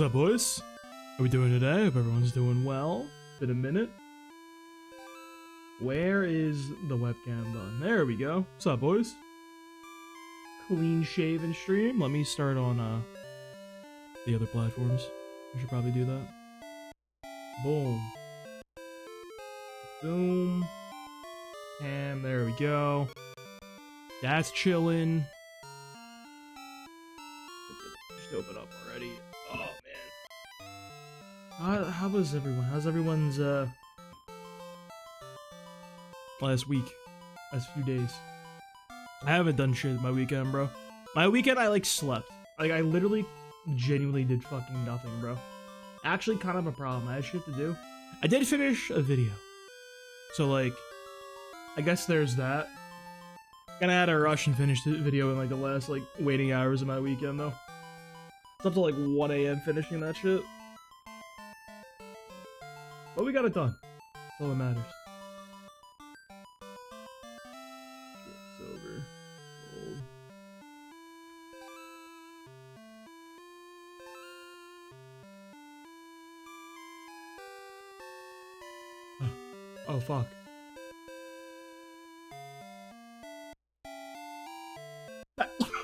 up, boys? How we doing today? Hope everyone's doing well. Been a minute. Where is the webcam button? There we go. What's up, boys? Clean shaven stream. Let me start on the other platforms. I should probably do that. Boom. Boom. And there we go. That's chilling. Just open up already. Oh man. How was everyone? How's everyone's last week? Last few days? I haven't done shit my weekend, bro. My weekend I like slept. Like I literally genuinely did fucking nothing, bro. Actually kind of a problem. I had shit to do. I did finish a video. So like I guess there's that. Gonna had to rush and finish the video in like the last like waiting hours of my weekend though. It's up to like 1 AM finishing that shit. But we got it done. That's all that matters. Silver. Gold. Oh fuck.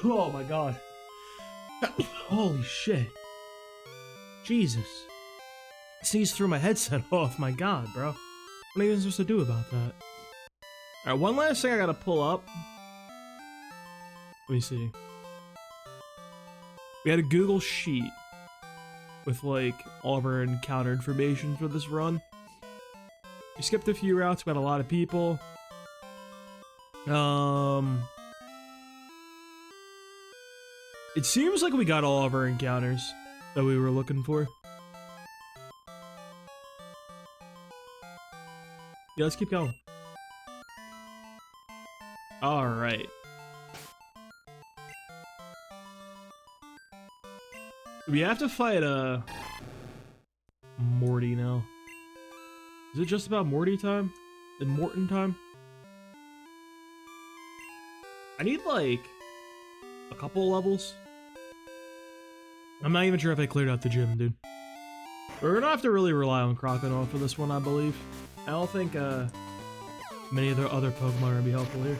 Oh my god. Holy shit. Jesus. I sneezed through my headset off. My god, bro. What am I even supposed to do about that? Alright, one last thing I gotta pull up. Let me see. We had a Google Sheet with like all of our encounter information for this run. We skipped a few routes, we had a lot of people. It seems like we got all of our encounters that we were looking for. Yeah, let's keep going. Alright. We have to fight Morty now. Is it just about Morty time? And Morton time? I need like a couple of levels. I'm not even sure if I cleared out the gym, dude. We're gonna have to really rely on Crocodile for this one, I believe. I don't think many of the other Pokemon are gonna be helpful here.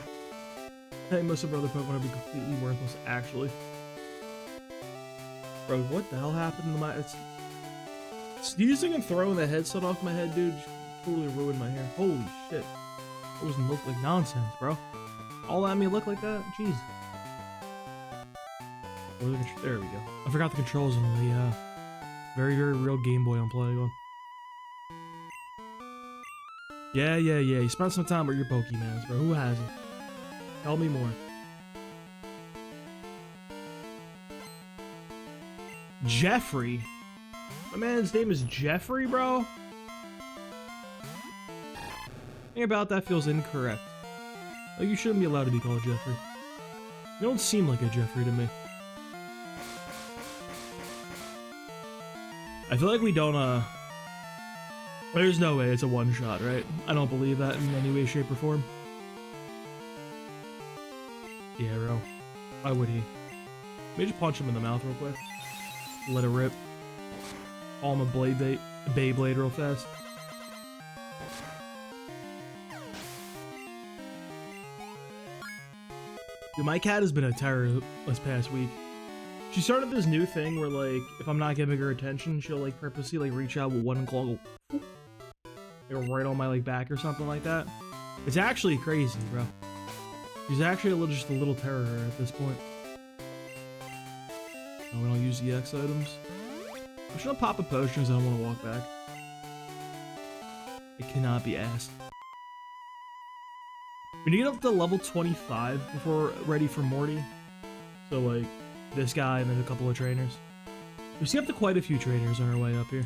I think most of our other Pokemon are gonna be completely worthless, actually. Bro, what the hell happened to my... Sneezing and throwing the headset off my head, dude, totally ruined my hair. Holy shit. It doesn't look like nonsense, bro. All at me look like that? Jeez. There we go. I forgot the controls on the very, very real Game Boy I'm playing on. Yeah. You spent some time with your Pokemons, bro. Who hasn't? Tell me more. Jeffrey? My man's name is Jeffrey, bro? Anything about that feels incorrect. Like, you shouldn't be allowed to be called Jeffrey. You don't seem like a Jeffrey to me. I feel like we don't, there's no way it's a one-shot, right? I don't believe that in any way, shape, or form. Yeah, bro. Why would he? Let me just punch him in the mouth real quick. Let it rip. Call him a Beyblade real fast. Dude, my cat has been a terror this past week. She started this new thing where, like, if I'm not giving her attention, she'll, like, purposely, like, reach out with one claw, go, right on my, like, back or something like that. It's actually crazy, bro. She's actually just a little terror at this point. Oh, we don't use EX items. I should pop a potion because I don't want to walk back. It cannot be asked. We need to get up to level 25 before we're ready for Morty. So, like, this guy and then a couple of trainers. We see up to quite a few trainers on our way up here.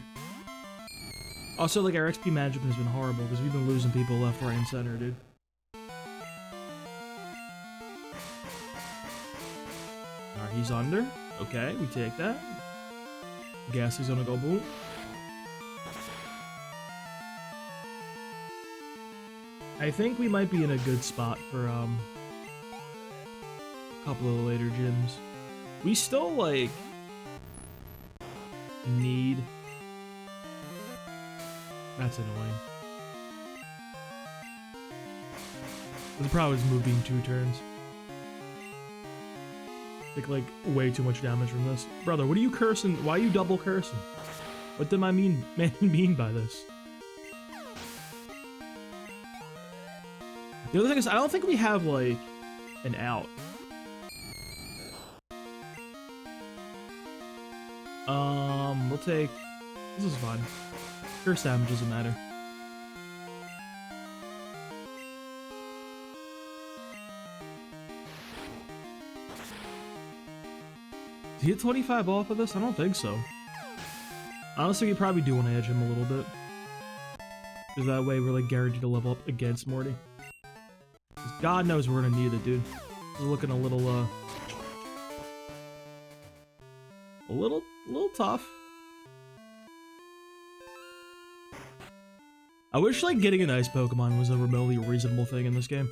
Also, like, our XP management has been horrible because we've been losing people left, right, and center, dude. Alright, he's under. Okay, we take that. Guess he's gonna go boom. I think we might be in a good spot for a couple of the later gyms. We still, like, Need. That's annoying. The problem is moving 2 turns. Like way too much damage from this. Brother, what are you cursing? Why are you double cursing? What did my man mean by this? The other thing is, I don't think we have, like, an out. We'll take... This is fine. Curse damage doesn't matter. Did he get 25 off of this? I don't think so. Honestly, we probably do want to edge him a little bit. Because that way we're, like, guaranteed to level up against Morty. God knows we're gonna need it, dude. We're looking a little tough. I wish, like, getting an ice Pokemon was a remotely reasonable thing in this game.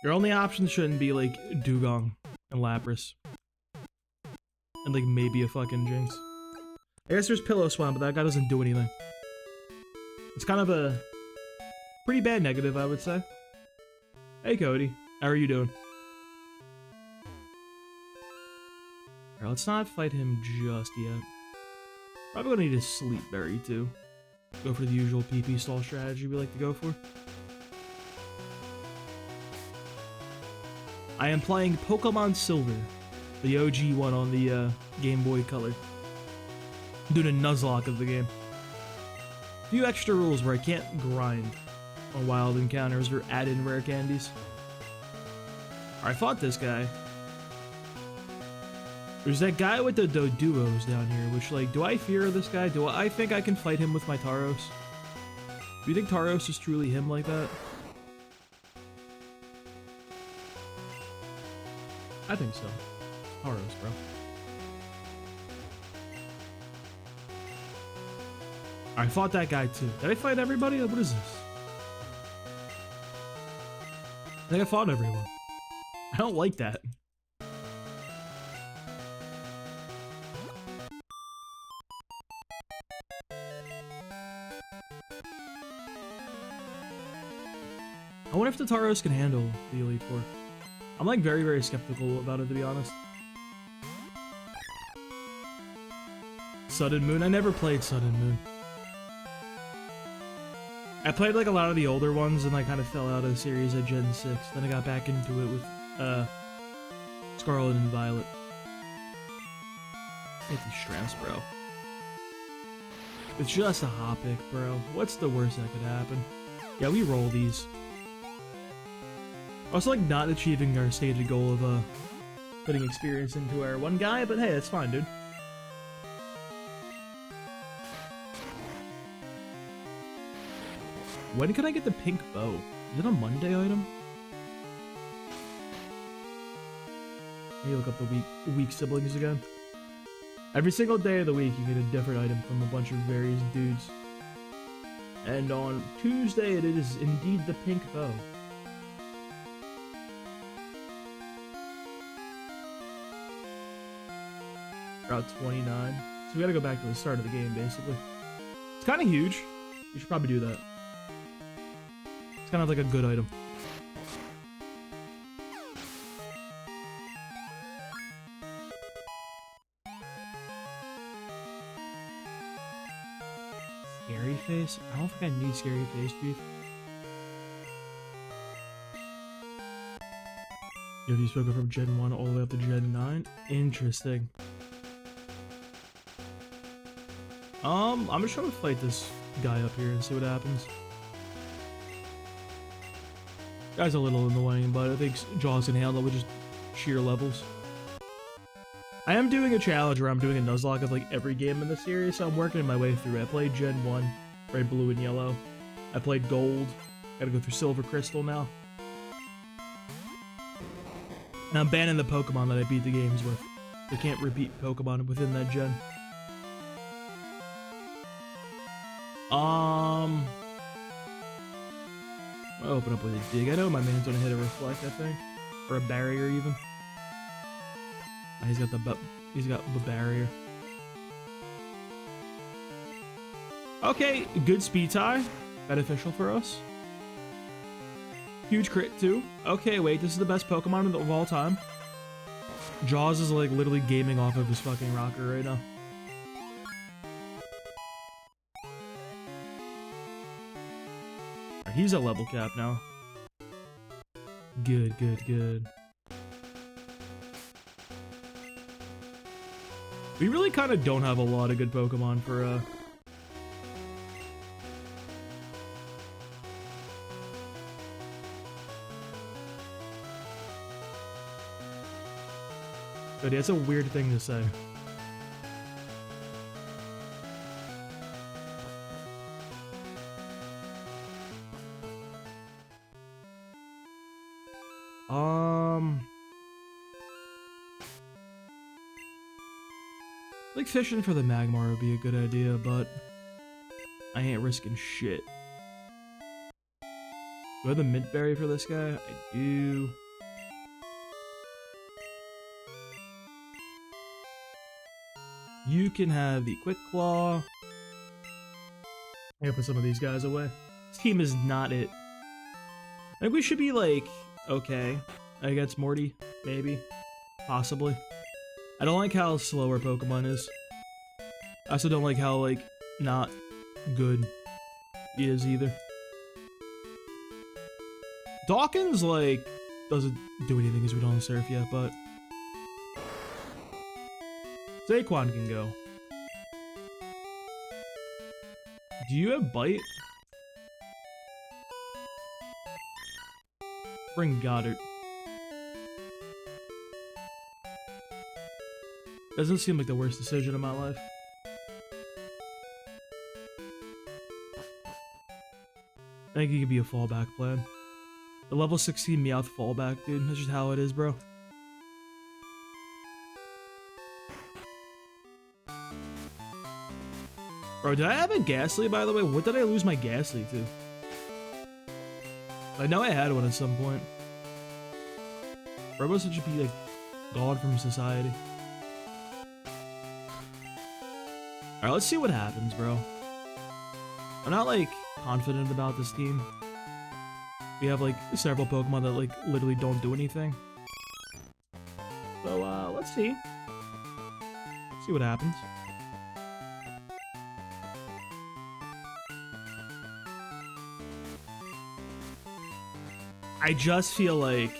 Your only options shouldn't be, like, Dugong and Lapras. And, like, maybe a fucking Jinx. I guess there's Pillow Swamp, but that guy doesn't do anything. It's kind of a pretty bad negative, I would say. Hey, Cody. How are you doing? Alright, let's not fight him just yet. Probably gonna need a Sleep Berry, too. Go for the usual PP stall strategy we like to go for. I am playing Pokemon Silver, the OG one on the Game Boy Color. I'm doing a Nuzlocke of the game. A few extra rules where I can't grind on wild encounters or add in rare candies. I fought this guy. There's that guy with the Doduos down here, which, like, do I fear this guy? Do I think I can fight him with my Tauros? Do you think Tauros is truly him like that? I think so. Tauros, bro. I fought that guy too. Did I fight everybody? What is this? I think I fought everyone. I don't like that. I wonder if the Tauros can handle the Elite Four. I'm, like, very, very skeptical about it, to be honest. Sun and Moon? I never played Sun and Moon. I played, like, a lot of the older ones and I kind of fell out of the series at Gen 6. Then I got back into it with Scarlet and Violet. Get these straps, bro. It's just a hot pick, bro. What's the worst that could happen? Yeah, we roll these. Also, like, not achieving our stated goal of putting experience into our one guy, but hey, that's fine, dude. When can I get the pink bow? Is it a Monday item? Let me look up the weak siblings again. Every single day of the week, you get a different item from a bunch of various dudes. And on Tuesday, it is indeed the pink bow. Route 29. So we gotta go back to the start of the game, basically. It's kind of huge. We should probably do that. It's kind of like a good item. Scary Face? I don't think I need Scary Face, Beef. Yo, you spoke from Gen 1 all the way up to Gen 9? Interesting. I'm just trying to fight this guy up here and see what happens. Guy's a little annoying, but I think Jaws can handle it with just sheer levels. I am doing a challenge where I'm doing a Nuzlocke of, like, every game in the series, so I'm working my way through. I played Gen 1, Red, Blue, and Yellow. I played Gold. Gotta go through Silver Crystal now. And I'm banning the Pokemon that I beat the games with. I can't repeat Pokemon within that gen. I'll open up with a dig. I know my man's gonna hit a Reflect, I think. Or a Barrier, even. Oh, he's got the barrier. Okay, good speed tie. Beneficial for us. Huge crit too. Okay, wait, this is the best Pokemon of all time. Jaws is like literally gaming off of his fucking rocker right now. He's at level cap now. Good, good, good. We really kind of don't have a lot of good Pokemon for, But it's a weird thing to say. Like fishing for the Magmar would be a good idea, but I ain't risking shit. Do I have the Mint Berry for this guy? I do. You can have the Quick Claw. I gotta put some of these guys away. This team is not it. I think we should be like, okay, against Morty, maybe, possibly. I don't like how slow our Pokemon is. I also don't like how, like, not good he is either. Dawkins, like, doesn't do anything because we don't have Surf yet, but Saquon can go. Do you have Bite? Bring Goddard. Doesn't seem like the worst decision of my life. I think it could be a fallback plan. The level 16 Meowth fallback, dude. That's just how it is, bro. Bro, did I have a Ghastly, by the way? What did I lose my Ghastly to? I know I had one at some point. Bro, should be, like, gone from society. Alright, let's see what happens, bro. I'm not, like, confident about this team. We have, like, several Pokemon that, like, literally don't do anything. So, let's see. Let's see what happens. I just feel like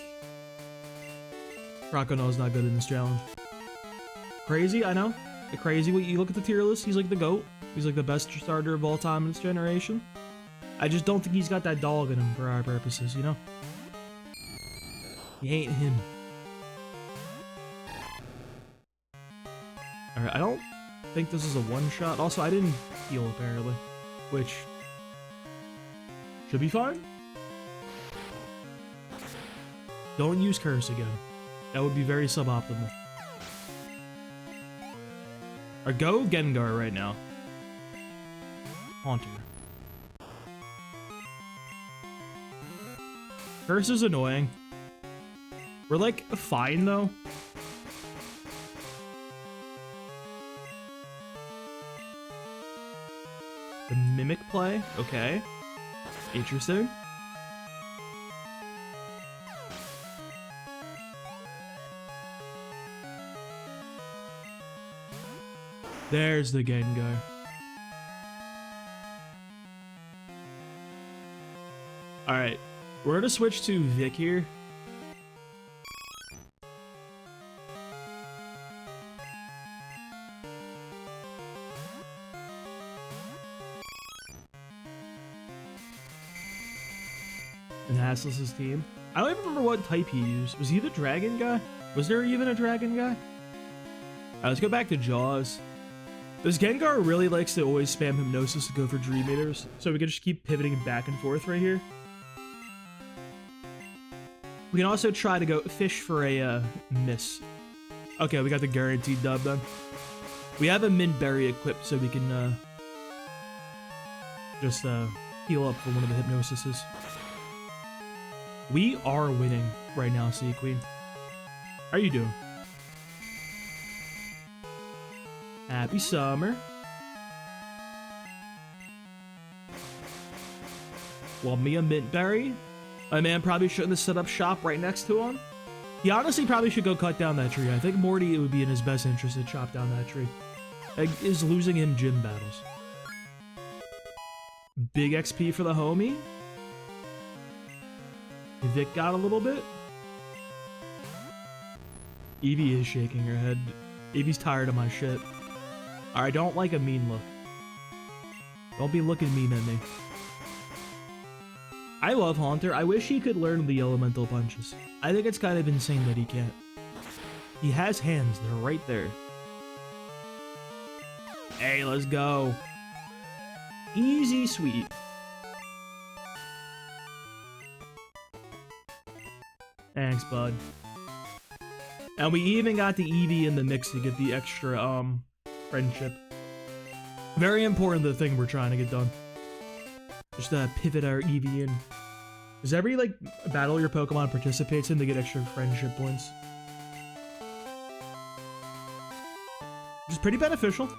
Rakono is not good in this challenge. Crazy, I know. Crazy. You look at the tier list, he's like the GOAT. He's like the best starter of all time in this generation. I just don't think he's got that dog in him for our purposes, you know? He ain't him. Alright, I don't think this is a one-shot. Also, I didn't heal, apparently. Which should be fine. Don't use Curse again. That would be very suboptimal. Or go Gengar right now. Haunter. Curse is annoying. We're like fine though. The Mimic play? Okay. Interesting. There's the Gengar. Alright. We're gonna switch to Vic here. And Hassels's team. I don't even remember what type he used. Was he the dragon guy? Was there even a dragon guy? Alright, let's go back to Jaws. This Gengar really likes to always spam Hypnosis to go for Dream Eaters, so we can just keep pivoting back and forth right here. We can also try to go fish for a miss. Okay, we got the guaranteed dub then. We have a Mint Berry equipped, so we can just heal up for one of the Hypnosises. We are winning right now, Sea Queen. How are you doing? Happy summer. Well, me a Mintberry. My man probably shouldn't have set up shop right next to him. He honestly probably should go cut down that tree. I think Morty, it would be in his best interest to chop down that tree. Is losing him gym battles. Big XP for the homie. Vic got a little bit. Evie is shaking her head. Evie's tired of my shit. I don't like a mean look. Don't be looking mean at me. I love Haunter. I wish he could learn the elemental punches. I think it's kind of insane that he can't. He has hands. They're right there. Hey, let's go. Easy, sweet. Thanks, bud. And we even got the Eevee in the mix to get the extra, friendship. Very important, the thing we're trying to get done. Just pivot our Eevee in. Does every, like, battle your Pokemon participates in to get extra friendship points? Which is pretty beneficial.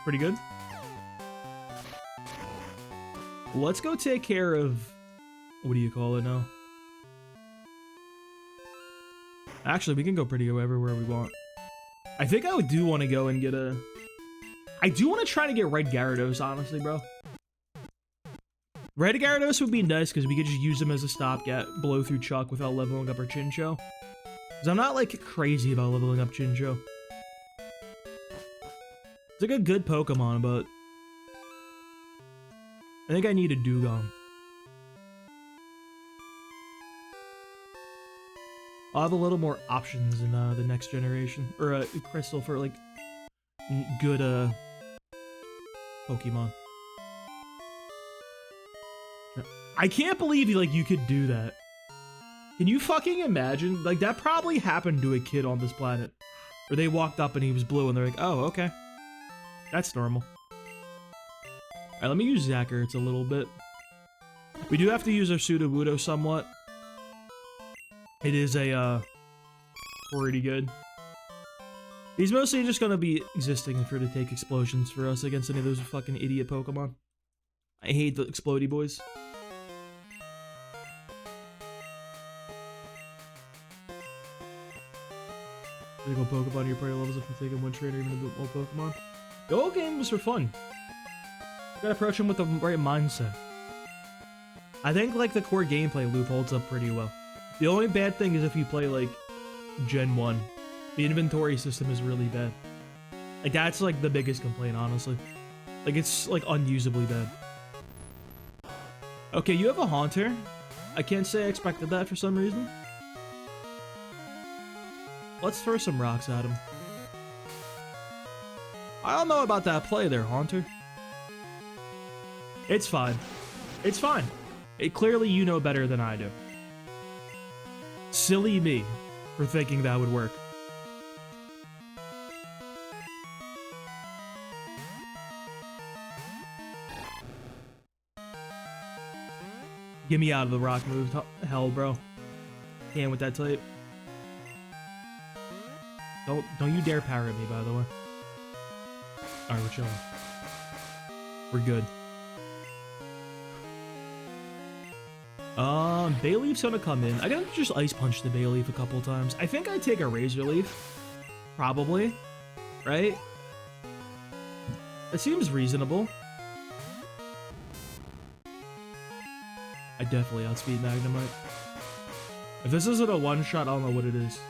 Pretty good. Let's go take care of... What do you call it now? Actually, we can go pretty everywhere we want. I think I do want to go and get a... I do want to try to get Red Gyarados, honestly, bro. Red Gyarados would be nice because we could just use them as a stopgap, blow through Chuck without leveling up our Chinchou. Because I'm not, like, crazy about leveling up Chinchou. It's like a good Pokemon, but... I think I need a Dugong. I'll have a little more options in the next generation. Or a Crystal for, like, good, Pokemon. I can't believe, like, you could do that. Can you fucking imagine? Like, that probably happened to a kid on this planet. Or they walked up and he was blue and they're like, oh, okay. That's normal. Alright, let me use Zacherts a little bit. We do have to use our Sudowoodo somewhat. It is a, pretty good. He's mostly just gonna be existing for to take explosions for us against any of those fucking idiot Pokemon. I hate the explodey boys. Critical Pokemon your party levels if you take in one trainer even a bit more Pokemon. The whole game was for fun. You gotta approach him with the right mindset. I think like the core gameplay loop holds up pretty well. The only bad thing is if you play like Gen 1. The inventory system is really bad. Like that's like the biggest complaint, honestly. Like it's like unusably bad. Okay, you have a Haunter. I can't say I expected that for some reason. Let's throw some rocks at him. I don't know about that play there, Haunter. It's fine. It's fine. Clearly you know better than I do. Silly me for thinking that would work. Get me out of the rock move, hell, bro. Can't with that type. Don't you dare parry me, by the way. Alright, we're chilling. We're good. Bayleaf's gonna come in. I gotta just Ice Punch the Bayleaf a couple times. I think I'd take a Razor Leaf. Probably. Right? It seems reasonable. I definitely outspeed Magnemite. If this isn't a one-shot, I don't know what it is.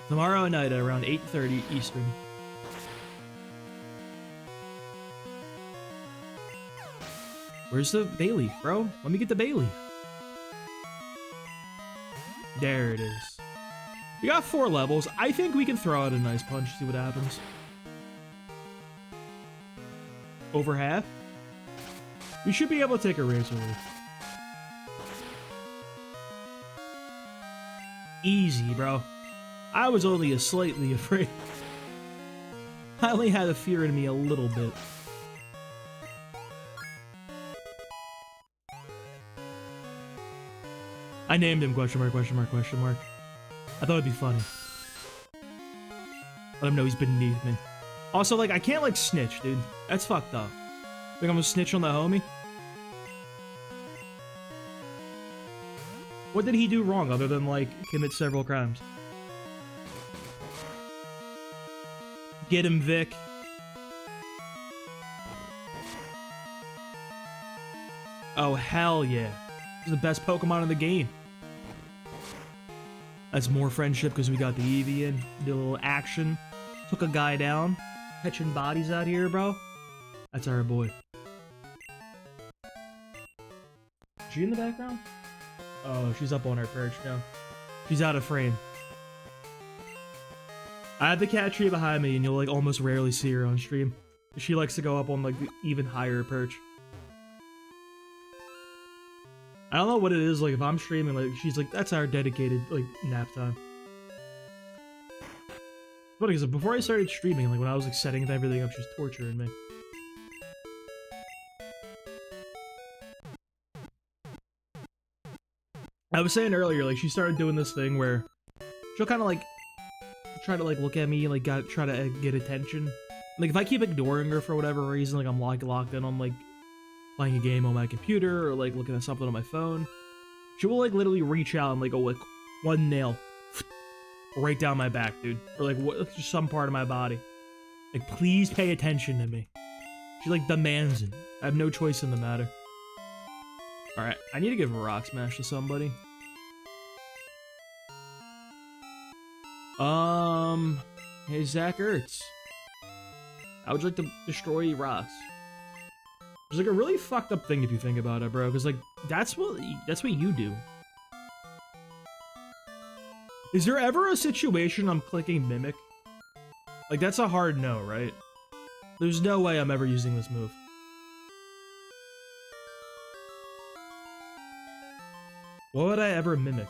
Tomorrow night at around 8:30 Eastern. Where's the Bayleaf, bro? Let me get the Bayleaf. There it is. We got 4 levels. I think we can throw out a nice punch, see what happens. Over half? We should be able to take a Razor Leaf. Easy, bro. I was only slightly afraid. I only had a fear in me a little bit. I named him question mark, question mark, question mark. I thought it'd be funny. Let him know he's beneath me. Also, like, I can't, like, snitch, dude. That's fucked up. Think I'm gonna snitch on the homie? What did he do wrong other than, like, commit several crimes? Get him, Vic. Oh, hell yeah. He's the best Pokemon in the game. That's more friendship because we got the Eevee in. Did a little action. Took a guy down. Catching bodies out here, bro. That's our boy. Is she in the background? Oh, she's up on her perch now. She's out of frame. I have the cat tree behind me, and you'll like almost rarely see her on stream. She likes to go up on like the even higher perch. I don't know what it is, like if I'm streaming, like she's like, that's our dedicated like nap time. But because before I started streaming, like when I was like setting everything up, she's torturing me. I was saying earlier, like she started doing this thing where she'll kind of like try to like look at me and like try to get attention. Like if I keep ignoring her for whatever reason, like I'm like locked in on like playing a game on my computer or like looking at something on my phone, she will like literally reach out and like go like one nail right down my back, dude, or like just some part of my body. Like please pay attention to me. She like demands it. I have no choice in the matter. All right, I need to give a rock smash to somebody. Hey Zach Ertz, how would you like to destroy rocks? It's like a really fucked up thing if you think about it, bro. Because like that's what you do. Is there ever a situation I'm clicking mimic? Like that's a hard no, right? There's no way I'm ever using this move. What would I ever mimic?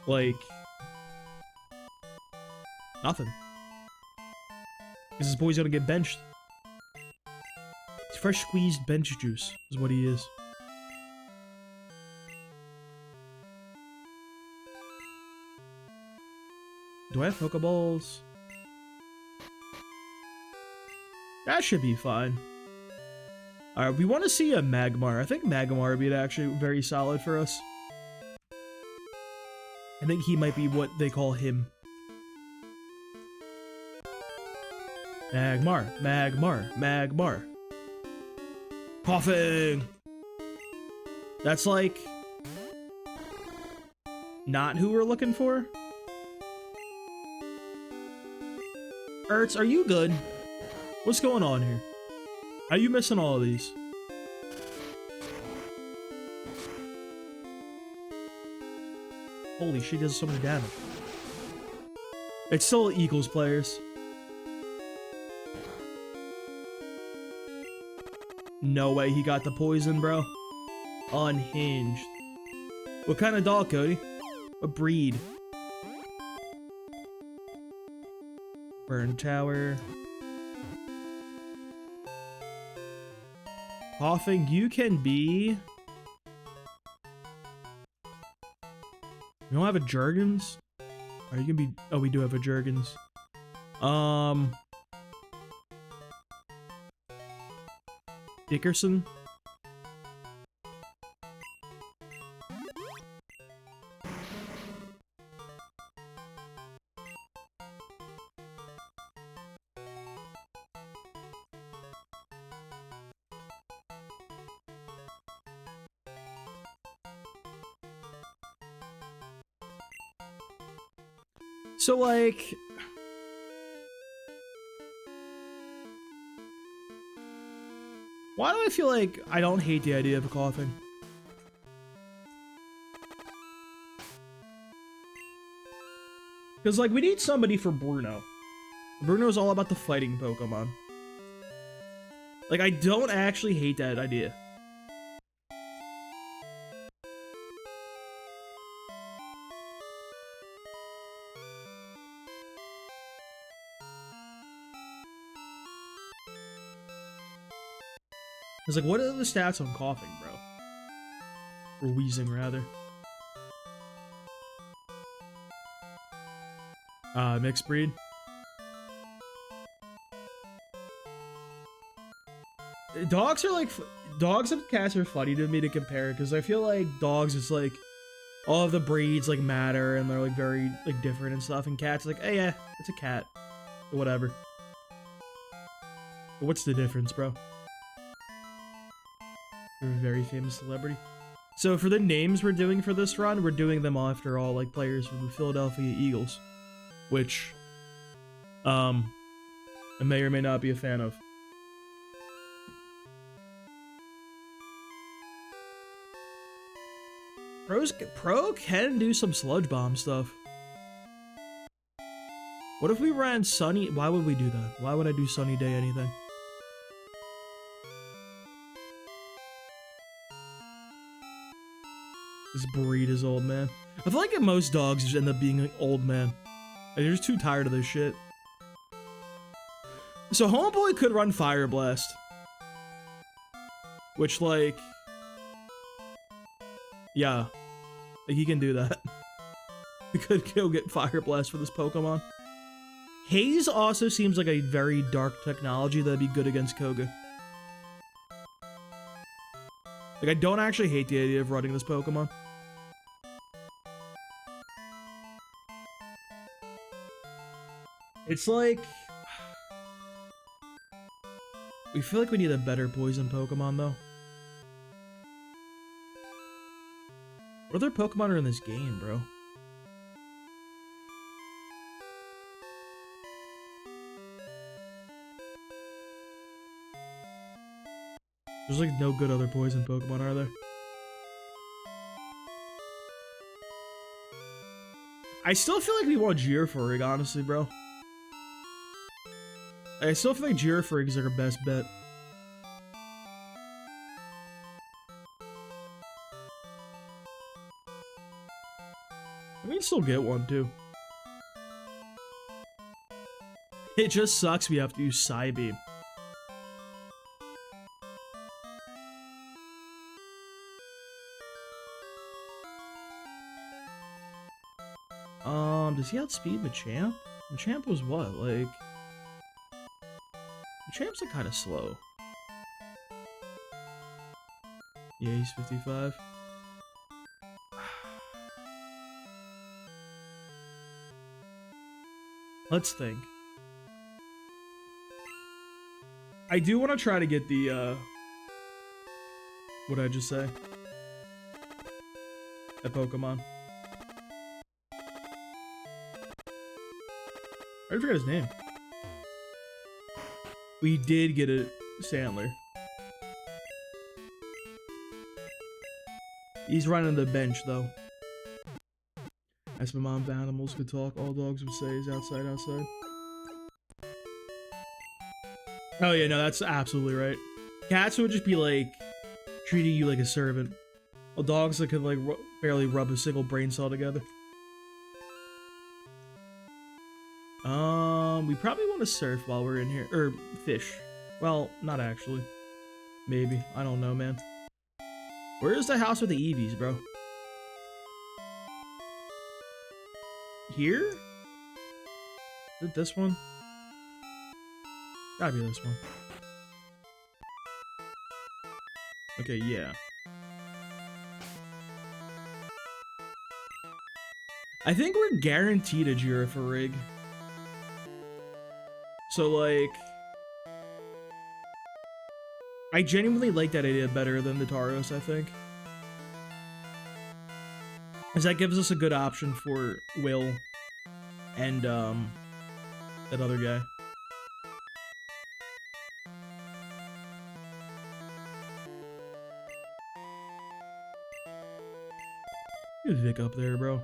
Like nothing. Because this boy's gonna get benched. It's fresh squeezed bench juice is what he is. Do I have Pokeballs? That should be fine. Alright, we want to see a Magmar. I think Magmar would be actually very solid for us. I think he might be what they call him. Magmar, Magmar, Magmar. Coughing! That's like... not who we're looking for? Ertz, are you good? What's going on here? How are you missing all of these? Holy shit, he does so much damage. It's still equals players. No way he got the poison, bro. Unhinged. What kind of dog, Cody? What breed? Burn Tower. Coughing, you can be... We don't have a Jergens? Are you gonna be... Oh, we do have a Jergens. Dickerson? So, like... Why do I feel like I don't hate the idea of a coughing? Because, like, we need somebody for Bruno. Bruno's all about the fighting Pokemon. Like, I don't actually hate that idea. It's like, what are the stats on coughing, bro? Or wheezing, rather. Mixed breed. Dogs are like, dogs and cats are funny to me to compare because I feel like dogs, it's like all of the breeds like matter and they're like very like different and stuff, and cats like, hey, yeah, it's a cat, or whatever. But what's the difference, bro? You're a very famous celebrity. So for the names we're doing for this run, we're doing them all after all like players from the Philadelphia Eagles, which I may or may not be a fan of. Pro can do some sludge bomb stuff. What if we ran sunny? Why would we do that? Why would I do sunny day anything? This breed is old man. I feel like most dogs just end up being like old man. Like, they're just too tired of this shit. So Homeboy could run Fire Blast. Which like... yeah. Like, he can do that. We could go get Fire Blast for this Pokemon. Haze also seems like a very dark technology that'd be good against Koga. Like, I don't actually hate the idea of running this Pokemon. It's like... we feel like we need a better poison Pokemon, though. What other Pokemon are in this game, bro? There's like no good other poison Pokemon, are there? I still feel like we want Geoferrig, honestly, bro. I still feel like Geoferrig is like our best bet. We can still get one, too. It just sucks we have to use Psybeam. Does he outspeed Machamp? Machamp was what? Like... Machamp's like kind of slow. Yeah, he's 55. Let's think. I do want to try to get the, what did I just say? That Pokemon. I forgot his name. We did get a Sandler. He's running the bench, though. As my mom, if animals could talk, all dogs would say is outside, outside. Oh yeah, no, that's absolutely right. Cats would just be like treating you like a servant. Well, dogs that could like barely rub a single brain cell together. We probably want to surf while we're in here, or fish. Well, not actually. Maybe. I don't know, man. Where is the house with the Eevees, bro? Here? Is it this one? Gotta be this one. Okay, yeah. I think we're guaranteed a Girafarig. So, like... I genuinely like that idea better than the Tauros, I think. Because that gives us a good option for Will and, that other guy. Get Vic up there, bro.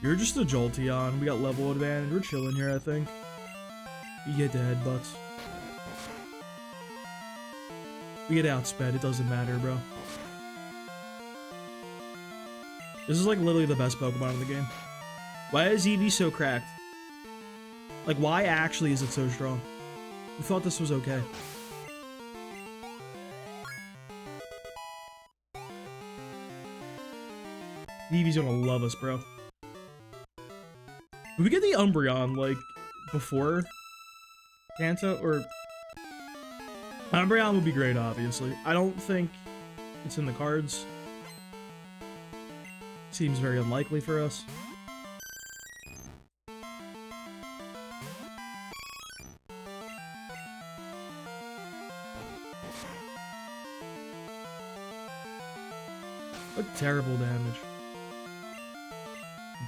You're just a Jolteon. We got level advantage. We're chilling here, I think. You get the headbutts. We get outsped. It doesn't matter, bro. This is like literally the best Pokemon in the game. Why is Eevee so cracked? Like, why actually is it so strong? We thought this was okay. Eevee's gonna love us, bro. Did we get the Umbreon, like, before Kanto? Or... Umbreon would be great, obviously. I don't think it's in the cards. Seems very unlikely for us. What terrible damage.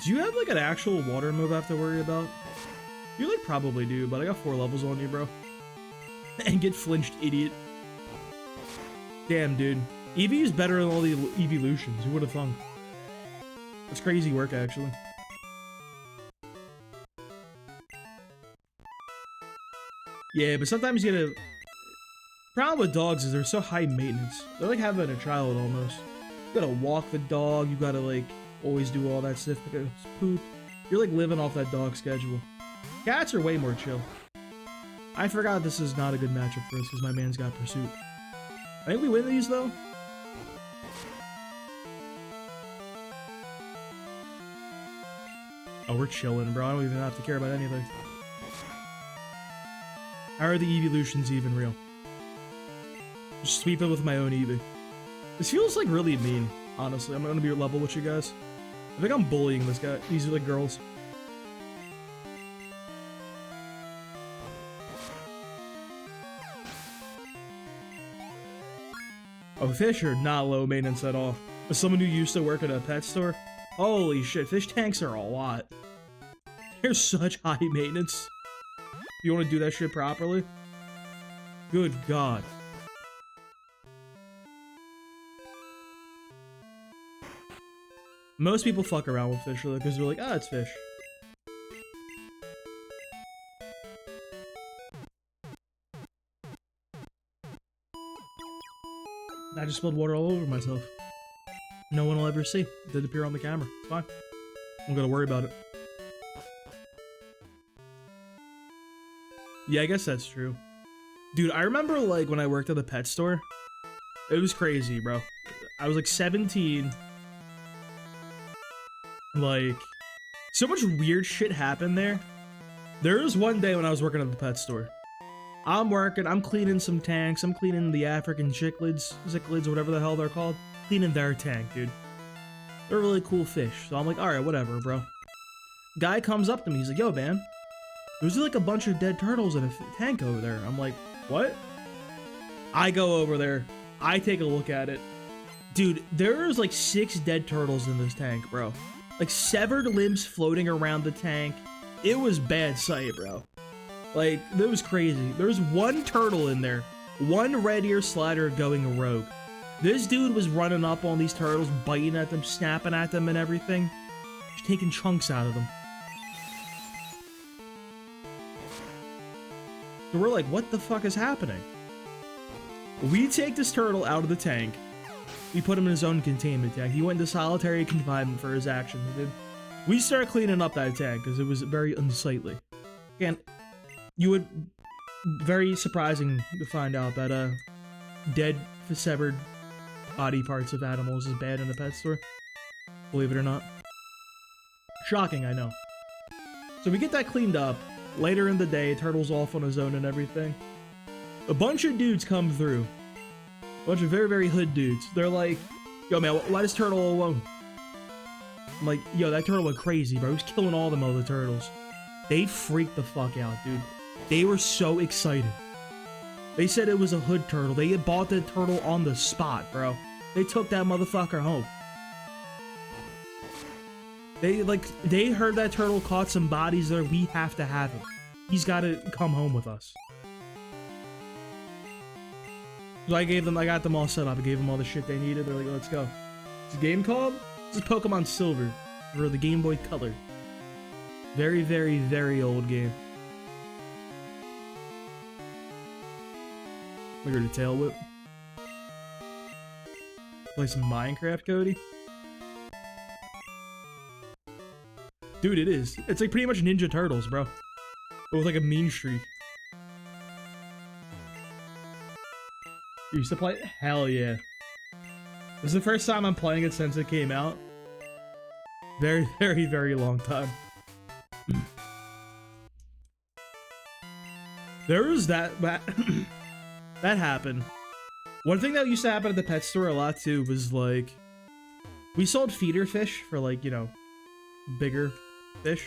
Do you have like an actual water move I have to worry about? You like probably do, but I got 4 levels on you, bro. And get flinched, idiot. Damn, dude. Eevee is better than all the evolutions. Who would have thunk? That's crazy work, actually. Yeah, but sometimes you gotta... Problem with dogs is they're so high maintenance. They're like having a child almost. You gotta walk the dog, you gotta like always do all that stuff because poop. You're like living off that dog schedule. Cats are way more chill. I forgot this is not a good matchup for us because my man's got Pursuit. I think we win these though. Oh, we're chilling, bro. I don't even have to care about anything. How are the evolutions even real? Just sweep it with my own Eevee. This feels like really mean, honestly. I'm gonna be level with you guys. I think I'm bullying this guy. These are like girls. Oh, fish are not low maintenance at all. As someone who used to work at a pet store, holy shit, fish tanks are a lot. They're such high maintenance. You want to do that shit properly? Good God. Most people fuck around with fish because they're like, ah, it's fish. I just spilled water all over myself. No one will ever see. It did appear on the camera. It's fine. I'm gonna worry about it. Yeah, I guess that's true. Dude, I remember like when I worked at the pet store. It was crazy, bro. I was like 17. Like, so much weird shit happened there. There was one day when I was working at the pet store. I'm working, I'm cleaning some tanks, I'm cleaning the African cichlids, whatever the hell they're called. Cleaning their tank, dude. They're really cool fish. So I'm like, alright, whatever, bro. Guy comes up to me, he's like, yo, man. There's like a bunch of dead turtles in a tank over there. I'm like, what? I go over there, I take a look at it. Dude, there's like 6 dead turtles in this tank, bro. Like severed limbs floating around the tank. It was bad sight, bro. Like, that was crazy. There was one turtle in there. One red ear slider going rogue. This dude was running up on these turtles, biting at them, snapping at them and everything. Just taking chunks out of them. So we're like, what the fuck is happening? We take this turtle out of the tank. We put him in his own containment tank. He went into solitary confinement for his actions, dude. We started cleaning up that tank because it was very unsightly. Again, you would... Very surprising to find out that, dead, severed body parts of animals is bad in a pet store. Believe it or not. Shocking, I know. So we get that cleaned up. Later in the day, Turtle's off on his own and everything. A bunch of dudes come through. A bunch of very, very hood dudes. They're like, yo, man, why is Turtle alone? I'm like, yo, that turtle went crazy, bro. He was killing all them other turtles. They freaked the fuck out, dude. They were so excited. They said it was a hood turtle. They had bought the turtle on the spot, bro. They took that motherfucker home. They heard that turtle caught some bodies there. We have to have him. He's got to come home with us. So I got them all set up. I gave them all the shit they needed. They're like, let's go. What's the game called? This is Pokemon Silver for the Game Boy Color. Very, very, very old game. Look at the tail whip. Play some Minecraft, Cody. Dude, it is. It's like pretty much Ninja Turtles, bro. But with like a mean streak. You used to play it? Hell yeah. This is the first time I'm playing it since it came out. Very, very, very long time. There was that that happened. One thing that used to happen at the pet store a lot too was like, we sold feeder fish for like, you know, bigger fish.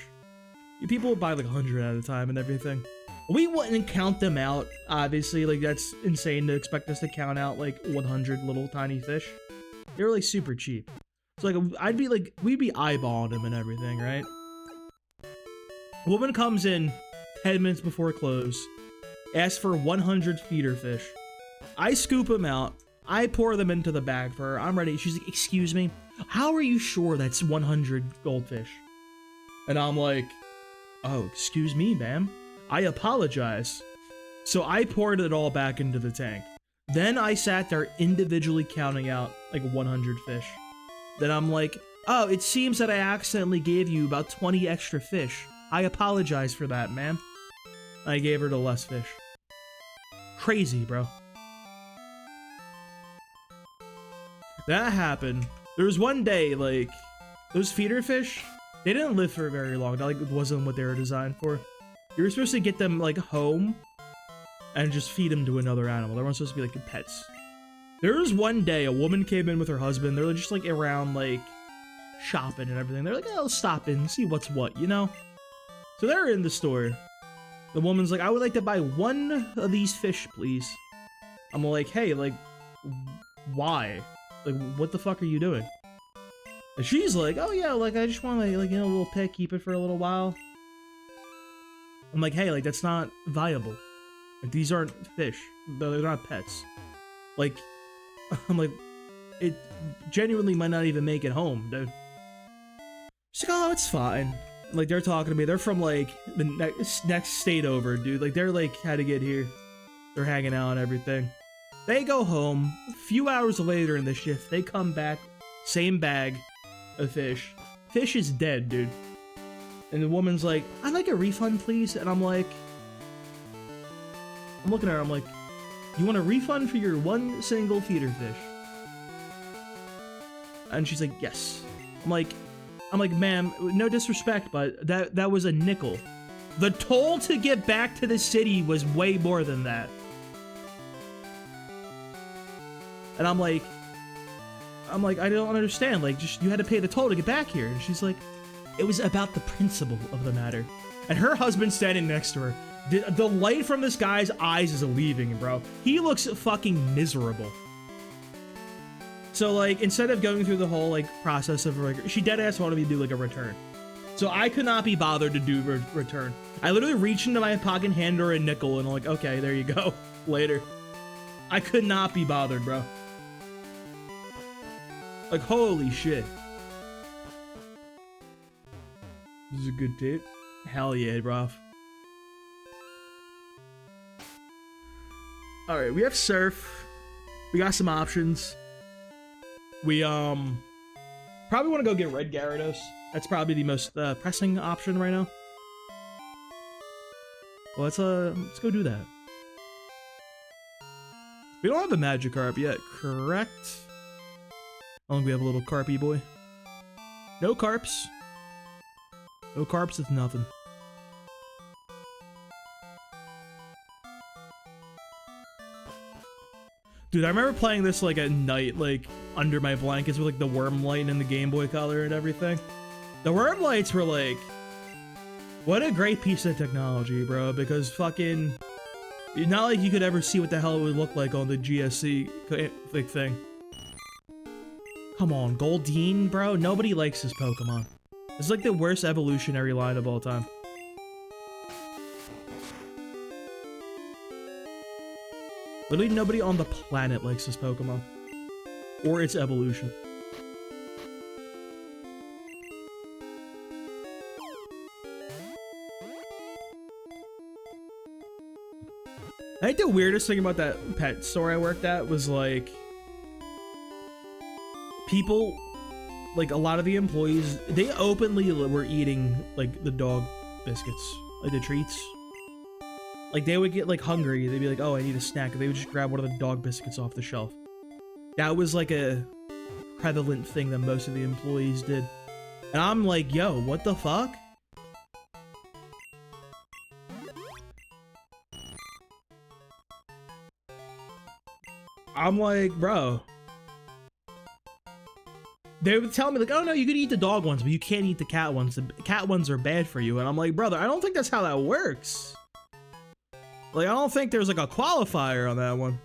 People would buy like 100 at a time and everything. We wouldn't count them out, obviously. Like, that's insane to expect us to count out like 100 little tiny fish. They were like super cheap. So like, I'd be like, we'd be eyeballing them and everything, right? A woman comes in 10 minutes before close, asks for 100 feeder fish. I scoop them out. I pour them into the bag for her. I'm ready. She's like, excuse me, how are you sure that's 100 goldfish? And I'm like, oh, excuse me, ma'am. I apologize. So I poured it all back into the tank. Then I sat there individually counting out like 100 fish. Then I'm like, oh, it seems that I accidentally gave you about 20 extra fish. I apologize for that, ma'am. I gave her the less fish. Crazy, bro. That happened. There was one day, like, those feeder fish, they didn't live for very long. That, like, wasn't what they were designed for. You were supposed to get them, like, home and just feed them to another animal. They weren't supposed to be, like, pets. There was one day a woman came in with her husband. They're just, like, around, like, shopping and everything. They're like, oh, let's stop in and see what's what, you know? So they're in the store. The woman's like, I would like to buy one of these fish, please. I'm like, hey, like, why? Like, what the fuck are you doing? And she's like, oh yeah, like, I just want to, like, you know, a little pet, keep it for a little while. I'm like, hey, like, that's not viable. Like, these aren't fish. They're not pets. Like, I'm like, it genuinely might not even make it home, dude. She's like, oh, it's fine. Like, they're talking to me. They're from, like, the next state over, dude. Like, they're, like, how to get here. They're hanging out and everything. They go home. A few hours later in the shift, they come back. Same bag of fish. Fish is dead, dude. And the woman's like, I'd like a refund, please. And I'm like, I'm looking at her. I'm like, you want a refund for your one single feeder fish? And she's like, yes. I'm like, ma'am, no disrespect, but that was a nickel. The toll to get back to the city was way more than that. And I'm like, I don't understand. Like, just, you had to pay the toll to get back here. And she's like, it was about the principle of the matter. And her husband's standing next to her. The light from this guy's eyes is leaving, bro. He looks fucking miserable. So, like, instead of going through the whole, like, process of, like, she deadass wanted me to do, like, a return. So I could not be bothered to do return. I literally reached into my pocket and handed her a nickel, and I'm like, okay, there you go. Later. I could not be bothered, bro. Like, holy shit. This is a good tip. Hell yeah, bro. Alright, we have surf. We got some options. We, probably want to go get red Gyarados. That's probably the most, pressing option right now. Well, let's go do that. We don't have a Magikarp yet, correct? I think we have a little Carpy boy. No Carps. No Carps, it's nothing. Dude, I remember playing this, like, at night, like, under my blankets with, like, the worm light and the Game Boy Color and everything. The worm lights were, like, what a great piece of technology, bro, because fucking, not like you could ever see what the hell it would look like on the GSC, like, thing. Come on, Goldeen, bro? Nobody likes this Pokemon. It's like the worst evolutionary line of all time. Literally nobody on the planet likes this Pokemon. Or its evolution. I think the weirdest thing about that pet store I worked at was, like, people, like, a lot of the employees, they openly were eating, like, the dog biscuits, like the treats. Like, they would get, like, hungry. They'd be like, oh, I need a snack. And they would just grab one of the dog biscuits off the shelf. That was, like, a prevalent thing that most of the employees did. And I'm like, yo, what the fuck? I'm like, bro. They would tell me like, oh no, you could eat the dog ones, but you can't eat the cat ones. The cat ones are bad for you. And I'm like, brother, I don't think that's how that works. Like, I don't think there's like a qualifier on that one.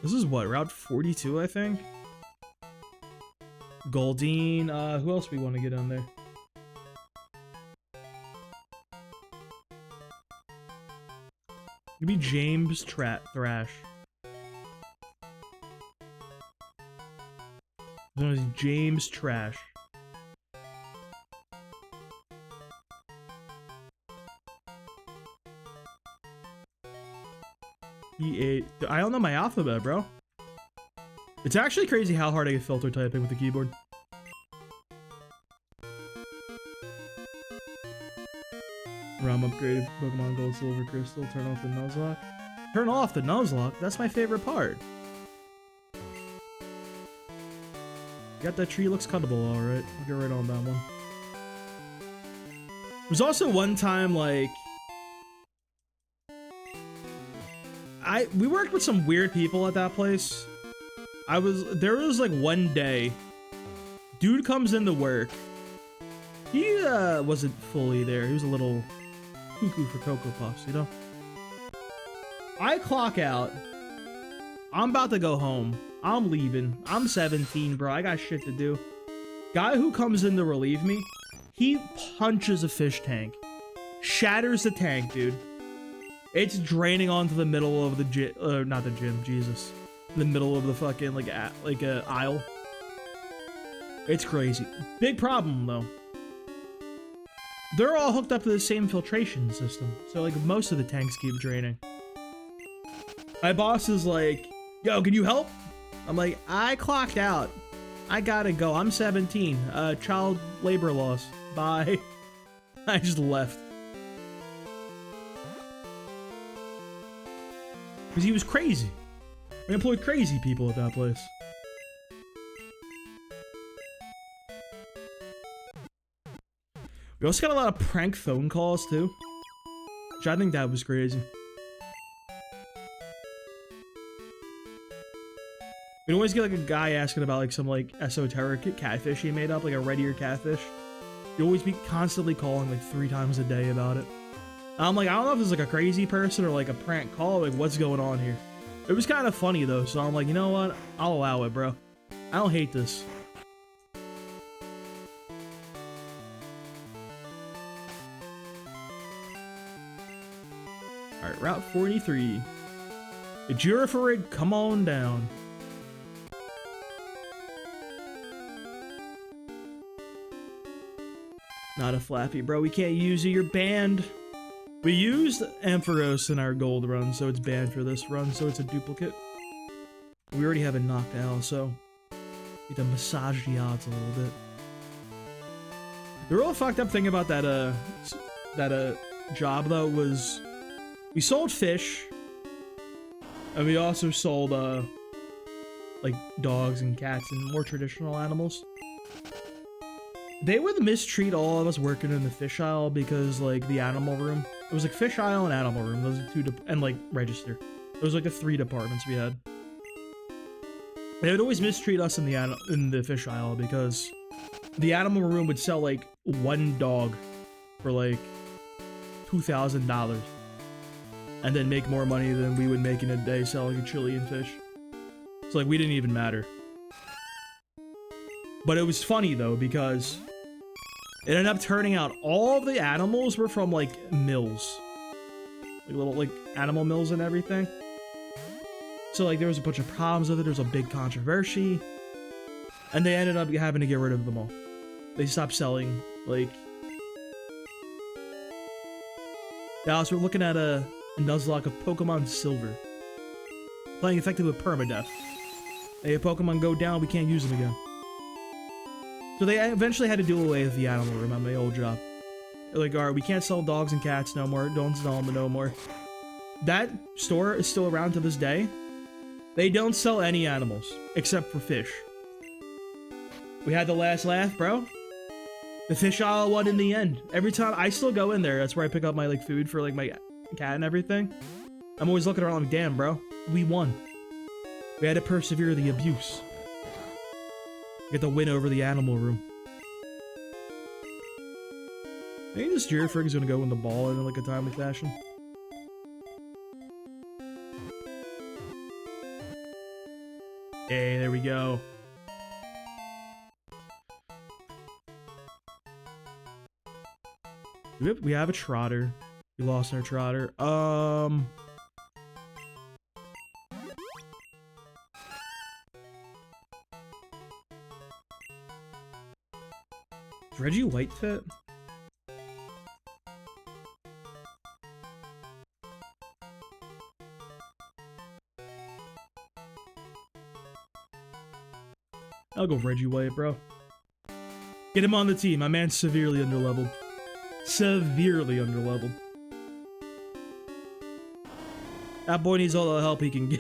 This is what, Route 42, I think? Goldine, who else we want to get on there? Maybe James Thrash. No, it's James Trash. He ate. I don't know my alphabet, bro. It's actually crazy how hard I get filter typing with the keyboard. ROM upgraded Pokemon Gold, Silver, Crystal. Turn off the Nuzlocke. Turn off the Nuzlocke? That's my favorite part. Got that tree, looks cuttable, alright. I'll get right on that one. There's also one time, like... we worked with some weird people at that place. There was like one day, dude comes into work. He wasn't fully there. He was a little cuckoo for Cocoa Puffs, you know? I clock out. I'm about to go home. I'm leaving. I'm 17, bro. I got shit to do. Guy who comes in to relieve me, he punches a fish tank. Shatters the tank, dude. It's draining onto the middle of the gym. Not the gym, Jesus. The middle of the fucking, like a aisle. It's crazy. Big problem, though. They're all hooked up to the same filtration system. So, like, most of the tanks keep draining. My boss is like, yo, can you help? I'm like, I clocked out. I gotta go. I'm 17. Child labor laws. Bye. I just left. Because he was crazy. We employed crazy people at that place. We also got a lot of prank phone calls, too. Which I think that was crazy. We'd always get like a guy asking about like some like esoteric catfish he made up, like a red ear catfish. You'd always be constantly calling like 3 times a day about it. And I'm like, I don't know if it's like a crazy person or like a prank call, like what's going on here. It was kind of funny though, so I'm like, you know what? I'll allow it, bro. I don't hate this. Alright, Route 43. The Jurafarig, come on down. Not a Flappy, bro. We can't use it. You're banned. We used Ampharos in our gold run, so it's banned for this run, so it's a duplicate. We already have it knocked out, so we have to massage the odds a little bit. The real fucked up thing about that job though was we sold fish, and we also sold like dogs and cats and more traditional animals. They would mistreat all of us working in the fish aisle because, like, the animal room. It was like fish aisle and animal room. Those are 2 and like register. Those were like the 3 departments we had. They would always mistreat us in the fish aisle because the animal room would sell like 1 dog for like $2,000, and then make more money than we would make in a day selling a Chilean fish. So like we didn't even matter. But it was funny though because it ended up turning out all of the animals were from like mills, like little like animal mills and everything. So like there was a bunch of problems with it. There was a big controversy, and they ended up having to get rid of them all. They stopped selling like. Now so we're looking at a Nuzlocke of Pokemon Silver, playing effective with permadeath. Hey, if Pokemon go down, we can't use them again. So they eventually had to do away with the animal room at my old job. They're like, alright, we can't sell dogs and cats no more. Don't sell them no more. That store is still around to this day. They don't sell any animals, except for fish. We had the last laugh, bro. The fish aisle won in the end. Every time I still go in there, that's where I pick up my like food for like my cat and everything. I'm always looking around like, damn, bro, we won. We had to persevere the abuse. Get the win over the animal room. I think this Girafrig is gonna go in the ball in like a timely fashion. Hey, there we go. We have a Trotter. We lost our Trotter. Is Reggie White fit? I'll go Reggie White, bro. Get him on the team. My man's severely underleveled. Severely underleveled. That boy needs all the help he can get.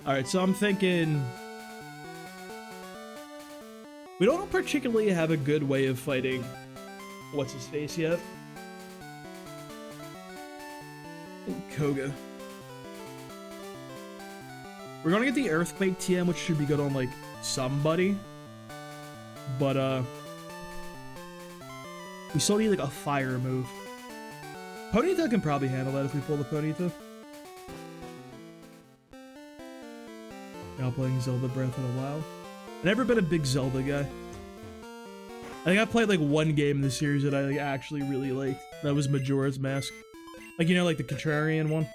Alright, so I'm thinking... We don't particularly have a good way of fighting what's-his-face yet. Koga. We're gonna get the Earthquake TM, which should be good on, like, somebody. But, we still need, like, a fire move. Ponyta can probably handle that if we pull the Ponyta. Now playing Zelda Breath of the Wild. I've never been a big Zelda guy. I think I played like one game in the series that I like actually really liked. That was Majora's Mask. Like, you know, like the contrarian one.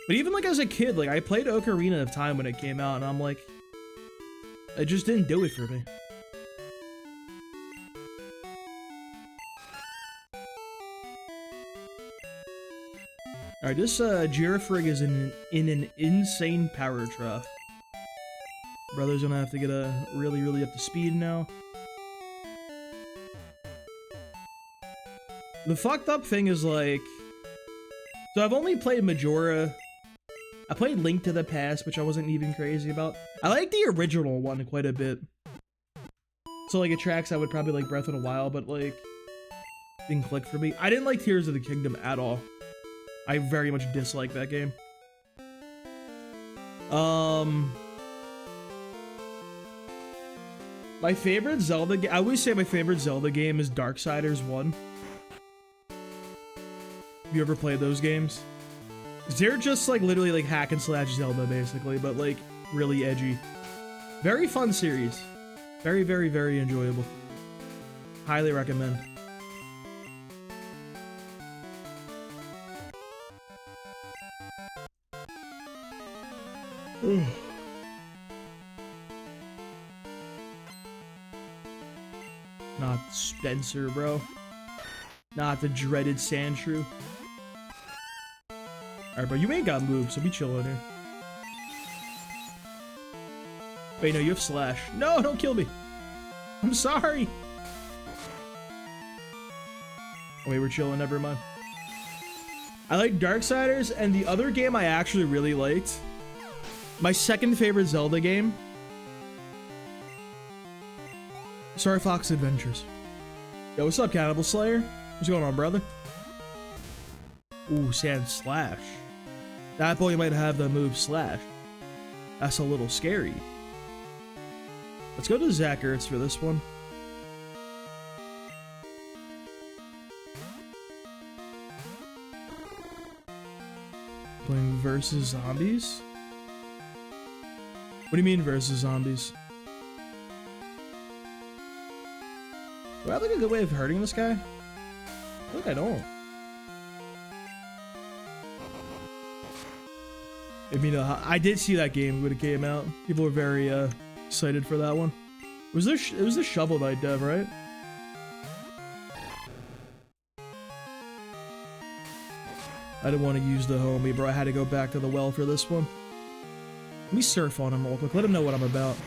But even like as a kid, like I played Ocarina of Time when it came out and I'm like, it just didn't do it for me. Alright, this Girafrig is in an insane power trough. Brother's gonna have to get really up to speed now. The fucked up thing is like... So I've only played Majora. I played Link to the Past, which I wasn't even crazy about. I like the original one quite a bit. So like it tracks, I would probably like Breath of the Wild, but like... didn't click for me. I didn't like Tears of the Kingdom at all. I very much dislike that game. My favorite Zelda game, I always say my favorite Zelda game is Darksiders 1. Have you ever played those games? They're just like literally like hack and slash Zelda basically, but like really edgy. Very fun series. Very enjoyable. Highly recommend. Not Spencer, bro. Not the dreaded Sandshrew. Alright, bro, you ain't got moves, so be chillin' here. Wait, no, you have Slash. No, don't kill me. I'm sorry. Oh, wait, we're chilling, never mind. I like Darksiders, and the other game I actually really liked. My second favorite Zelda game. Star Fox Adventures. Yo, what's up, Cannibal Slayer? What's going on, brother? Ooh, Sand Slash. That boy might have the move Slash. That's a little scary. Let's go to Zach Ertz for this one. Playing versus zombies? What do you mean versus zombies? Do I have like a good way of hurting this guy? I feel like I don't. I mean, I did see that game when it came out. People were very excited for that one. It was the Shovel Knight dev, right? I didn't want to use the homie, bro. I had to go back to the well for this one. Let me surf on him real quick. Let him know what I'm about.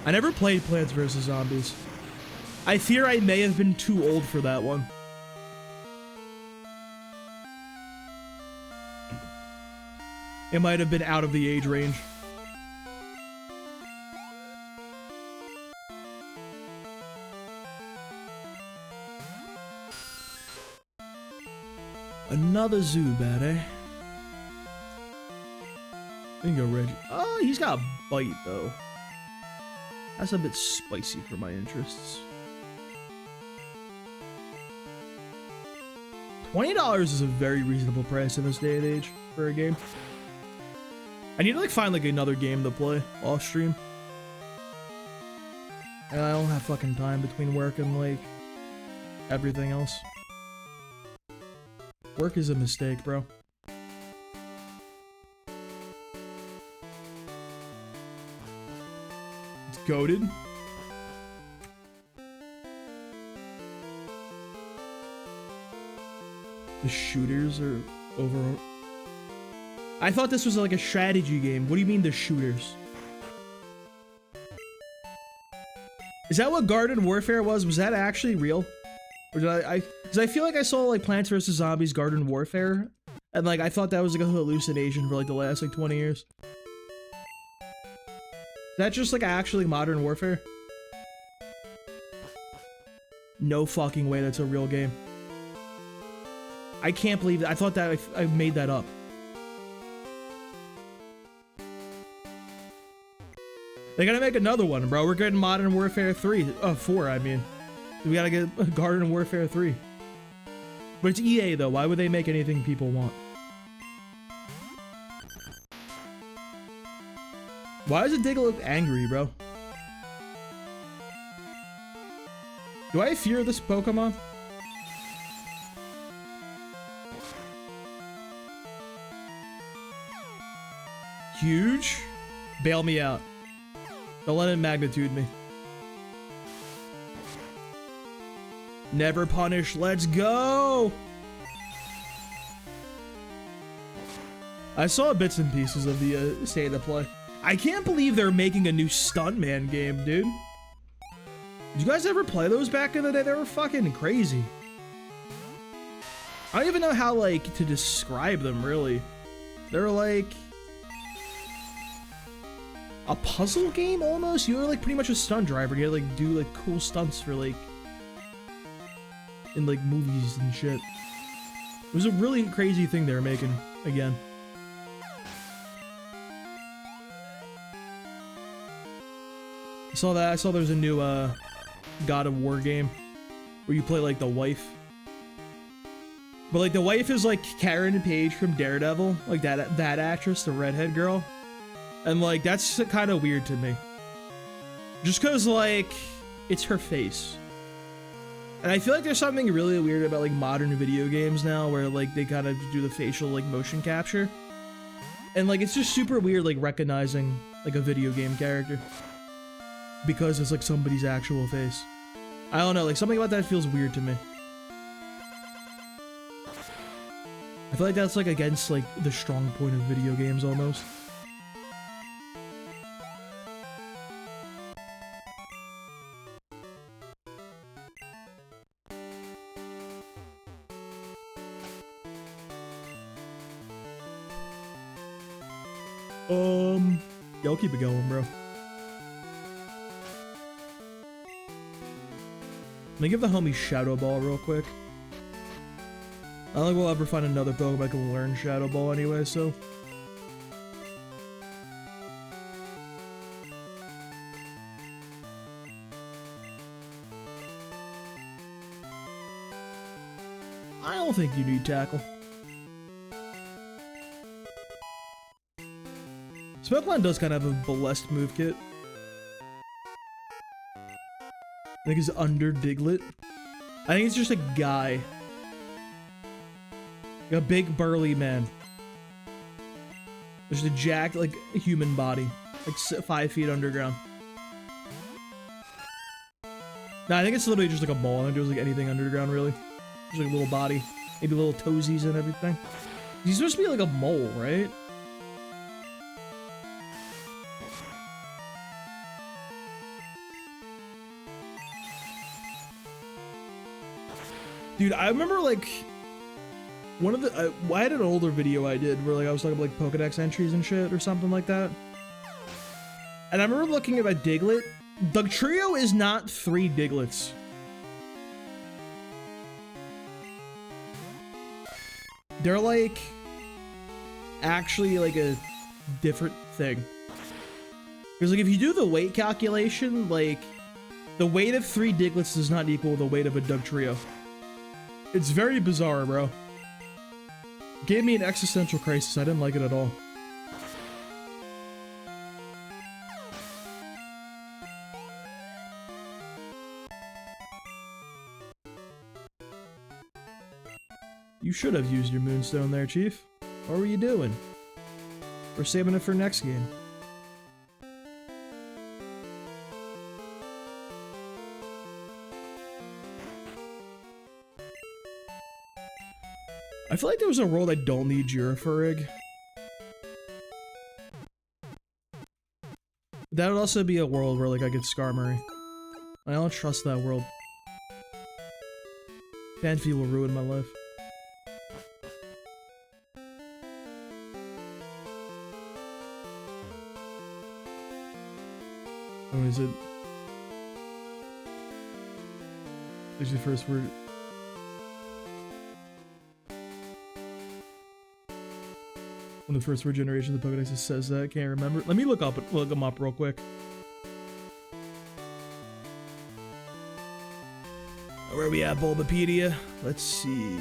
I never played Plants vs. Zombies. I fear I may have been too old for that one. It might have been out of the age range. Another Zubat, eh? Bingo Reggie. Oh, he's got a bite, though. That's a bit spicy for my interests. $20 is a very reasonable price in this day and age for a game. I need to like find like another game to play off stream. And I don't have fucking time between work and like everything else. Work is a mistake, bro. It's goated. The shooters are over. I thought this was like a strategy game. What do you mean the shooters? Is that what Garden Warfare was? Was that actually real? Or did because I feel like I saw like Plants vs. Zombies Garden Warfare. And like I thought that was like a hallucination for like the last like 20 years. Is that just like actually Modern Warfare? No fucking way that's a real game. I can't believe that. I thought that I made that up. They gotta make another one, bro. We're getting Modern Warfare 3. 4, I mean. We gotta get Garden Warfare 3. But it's EA, though. Why would they make anything people want? Why does Diggle look angry, bro? Do I fear this Pokemon? Huge? Bail me out. Don't let it magnitude me. Never punish. Let's go! I saw bits and pieces of the state of play. I can't believe they're making a new Stuntman game, dude. Did you guys ever play those back in the day? They were fucking crazy. I don't even know how, like, to describe them, really. They're like a puzzle game almost. You were like pretty much a stunt driver. You had to like do like cool stunts for like in like movies and shit. It was a really crazy thing they were making again. I saw that. I saw there's a new God of War game where you play like the wife. But like the wife is like Karen Page from Daredevil, like that actress, the redhead girl. And like that's kind of weird to me. Just cause like it's her face. And I feel like there's something really weird about like modern video games now where like they kind of do the facial like motion capture. And like it's just super weird like recognizing like a video game character because it's like somebody's actual face. I don't know, like something about that feels weird to me. I feel like that's like against like the strong point of video games almost. Yeah, I'll keep it going, bro. Let me give the homie Shadow Ball real quick. I don't think we'll ever find another Pokemon that can learn Shadow Ball anyway, so. I don't think you need Tackle. Pokemon does kind of have a blessed move kit. I think it's under Diglett. I think it's just a guy. Like a big burly man. There's a jacked, like, human body. Like 5 feet underground. Nah, I think it's literally just like a ball. I don't think there's like anything underground, really. Just like a little body. Maybe little toesies and everything. He's supposed to be like a mole, right? Dude, I remember like one of the I had an older video I did where like I was talking about like Pokedex entries and shit or something like that. And I remember looking at a Diglett. Dugtrio is not 3 Diglets. They're like actually like a different thing. Because like if you do the weight calculation, like the weight of 3 Diglets does not equal the weight of a Dugtrio. It's very bizarre, bro. Gave me an existential crisis. I didn't like it at all. You should have used your Moonstone there, Chief. What were you doing? We're saving it for next game. I feel like there was a world I don't need Girafarig. That would also be a world where like I get Skarmory. I don't trust that world. Phanpy will ruin my life. Oh, is it? There's your first word. One of the first 4 generations of the Pokédex says that. Can't remember. Let me look them up real quick. Where are we at, Bulbapedia? Let's see.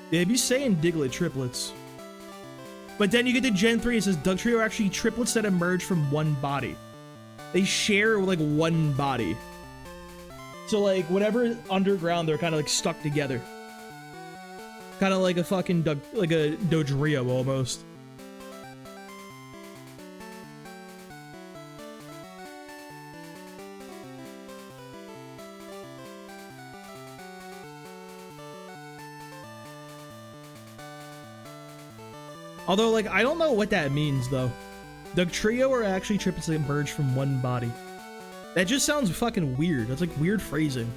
They'd be saying Diglett triplets. But then you get to Gen 3, it says Dugtrio are actually triplets that emerge from one body. They share like one body. So like whatever underground, they're kind of like stuck together. Kind of like a fucking like a Dodrio almost. Although, like, I don't know what that means, though. Dugtrio are actually triplets that emerge from one body. That just sounds fucking weird. That's, like, weird phrasing.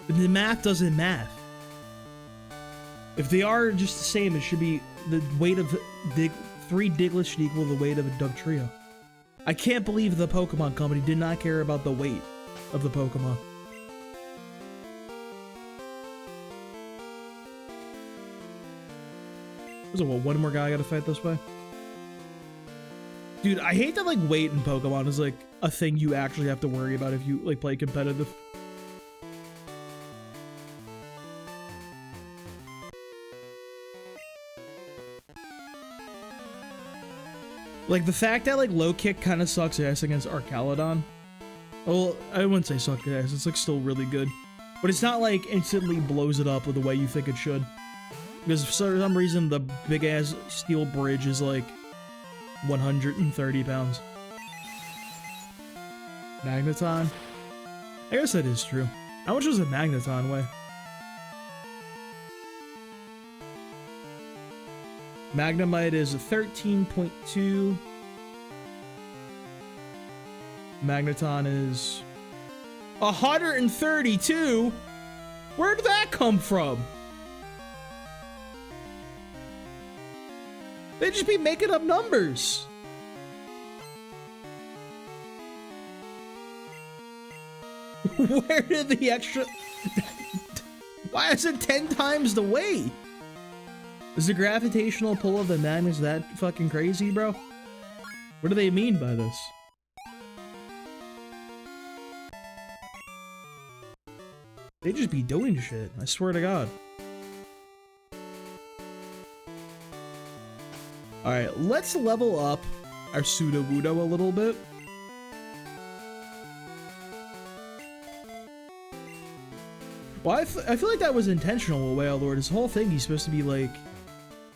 But the math doesn't math. If they are just the same, it should be the weight of 3 Diglets should equal the weight of a Dugtrio. I can't believe the Pokemon Company did not care about the weight of the Pokemon. There's a one more guy I gotta fight this way. Dude, I hate that like weight in Pokemon is like a thing you actually have to worry about if you like play competitive. Like, the fact that, like, low kick kind of sucks ass against Arcaludon. Well, I wouldn't say suck ass. It's, like, still really good. But it's not, like, instantly blows it up with the way you think it should. Because for some reason, the big-ass steel bridge is, like, 130 pounds. Magneton? I guess that is true. How much does a Magneton weigh? Magnemite is a 13.2. Magneton is 132. Where did that come from? They just be making up numbers. Where did the extra... Why is it 10 times the weight? Is the gravitational pull of the magnets that fucking crazy, bro? What do they mean by this? They just be doing shit, I swear to God. Alright, let's level up our Sudowoodo a little bit. Well, I feel like that was intentional with Wailord. This whole thing, he's supposed to be like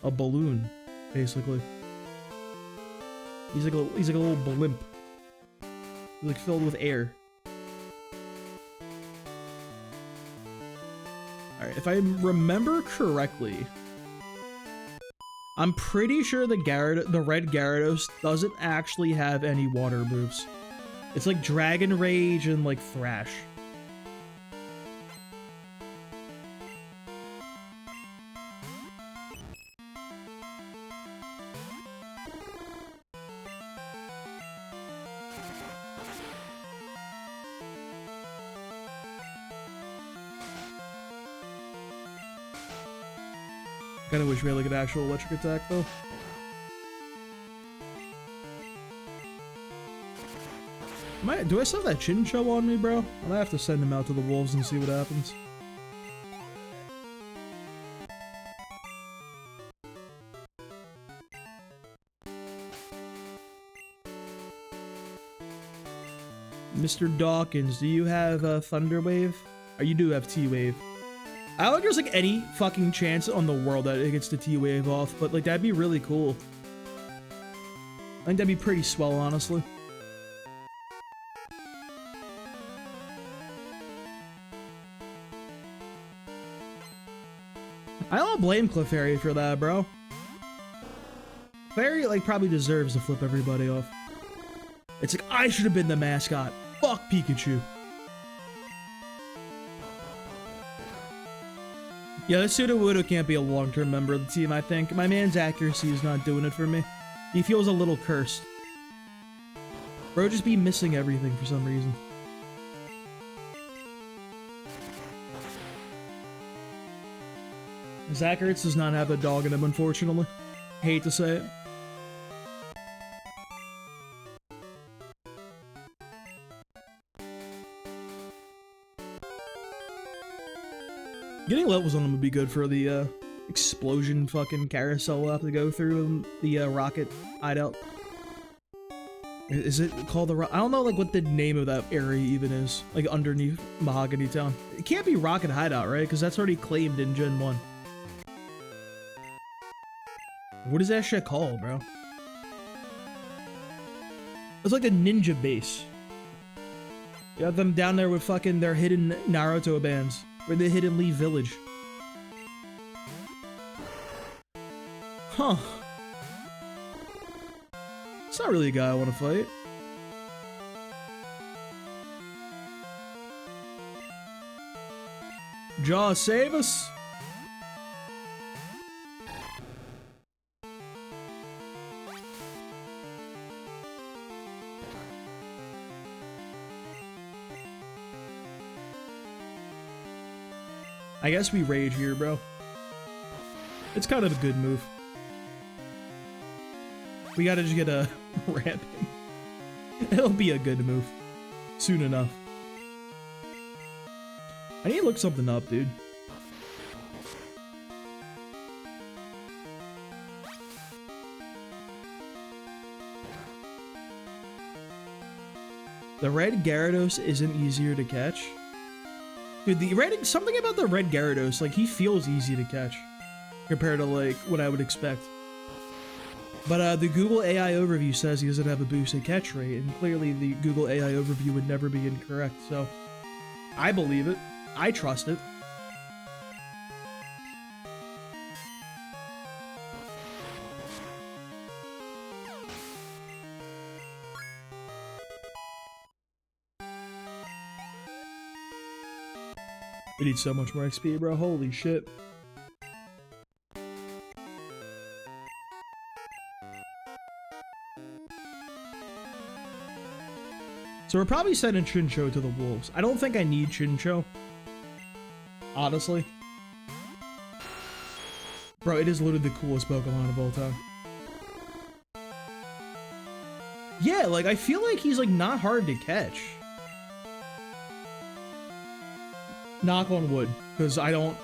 a balloon, basically. He's like a little blimp. He's like filled with air. Alright, if I remember correctly, I'm pretty sure the red Gyarados doesn't actually have any water moves. It's like Dragon Rage and like Thrash. Kinda wish we had like an actual electric attack though. Do I still have that Chinchou on me, bro? I might have to send him out to the wolves and see what happens. Mr. Dawkins, do you have a Thunder Wave? Or you do have T-Wave. I don't think there's like any fucking chance on the world that it gets the T-Wave off, but like that'd be really cool. I think that'd be pretty swell, honestly. I don't blame Clefairy for that, bro. Clefairy like probably deserves to flip everybody off. It's like, I should have been the mascot. Fuck Pikachu. Yeah, this Sudowoodo can't be a long-term member of the team, I think. My man's accuracy is not doing it for me. He feels a little cursed. Bro just be missing everything for some reason. Zacharitz does not have a dog in him, unfortunately. Hate to say it. Getting levels on him would be good for the explosion fucking carousel we'll have to go through in the rocket hideout. Is it called the I don't know like what the name of that area even is, like underneath Mahogany Town. It can't be Rocket Hideout, right? Because that's already claimed in Gen 1. What is that shit called, bro? It's like a ninja base. You have them down there with fucking their hidden Naruto bands. Or the Hidden Leaf Village. Huh. It's not really a guy I want to fight. Jaw, save us! I guess we rage here, bro. It's kind of a good move. We gotta just get a ramping. It'll be a good move. Soon enough. I need to look something up, dude. The red Gyarados isn't easier to catch. Dude, something about the red Gyarados, like, he feels easy to catch. Compared to, like, what I would expect. But, the Google AI overview says he doesn't have a boosted catch rate, and clearly the Google AI overview would never be incorrect, so... I believe it. I trust it. We need so much more XP, bro. Holy shit. So we're probably sending Chinchou to the wolves. I don't think I need Chinchou. Honestly. Bro, it is literally the coolest Pokemon of all time. Yeah, like, I feel like he's, like, not hard to catch. Knock on wood, because I don't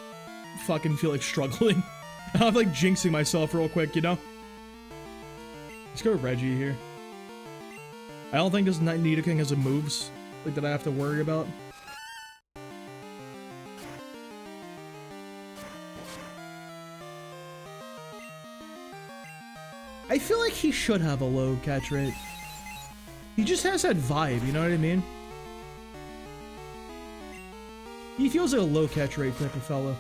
fucking feel like struggling. I'm like jinxing myself real quick, you know? Let's go Reggie here. I don't think this Nidoking has a moves like that I have to worry about. I feel like he should have a low catch rate. He just has that vibe, you know what I mean? He feels like a low catch rate type of fellow.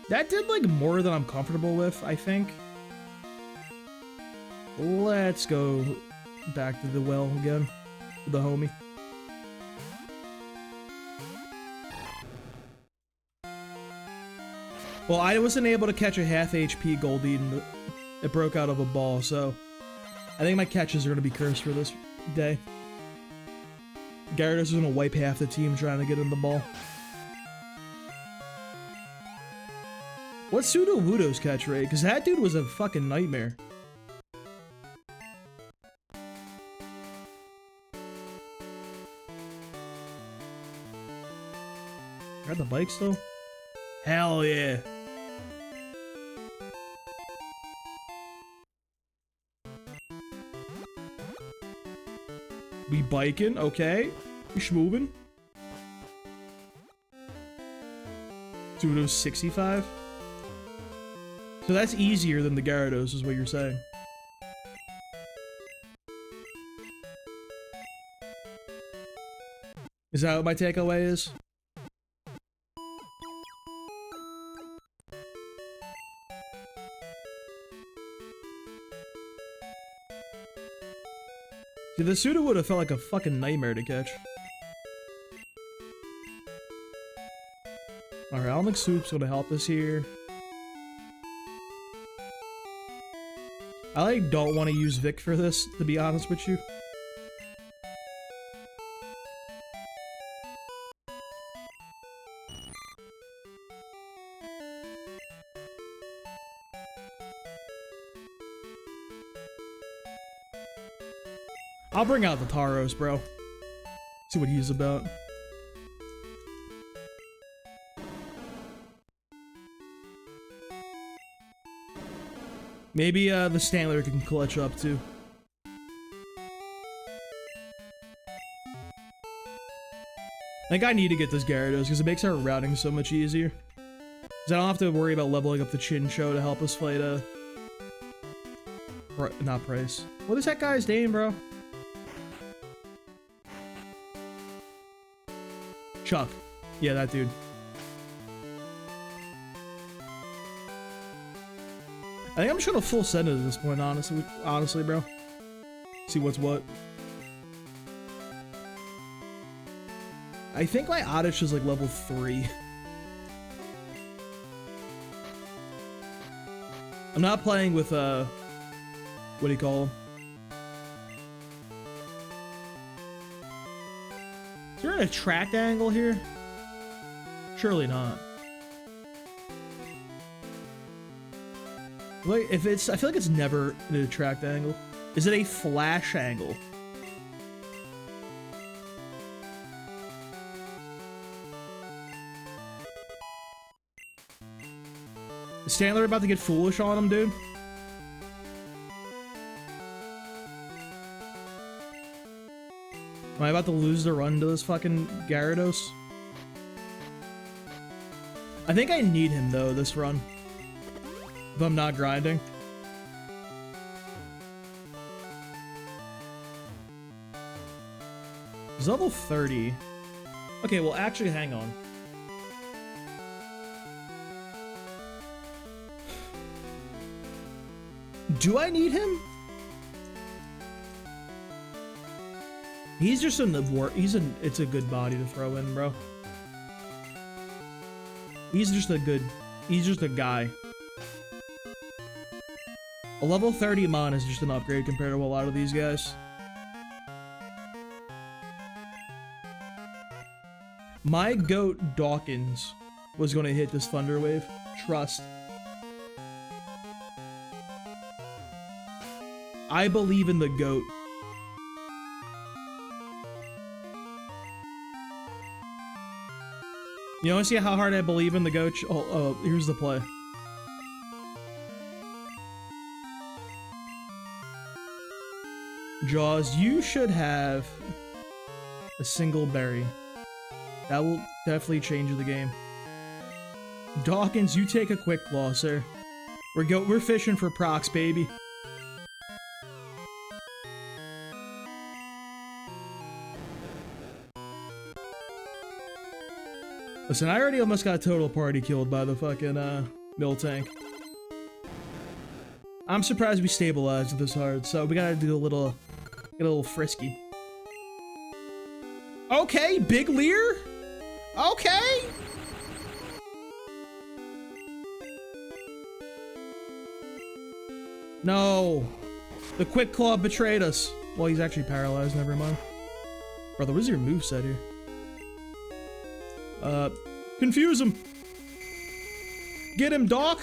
That did like more than I'm comfortable with, I think. Let's go back to the well again. With the homie. Well, I wasn't able to catch a half HP Goldeen. It broke out of a ball, so I think my catches are going to be cursed for this day. Gyarados is going to wipe half the team trying to get in the ball. What's Sudowoodo's catch rate? Because that dude was a fucking nightmare. Got the bike still? Hell yeah. We biking, okay. We schmoovin'. Sudowoodo's 65. So that's easier than the Gyarados, is what you're saying. Is that what my takeaway is? See, the Sudowoodo felt like a fucking nightmare to catch. Alright, I don't think Soup's gonna help us here. I like don't want to use Vic for this, to be honest with you. I'll bring out the Tauros, bro. See what he's about. Maybe the Stantler can clutch up too. I think I need to get this Gyarados because it makes our routing so much easier. Because I don't have to worry about leveling up the Chinchou to help us fight not Price. What is that guy's name, bro? Chuck. Yeah, that dude. I think I'm just gonna full send it at this point, honestly, bro. See what's what. I think my Oddish is like level 3. I'm not playing with, what do you call him? Is there an attract angle here? Surely not. Wait, if it's, I feel like it's never an attract angle. Is it a flash angle? Is Stantler about to get foolish on him, dude? Am I about to lose the run to this fucking Gyarados? I think I need him, though, this run. If I'm not grinding. He's level 30. Okay, well, actually, hang on. Do I need him? He's just it's a good body to throw in, bro. He's just a guy. A level 30 Mon is just an upgrade compared to a lot of these guys. My goat Dawkins was going to hit this Thunder Wave. Trust. I believe in the goat. You want to see how hard I believe in the goat? Oh, here's the play. Jaws, you should have a single berry. That will definitely change the game. Dawkins, you take a quick claw, sir. We're fishing for procs, baby. Listen, I already almost got total party killed by the fucking, mill tank. I'm surprised we stabilized this hard, so we gotta do a little, get a little frisky. Okay, Big Lear? Okay! No! The Quick Claw betrayed us. Well, he's actually paralyzed, never mind. Brother, what is your moveset here? Confuse him! Get him, Doc!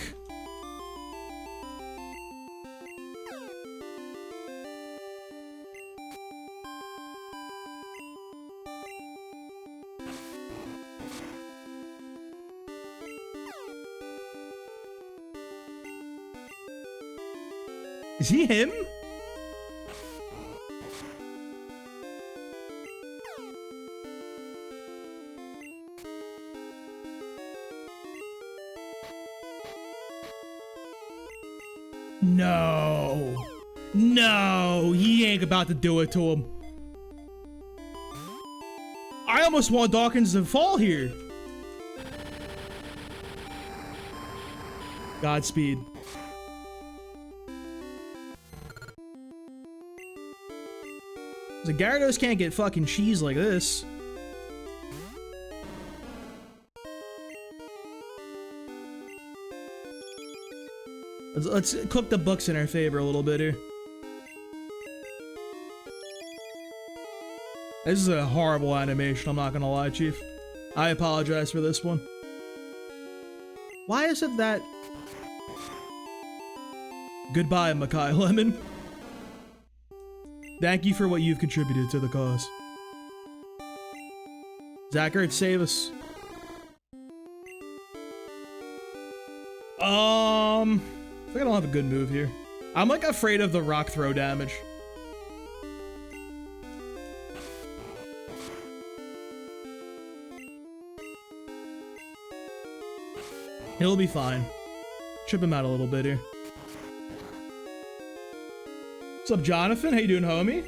Is he him? No. No, he ain't about to do it to him. I almost want Dawkins to fall here. Godspeed. The Gyarados can't get fucking cheese like this. Let's cook the books in our favor a little bit here. This is a horrible animation, I'm not gonna lie, Chief. I apologize for this one. Why is it that... Goodbye, Makai Lemon. Thank you for what you've contributed to the cause. Zachary, save us. I think I don't have a good move here. I'm like afraid of the rock throw damage. He'll be fine. Chip him out a little bit here. What's up, Jonathan? How you doing, homie?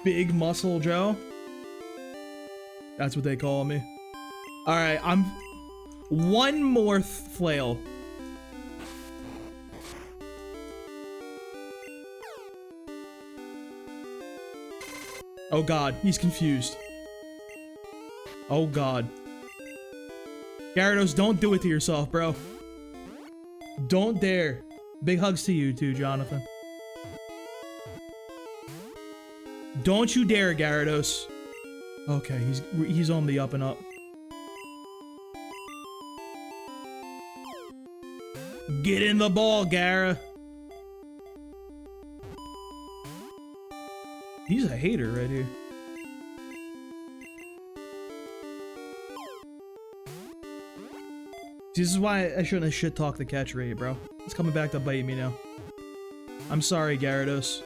Big Muscle Joe. That's what they call me. Alright, I'm... One more flail. Oh god, he's confused. Oh god. Gyarados, don't do it to yourself, bro. Don't dare. Big hugs to you too, Jonathan. Don't you dare, Gyarados. Okay, he's on the up and up. Get in the ball, Gara. He's a hater right here. This is why I shouldn't have shit-talked the catch rate, bro. It's coming back to bite me now. I'm sorry, Gyarados.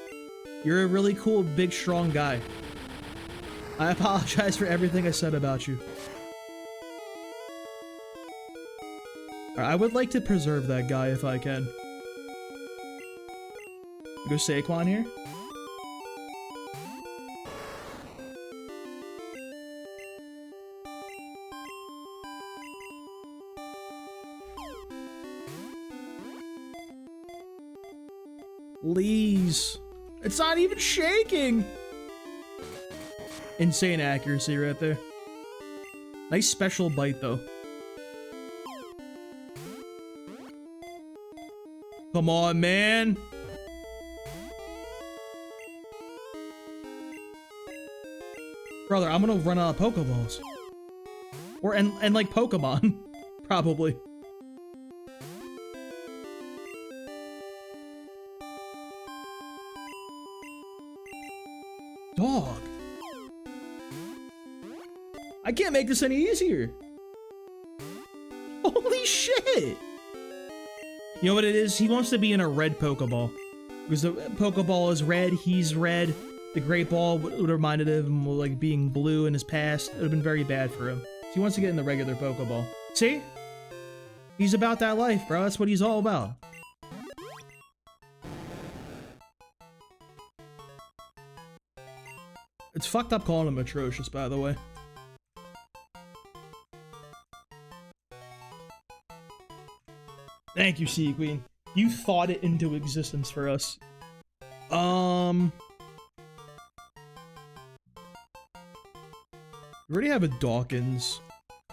You're a really cool, big, strong guy. I apologize for everything I said about you. I would like to preserve that guy if I can. Go Saquon here. Please. It's not even shaking. Insane accuracy right there. Nice special bite though. Come on, man. Brother, I'm gonna run out of Pokeballs. Or, and like Pokemon. Probably. Dog. I can't make this any easier. Holy shit. You know what it is? He wants to be in a red Pokeball. Because the Pokeball is red, he's red. The Great Ball would have reminded him of like being blue in his past. It would have been very bad for him. So he wants to get in the regular Pokeball. See? He's about that life, bro. That's what he's all about. It's fucked up calling him atrocious, by the way. Thank you, Sea Queen. You thought it into existence for us. We already have a Dawkins.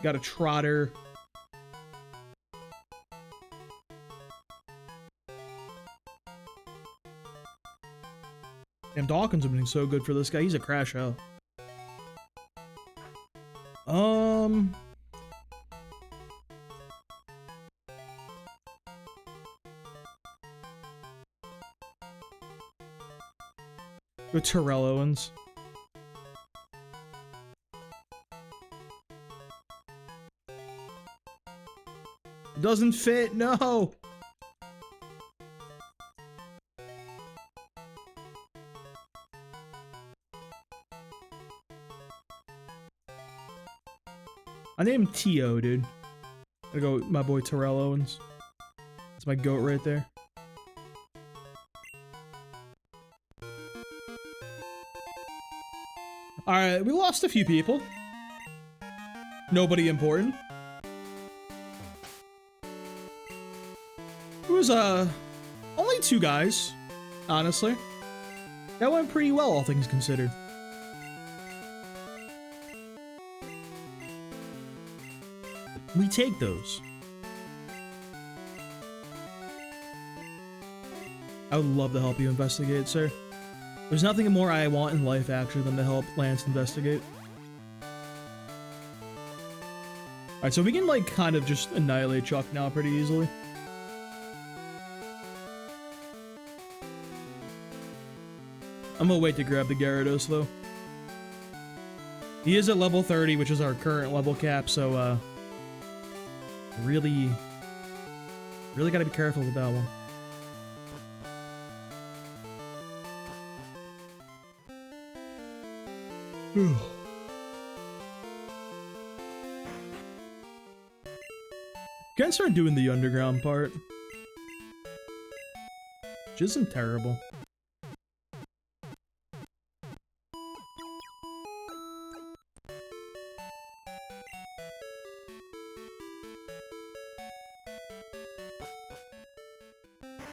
Got a Trotter. Damn, Dawkins have been so good for this guy. He's a crash out. With Terrell Owens. It doesn't fit, no! I named T.O., dude. Gotta go with my boy Terrell Owens. That's my goat right there. Alright, we lost a few people. Nobody important. It was, only 2 guys, honestly. That went pretty well, all things considered. We take those. I would love to help you investigate, sir. There's nothing more I want in life, actually, than to help Lance investigate. Alright, so we can, like, kind of just annihilate Chuck now pretty easily. I'm gonna wait to grab the Gyarados, though. He is at level 30, which is our current level cap, so, really gotta be careful with that one. Can't start doing the underground part. Which isn't terrible.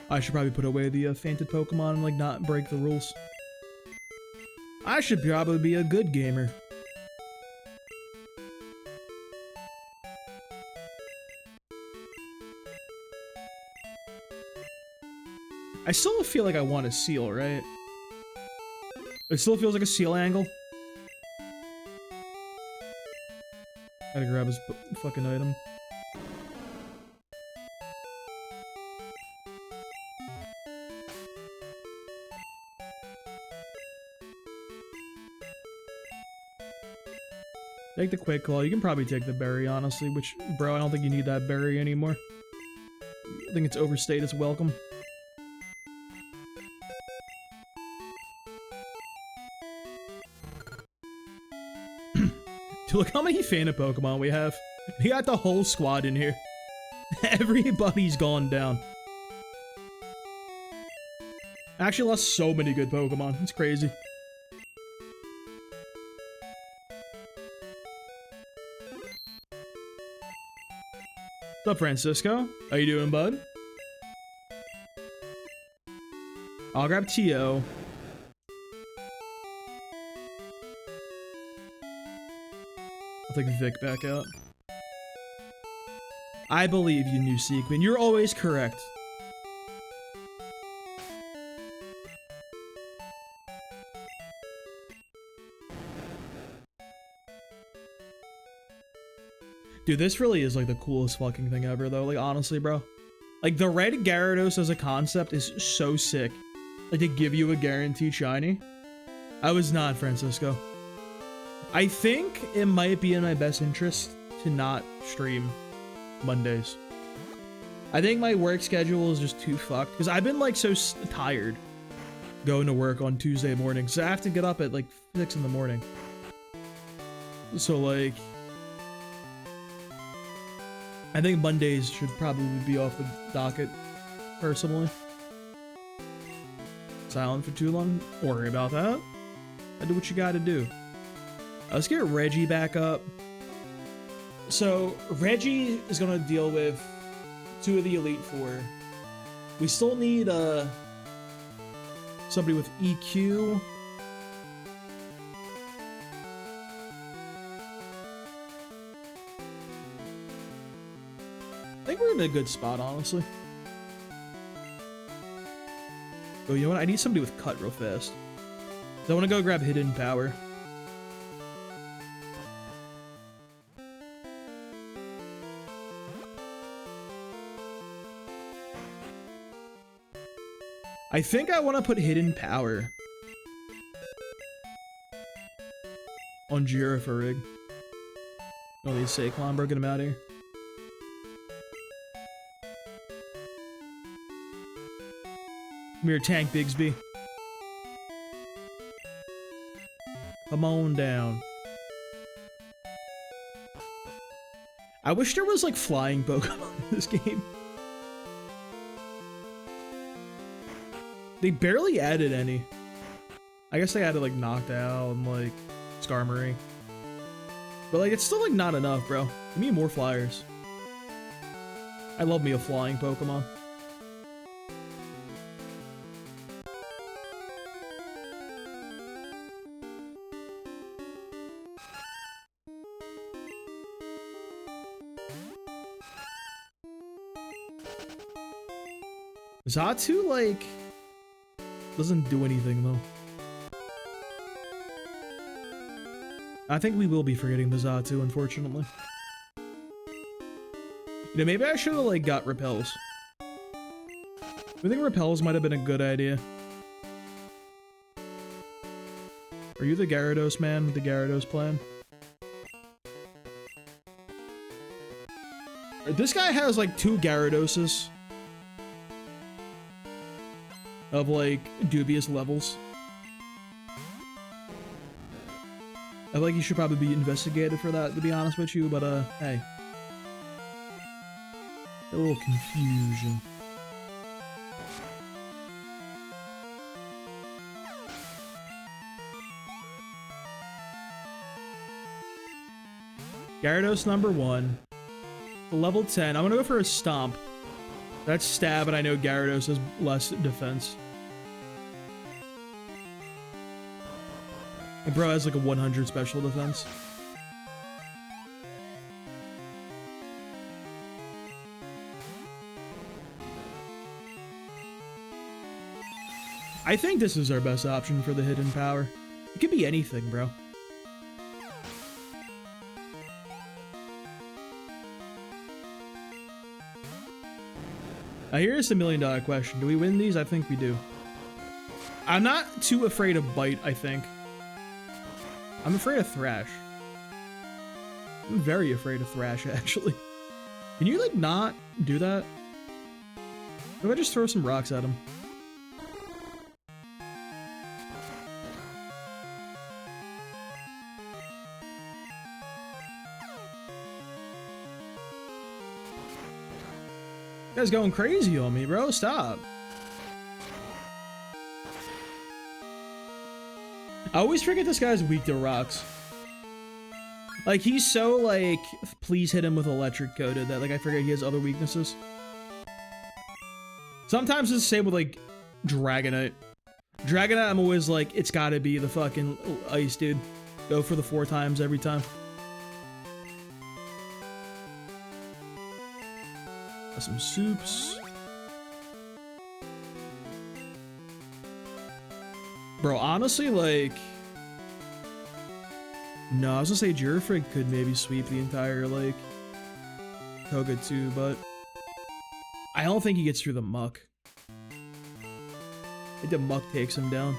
I should probably put away the fainted Pokemon and like not break the rules. I should probably be a good gamer. I still feel like I want a seal, right? It still feels like a seal angle. Gotta grab his fucking item. Take the quick claw. You can probably take the berry, honestly, which, bro, I don't think you need that berry anymore. I think it's overstayed its welcome. Dude, look how many fainted Pokemon we have. We got the whole squad in here. Everybody's gone down. I actually lost so many good Pokemon. It's crazy. What's up, Francisco? How you doing, bud? I'll grab T.O. I'll take Vic back out. I believe you, New Sequin. You're always correct. Dude, this really is like the coolest fucking thing ever, though. Like, honestly, bro. Like, the red Gyarados as a concept is so sick. Like, to give you a guaranteed shiny. I was not, Francisco. I think it might be in my best interest to not stream Mondays. I think my work schedule is just too fucked. Because I've been, like, so tired going to work on Tuesday mornings. So I have to get up at, like, 6 in the morning. So, like... I think Mondays should probably be off the docket, personally. Silent for too long? Don't worry about that. Do what you gotta do. Let's get Reggie back up. So Reggie is gonna deal with 2 of the Elite Four. We still need somebody with EQ. I think we're in a good spot, honestly. Oh, you know what? I need somebody with cut real fast. So I want to go grab hidden power. I think I want to put hidden power on Girafarig. Oh, these Saquon, bro, get him out of here. Come here, Tank Bigsby. Come on down. I wish there was like flying Pokemon in this game. They barely added any. I guess they added like Knockdown and like Skarmory. But like it's still like not enough, bro. Give me more flyers. I love me a flying Pokemon. Xatu, like, doesn't do anything, though. I think we will be forgetting the Xatu, unfortunately. You know, maybe I should have, like, got Repels. I think Repels might have been a good idea. Are you the Gyarados man with the Gyarados plan? This guy has, like, 2 Gyaradoses. Of, like, dubious levels. I feel like you should probably be investigated for that, to be honest with you, but, hey. A little confusion. Gyarados number 1. Level 10. I'm gonna go for a Stomp. That's stab, and I know Gyarados has less defense. And bro has like a 100 special defense. I think this is our best option for the hidden power. It could be anything, bro. Here's the $1 million question. Do we win these? I think we do. I'm not too afraid of Bite, I think. I'm afraid of Thrash. I'm very afraid of Thrash, actually. Can you, like, not do that? What if I just throw some rocks at him? You guys going crazy on me, bro. Stop. I always forget this guy's weak to rocks. Like, he's so, like, please hit him with electric coated that, like, I forget he has other weaknesses. Sometimes it's the same with, like, Dragonite. Dragonite, I'm always like, it's gotta be the fucking ice, dude. Go for the 4 times every time. Some soups. Bro, honestly, like... No, I was gonna say Girafrig could maybe sweep the entire, like... Koga too, but... I don't think he gets through the muck. I think the muck takes him down.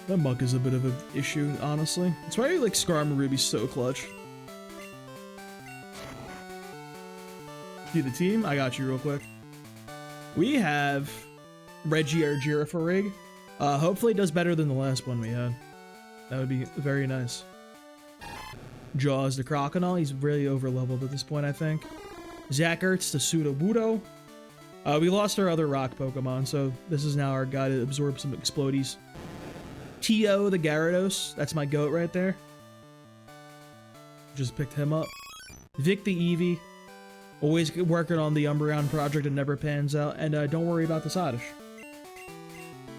That muck is a bit of an issue, honestly. That's why, like, Skarmory's so clutch. See the team? I got you real quick. We have Reggie or Girafarig. Hopefully it does better than the last one we had. That would be very nice. Jaws the Crocodile. He's really over leveled at this point, I think. Zach Ertz the Sudowoodo. We lost our other rock Pokemon, so this is now our guy to absorb some explodies. Tio the Gyarados. That's my goat right there. Just picked him up. Vic the Eevee. Always working on the Umbreon project and never pans out. And don't worry about the Oddish.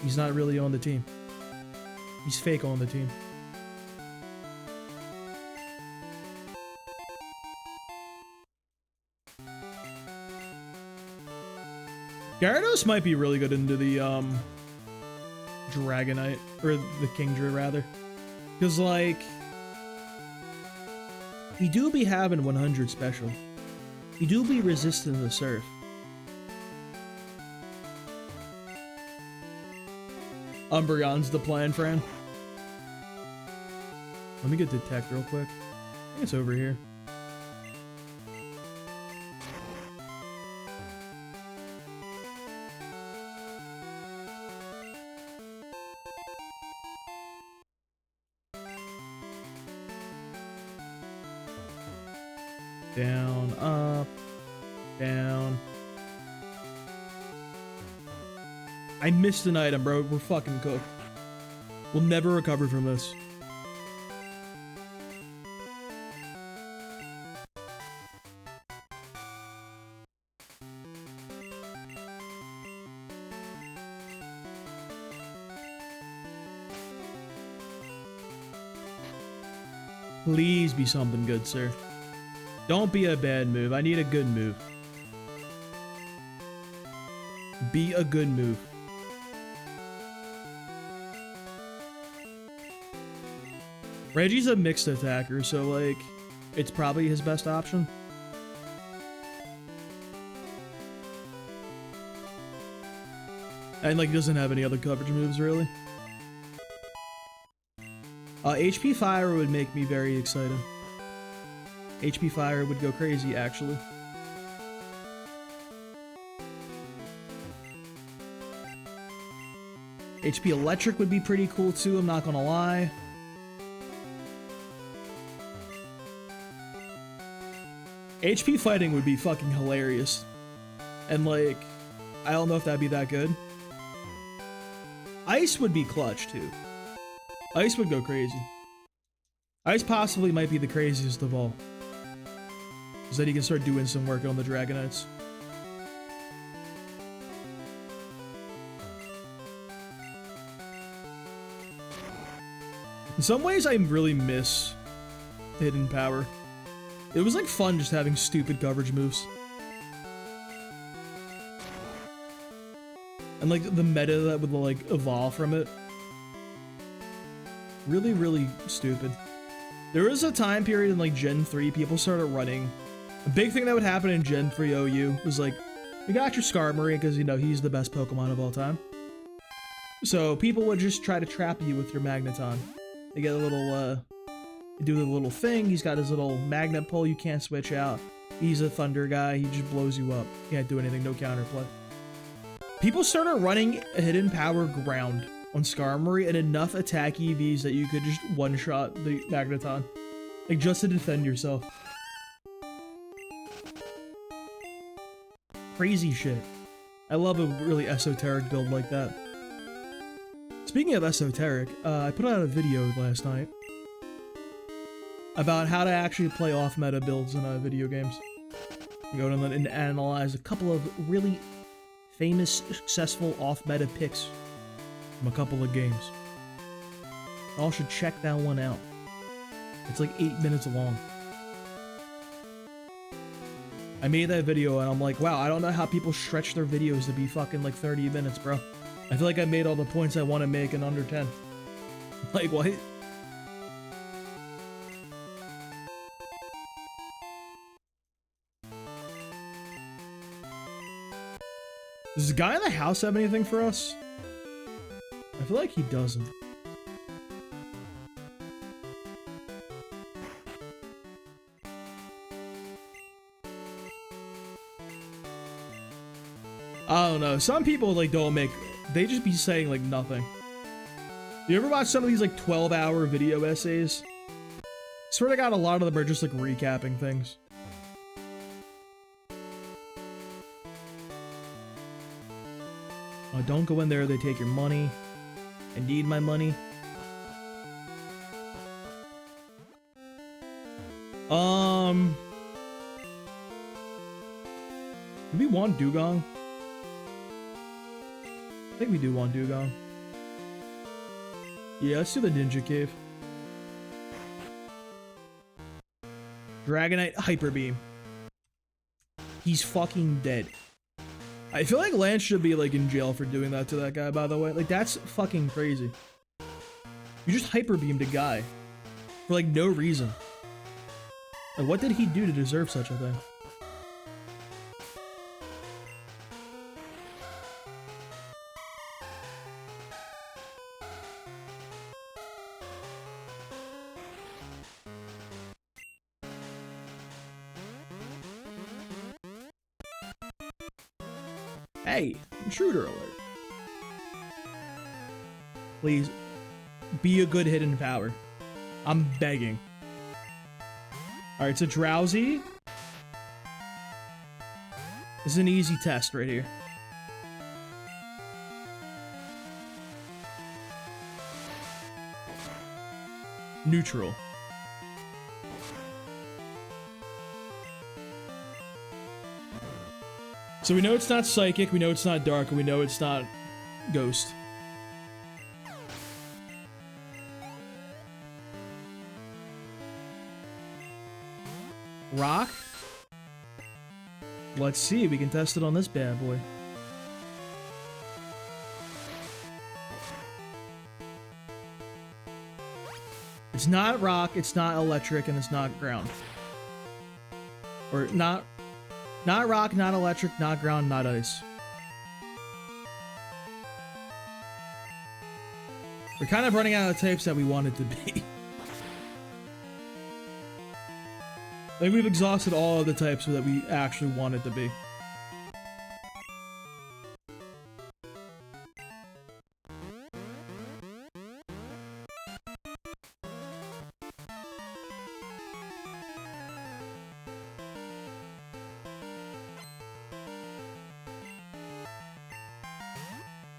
He's not really on the team. He's fake on the team. Gyarados might be really good into the Dragonite, or the Kingdra rather, because like we do be having 100 special. We do be resistant to the surf. Umbreon's the plan, Fran. Let me get Detect real quick. I think it's over here. Down, up, down. I missed an item, bro. We're fucking cooked. We'll never recover from this. Please be something good, sir. Don't be a bad move. I need a good move. Be a good move. Reggie's a mixed attacker, so like, it's probably his best option. And like, he doesn't have any other coverage moves, really. HP Fire would make me very excited. HP Fire would go crazy, actually. HP Electric would be pretty cool, too, I'm not gonna lie. HP Fighting would be fucking hilarious. And, like, I don't know if that'd be that good. Ice would be clutch, too. Ice would go crazy. Ice possibly might be the craziest of all. Because then he can start doing some work on the Dragonites. In some ways, I really miss Hidden Power. It was like fun just having stupid coverage moves. And like the meta that would like evolve from it. Really, really stupid. There was a time period in like Gen 3, people started running. A big thing that would happen in Gen 3 OU was like, you got your Skarmory because, you know, he's the best Pokemon of all time. So people would just try to trap you with your Magneton. They get a little, do the little thing. He's got his little magnet pull you can't switch out. He's a thunder guy. He just blows you up. Can't do anything. No counterplay. People started running a Hidden Power ground on Skarmory and enough attack EVs that you could just one-shot the Magneton. Like, just to defend yourself. Crazy shit. I love a really esoteric build like that. Speaking of esoteric, I put out a video last night about how to actually play off-meta builds in video games. Go and analyze a couple of really famous, successful off-meta picks from a couple of games. Y'all should check that one out. It's like 8 minutes long. I made that video and I'm like, wow, I don't know how people stretch their videos to be fucking like 30 minutes, bro. I feel like I made all the points I want to make in under 10. Like, what? Does the guy in the house have anything for us? I feel like he doesn't. I don't know. Some people like don't make. They just be saying like nothing. You ever watch some of these like 12-hour video essays? Swear to God, a lot of them are just like recapping things. Oh, don't go in there, they take your money. I need my money. Do we want Dugong? I think we do want Dugong. Yeah, let's do the Ninja Cave. Dragonite Hyper Beam. He's fucking dead. I feel like Lance should be like in jail for doing that to that guy, by the way. Like, that's fucking crazy. You just Hyper Beamed a guy for like no reason. Like, what did he do to deserve such a thing? Hey, intruder alert. Please, be a good hidden power. I'm begging. Alright, so Drowsy. This is an easy test right here. Neutral. So we know it's not Psychic, we know it's not Dark, and we know it's not Ghost. Rock? Let's see, we can test it on this bad boy. It's not Rock, it's not Electric, and it's not Ground. Or not Rock, not Electric, not Ground, not Ice. We're kind of running out of types that we wanted to be. I think we've exhausted all of the types that we actually wanted to be.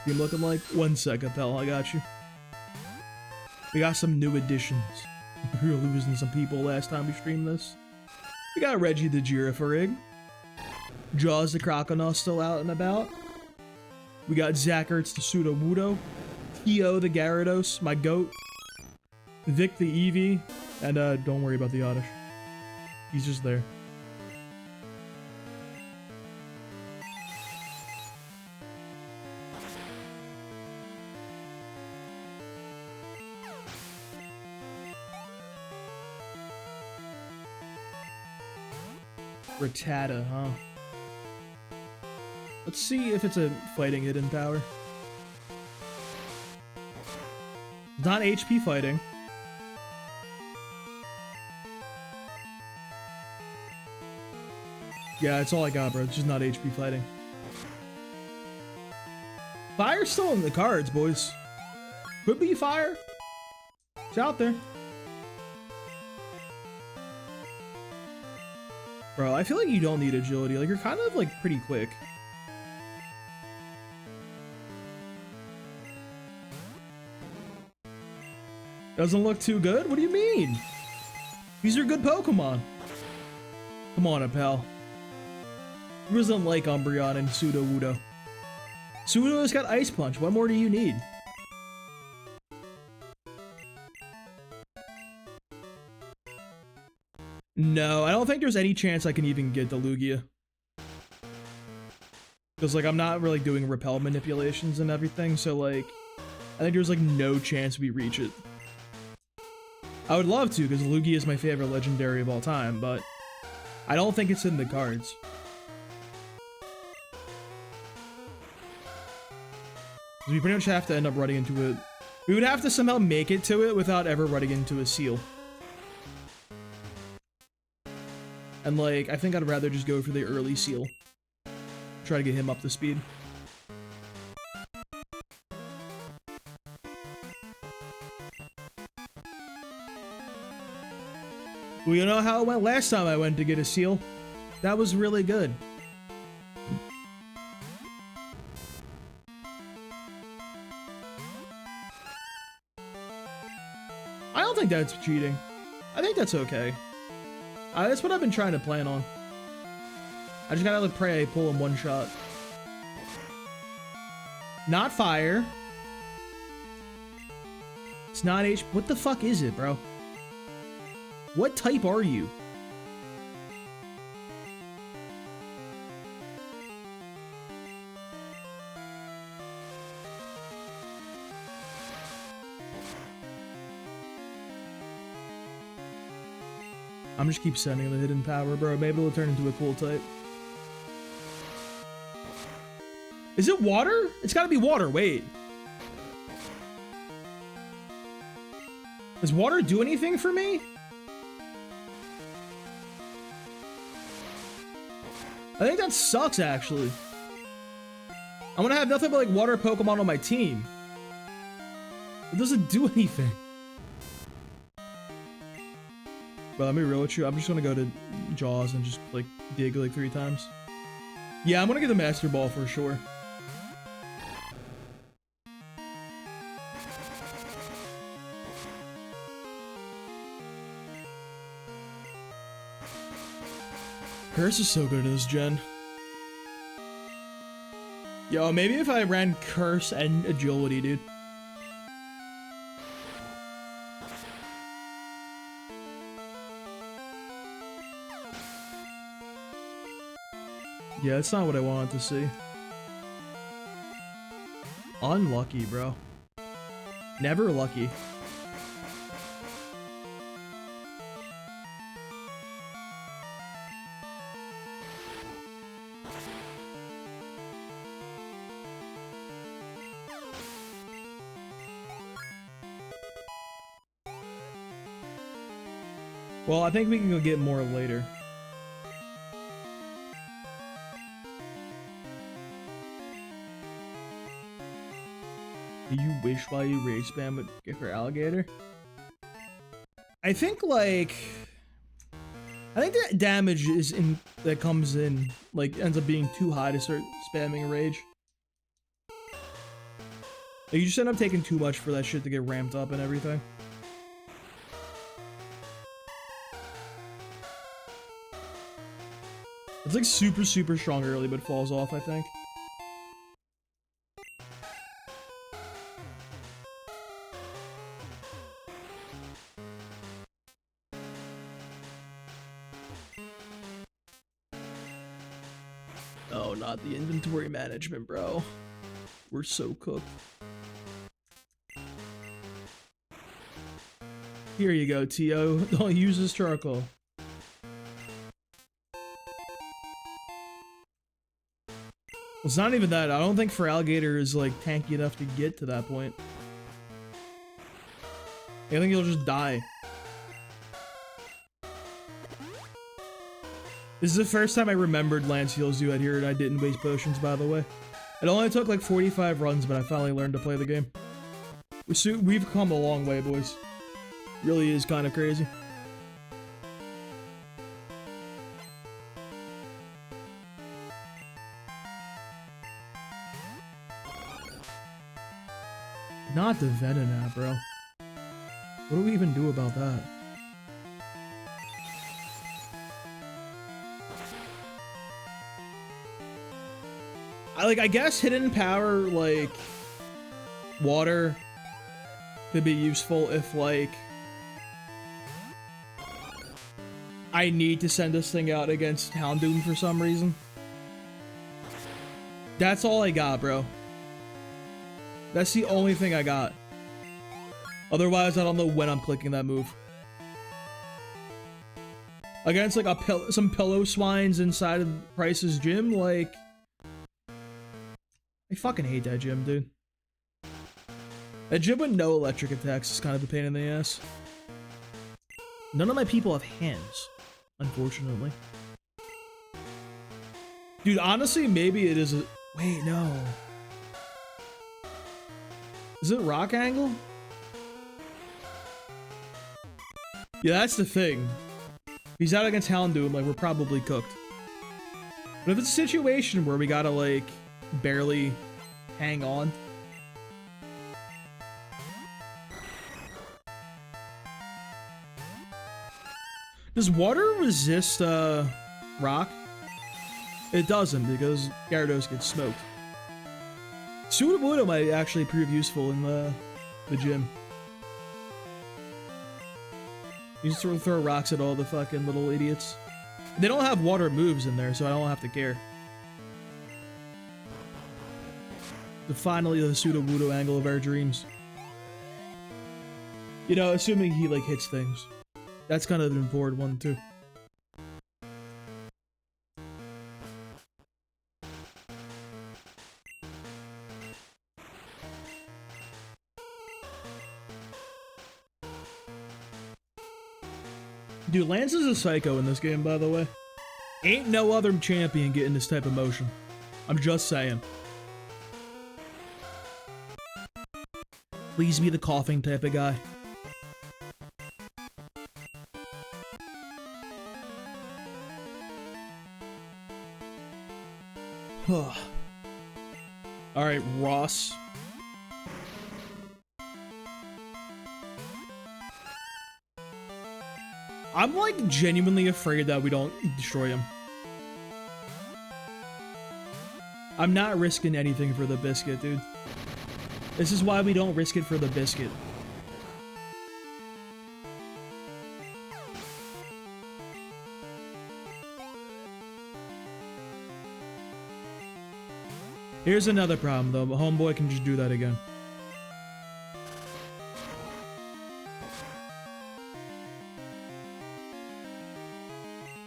You're looking like 1 second, pal. I got you. We got some new additions. We were losing some people last time we streamed this. We got Reggie the Girafarig. Jaws the Croconaw still out and about. We got Zackerts the Sudowoodo. Tio the Gyarados, my goat. Vic the Eevee. And don't worry about the Oddish. He's just there. Rattata, huh? Let's see if it's a fighting hidden power. Not HP fighting. Yeah, that's all I got, bro. It's just not HP fighting. Fire's still in the cards, boys. Could be fire. It's out there. Bro, I feel like you don't need agility. Like, you're kind of, like, pretty quick. Doesn't look too good? What do you mean? These are good Pokemon. Come on, pal. Who doesn't like Umbreon and Sudowoodo? Sudowoodo's got Ice Punch. What more do you need? No, I don't think there's any chance I can even get the Lugia. Because, like, I'm not really doing repel manipulations and everything, so, like, I think there's, like, no chance we reach it. I would love to, because Lugia is my favorite legendary of all time, but I don't think it's in the cards. So we pretty much have to end up running into it. We would have to somehow make it to it without ever running into a seal. And, like, I think I'd rather just go for the early seal. Try to get him up to speed. Well, you know how it went last time I went to get a seal? That was really good. I don't think that's cheating. I think that's okay. That's what I've been trying to plan on. I just gotta pray I pull him one shot. Not fire. It's not H. What the fuck is it, bro? What type are you? I'm just keep sending the hidden power, bro. Maybe it'll turn into a cool type. Is it water? It's gotta be water. Wait. Does water do anything for me? I think that sucks, actually. I'm gonna have nothing but like water Pokemon on my team. It doesn't do anything. But let me real with you. I'm just gonna go to Jaws and just like dig like 3 times. Yeah, I'm gonna get the Master Ball for sure. Curse is so good in this gen. Yo, maybe if I ran Curse and Agility, dude. Yeah, that's not what I wanted to see. Unlucky, bro. Never lucky. Well, I think we can go get more later. Do you wish while you rage spam would get for alligator? I think like the damage is in that comes in like ends up being too high to start spamming rage. Like, you just end up taking too much for that shit to get ramped up and everything. It's like super strong early but falls off, I think. Oh, not the inventory management, bro. We're so cooked. Here you go, T.O. Don't use this charcoal. It's not even that. I don't think for alligator is like tanky enough to get to that point. I think he'll just die. This is the first time I remembered Lance heals you out here and I didn't waste potions, by the way. It only took like 45 runs, but I finally learned to play the game. We've come a long way, boys. Really is kind of crazy. Not the Venonat, bro. What do we even do about that? I guess hidden power, like, water could be useful if, like, I need to send this thing out against Houndoom for some reason. That's all I got, bro. That's the only thing I got. Otherwise, I don't know when I'm clicking that move. Against, like, some pillow swines inside of Price's gym, like... I fucking hate that gym, dude. That gym with no electric attacks is kind of a pain in the ass. None of my people have hands, unfortunately. Dude, honestly, maybe it is a... Wait, no. Is it rock angle? Yeah, that's the thing. he's out against Houndoom, like, we're probably cooked. But if it's a situation where we gotta, like, barely hang on. Does water resist, rock? It doesn't, because Gyarados gets smoked. Sudowoodo might actually prove useful in the gym. You just throw rocks at all the fucking little idiots. They don't have water moves in there, so I don't have to care. Finally, the Sudowoodo angle of our dreams. You know, assuming he, like, hits things. That's kind of an important one, too. Dude, Lance is a psycho in this game, by the way. Ain't no other champion getting this type of motion. I'm just saying. Please be the coughing type of guy. Alright, Ross. I'm like genuinely afraid that we don't destroy him. I'm not risking anything for the biscuit, dude. This is why we don't risk it for the biscuit. Here's another problem, though. Homeboy can just do that again.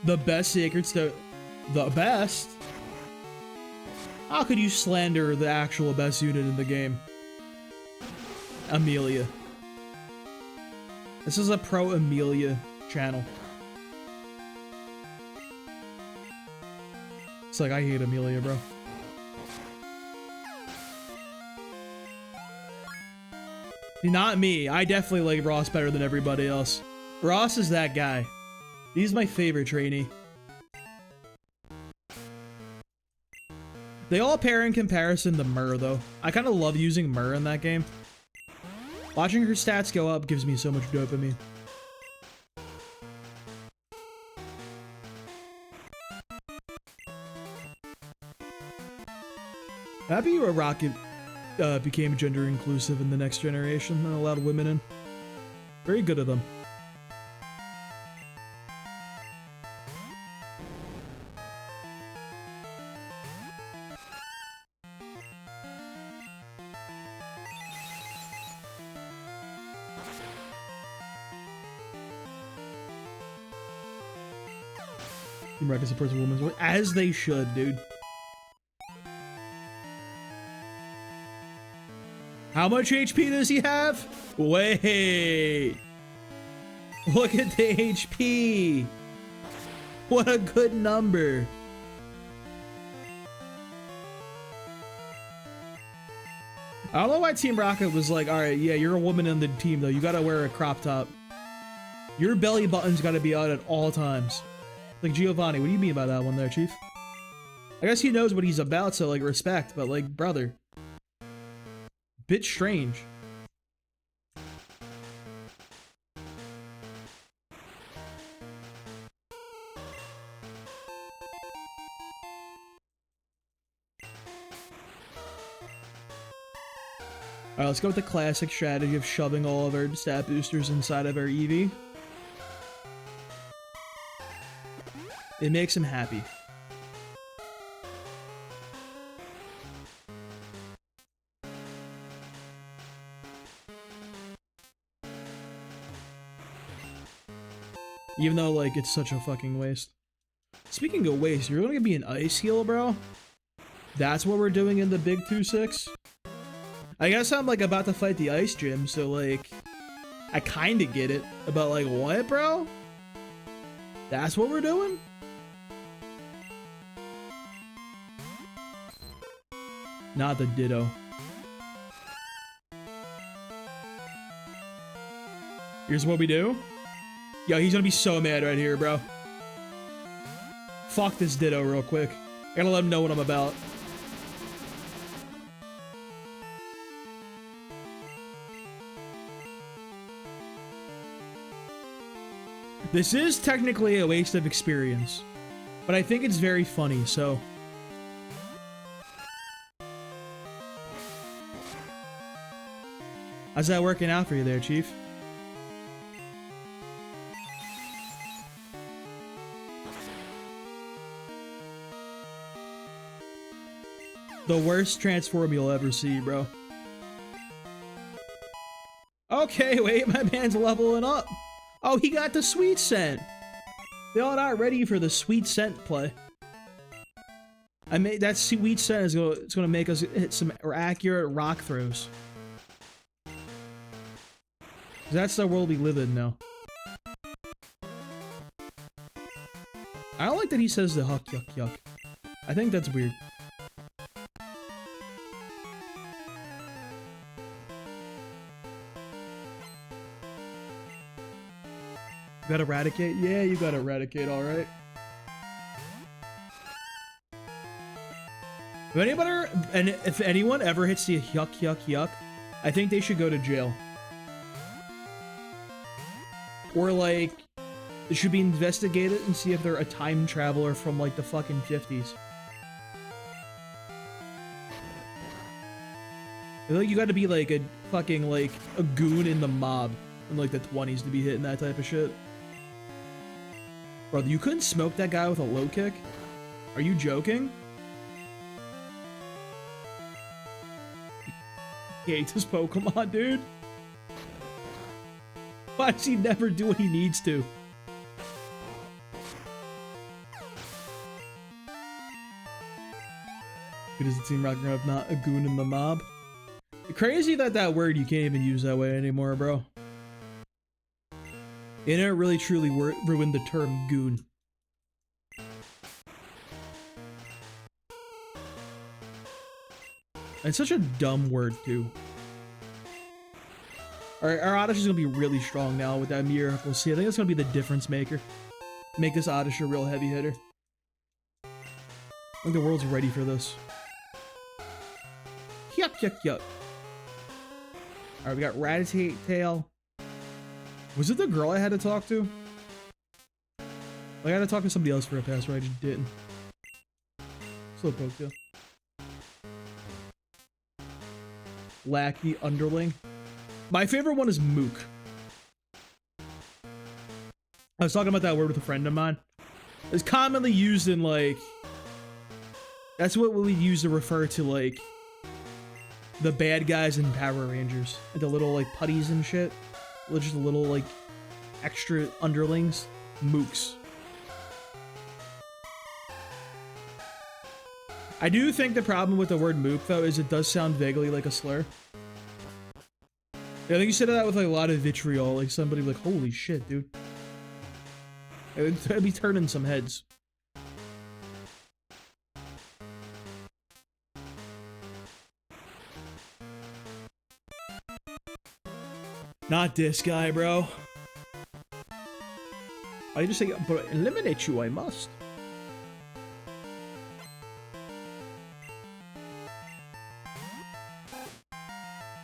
The best Sacred Stone. The best? How could you slander the actual best unit in the game? Amelia. This is a pro Amelia channel. It's like, I hate Amelia, bro. Not me. I definitely like Ross better than everybody else. Ross is that guy. He's my favorite trainee. They all pair in comparison to Myrrh, though. I kind of love using Myrrh in that game. Watching her stats go up gives me so much dopamine. Happy Rocket became gender inclusive in the next generation and allowed women in. Very good of them. Team Rocket supports women's voice, as they should, dude. How much HP does he have? Wait. Look at the HP. What a good number. I don't know why Team Rocket was like, alright, yeah, you're a woman on the team, though. You gotta wear a crop top. Your belly button's gotta be out at all times. Like, Giovanni, what do you mean by that one there, Chief? I guess he knows what he's about, so, like, respect, but, like, brother. Bit strange. Alright, let's go with the classic strategy of shoving all of our stat boosters inside of our Eevee. It makes him happy. Even though, like, it's such a fucking waste. Speaking of waste, you're gonna be an ice heal, bro? That's what we're doing in the big 2-6? I guess I'm, like, about to fight the ice gym, so, like, I kinda get it. About, like, what, bro? That's what we're doing? Not the Ditto. Here's what we do. Yo, he's gonna be so mad right here, bro. Fuck this Ditto real quick. I gotta let him know what I'm about. This is technically a waste of experience, but I think it's very funny, so. How's that working out for you there, Chief? The worst transform you'll ever see, bro. Okay, wait, my man's leveling up. Oh, he got the sweet scent. Y'all not ready for the sweet scent play. I made that sweet scent is gonna make us hit some accurate rock throws. That's the world we live in now. I don't like that he says the huck yuck yuck. I think that's weird. You got Eradicate? Yeah, you got Eradicate, alright. If anyone ever hits the yuck yuck yuck, I think they should go to jail. Or like, it should be investigated and see if they're a time traveler from like the fucking 50s. I feel like you gotta be like a fucking like a goon in the mob in like the 20s to be hitting that type of shit. Bro, you couldn't smoke that guy with a low kick? Are you joking? He hates his Pokemon, dude. Why does he never do what he needs to? It doesn't seem Rock Grove not a goon in the mob. Crazy that word you can't even use that way anymore, bro. It didn't really truly ruin the term goon. It's such a dumb word, too. Alright, our Oddish is gonna be really strong now with that Miracle Sea. I think that's gonna be the difference maker. Make this Oddish a real heavy hitter. I think the world's ready for this. Yuck, yuck, yuck. Alright, we got Rattata Tail. Was it the girl I had to talk to? I had to talk to somebody else for a pass, right? I just didn't. Slowpoke, yeah. Lackey Underling. My favorite one is Mook. I was talking about that word with a friend of mine. It's commonly used in like... That's what we use to refer to like... the bad guys in Power Rangers. Like the little like putties and shit. Just little like extra underlings. Mooks. I do think the problem with the word mook though is it does sound vaguely like a slur. Yeah, I think you said that with like a lot of vitriol, like somebody like, holy shit, dude. It'd be turning some heads. Not this guy, bro. I just say, but eliminate you, I must.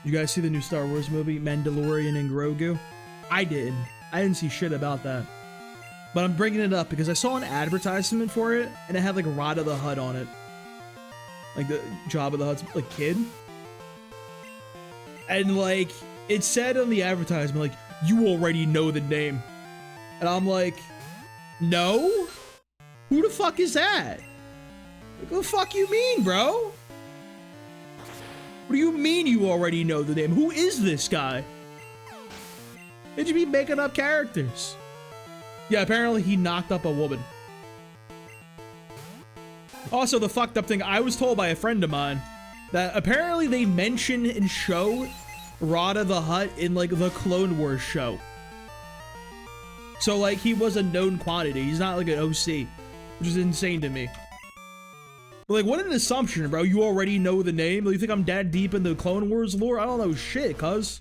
You guys see the new Star Wars movie, Mandalorian and Grogu? I didn't. I didn't see shit about that. But I'm bringing it up because I saw an advertisement for it, and it had like Rada the Hutt on it. Like the Jabba the Hutt's like kid. And like, it said on the advertisement, like, you already know the name. And I'm like, no? Who the fuck is that? Like, what the fuck you mean, bro? What do you mean you already know the name? Who is this guy? Did you be making up characters? Yeah, apparently he knocked up a woman. Also, the fucked up thing, I was told by a friend of mine that apparently they mention and show Rada the Hutt in like the Clone Wars show. So like he was a known quantity. He's not like an OC, which is insane to me. But like, what an assumption, bro. You already know the name? You think I'm that deep in the Clone Wars lore? I don't know shit, cuz.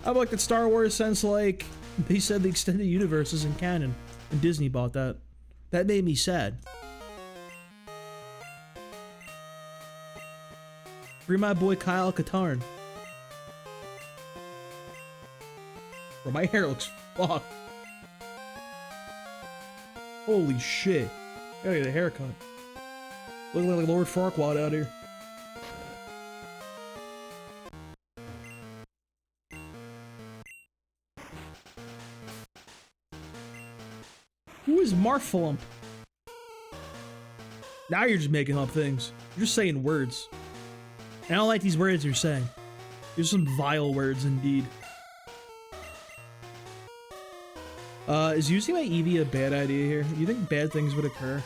I'm like the Star Wars since like they said the extended universe isn't canon and Disney bought that. That made me sad. Free my boy Kyle Katarn. Bro, my hair looks fucked. Holy shit. I gotta get a haircut. Looking like Lord Farquaad out here. Who is Marflump? Now you're just making up things. You're just saying words. I don't like these words you're saying. There's some vile words indeed. Is using my Eevee a bad idea here? Do you think bad things would occur?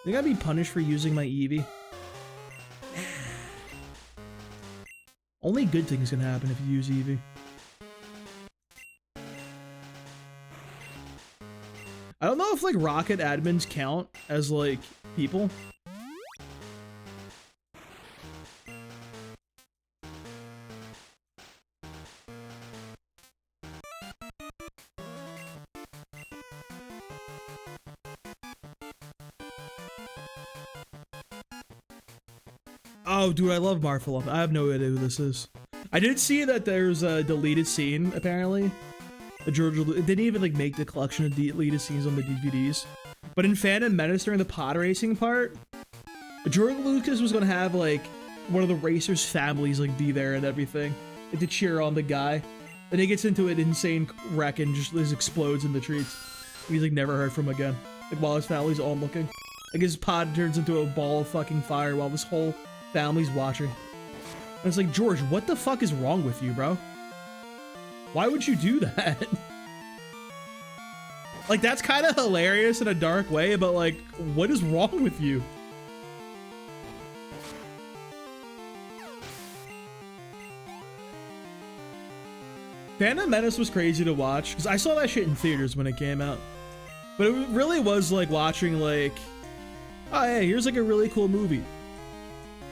Think I'd be punished for using my Eevee? Only good things can happen if you use Eevee. I don't know if like Rocket admins count as like people. Oh, dude, I love Marflump. I have no idea who this is. I did see that there's a deleted scene, apparently. It didn't even, like, make the collection of deleted scenes on the DVDs. But in Phantom Menace, during the pod racing part, George Lucas was gonna have, like, one of the racers' families, like, be there and everything. Like, to cheer on the guy. And he gets into an insane wreck and just explodes in the trees. He's, like, never heard from again. Like, while his family's onlooking. Like, his pod turns into a ball of fucking fire while this whole family's watching. And it's like, George, what the fuck is wrong with you, bro? Why would you do that? Like, that's kind of hilarious in a dark way, but like, what is wrong with you? Phantom Menace was crazy to watch, because I saw that shit in theaters when it came out. But it really was like watching like, oh hey, here's like a really cool movie.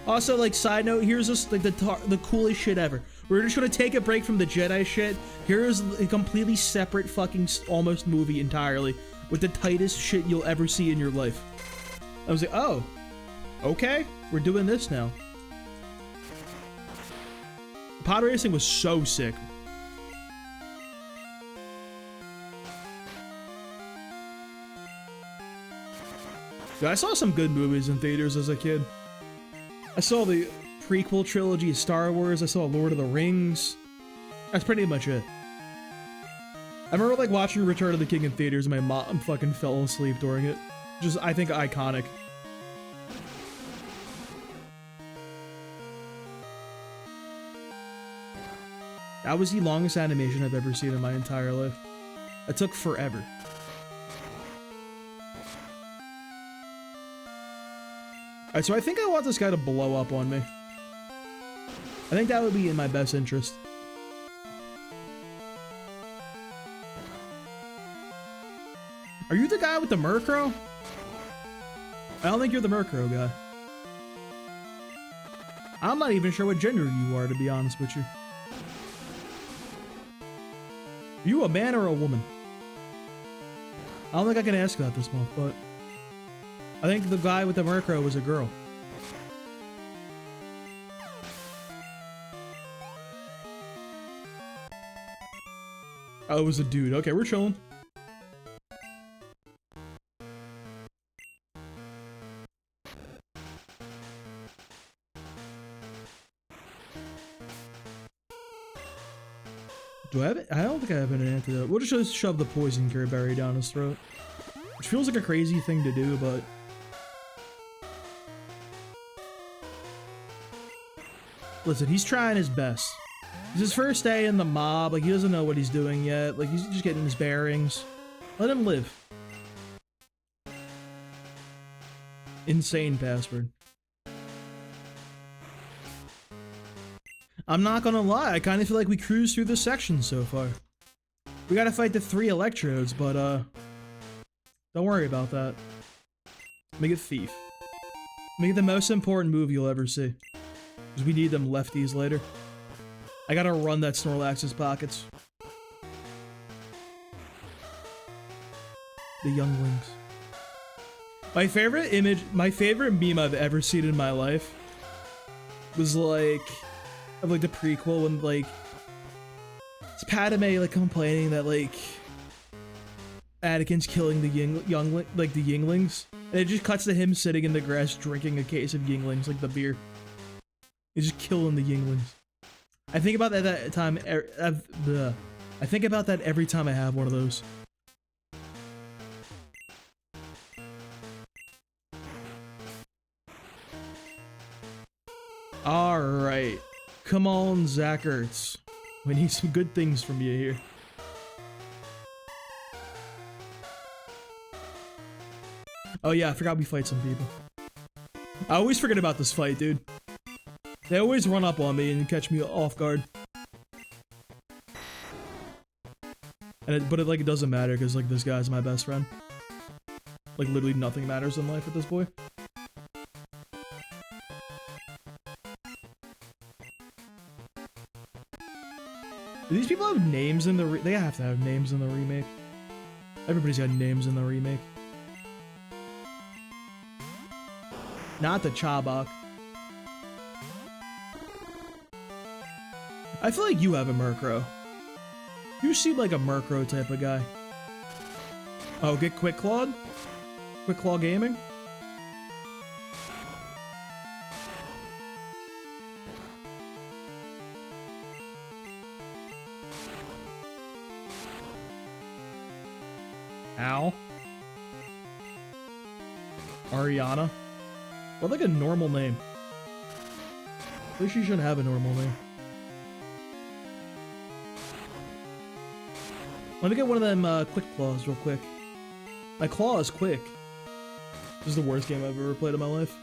Also, like, side note, here's just like the coolest shit ever. We're just gonna take a break from the Jedi shit. Here's a completely separate fucking almost movie entirely with the tightest shit you'll ever see in your life. I was like, oh, okay, we're doing this now. Pod racing was so sick. Dude, I saw some good movies in theaters as a kid. I saw the prequel trilogy of Star Wars. I saw Lord of the Rings. That's pretty much it. I remember like watching Return of the King in theaters and my mom fucking fell asleep during it. Just, I think, iconic. That was the longest animation I've ever seen in my entire life. It took forever. Alright, so I think I want this guy to blow up on me. I think that would be in my best interest. Are you the guy with the Murkrow? I don't think you're the Murkrow guy. I'm not even sure what gender you are, to be honest with you. Are you a man or a woman? I don't think I can ask that this month, but I think the guy with the Murkrow was a girl. Oh, it was a dude. Okay, we're chilling. Do I have it? I don't think I have an antidote. We'll just shove the poison berry down his throat. Which feels like a crazy thing to do, but listen, he's trying his best. It's his first day in the mob, like he doesn't know what he's doing yet, like he's just getting his bearings. Let him live. Insane password. I'm not gonna lie, I kind of feel like we cruised through this section so far. We gotta fight the 3 electrodes, but don't worry about that. Make it Thief. Make it the most important move you'll ever see. Because we need them lefties later. I gotta run that Snorlax's pockets. The younglings. My favorite image, my favorite meme I've ever seen in my life was like, of like the prequel when like, it's Padme like complaining that like, Anakin's killing the the Yinglings. And it just cuts to him sitting in the grass drinking a case of Yinglings, like the beer. He's just killing the Yinglings. I think about that time, I think about that every time I have one of those. Alright. Come on, Zackerts. We need some good things from you here. Oh yeah, I forgot we fight some people. I always forget about this fight, dude. They always run up on me and catch me off guard. And but it doesn't matter because like this guy's my best friend. Like literally nothing matters in life with this boy. Do these people have names in the they have to have names in the remake. Everybody's got names in the remake. Not the Chabak. I feel like you have a Murkrow. You seem like a Murkrow type of guy. Oh, get Quick Clawed? Quick Claw Gaming? Ow. Ariana? What, like a normal name? At least you shouldn't have a normal name. Let me get one of them quick claws real quick. My claw is quick. This is the worst game I've ever played in my life.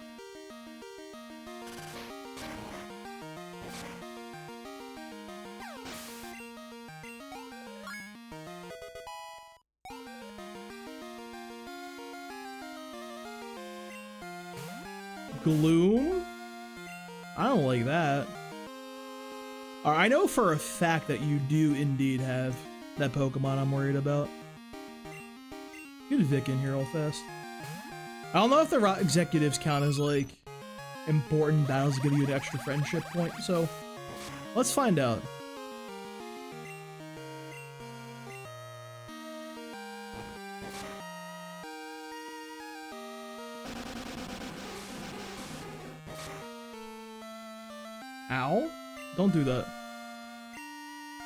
Gloom? I don't like that. I know for a fact that you do indeed have that Pokemon I'm worried about. Get Vic in here real fast. I don't know if the executives count as like important battles to give you an extra friendship point, so let's find out. Ow. Don't do that.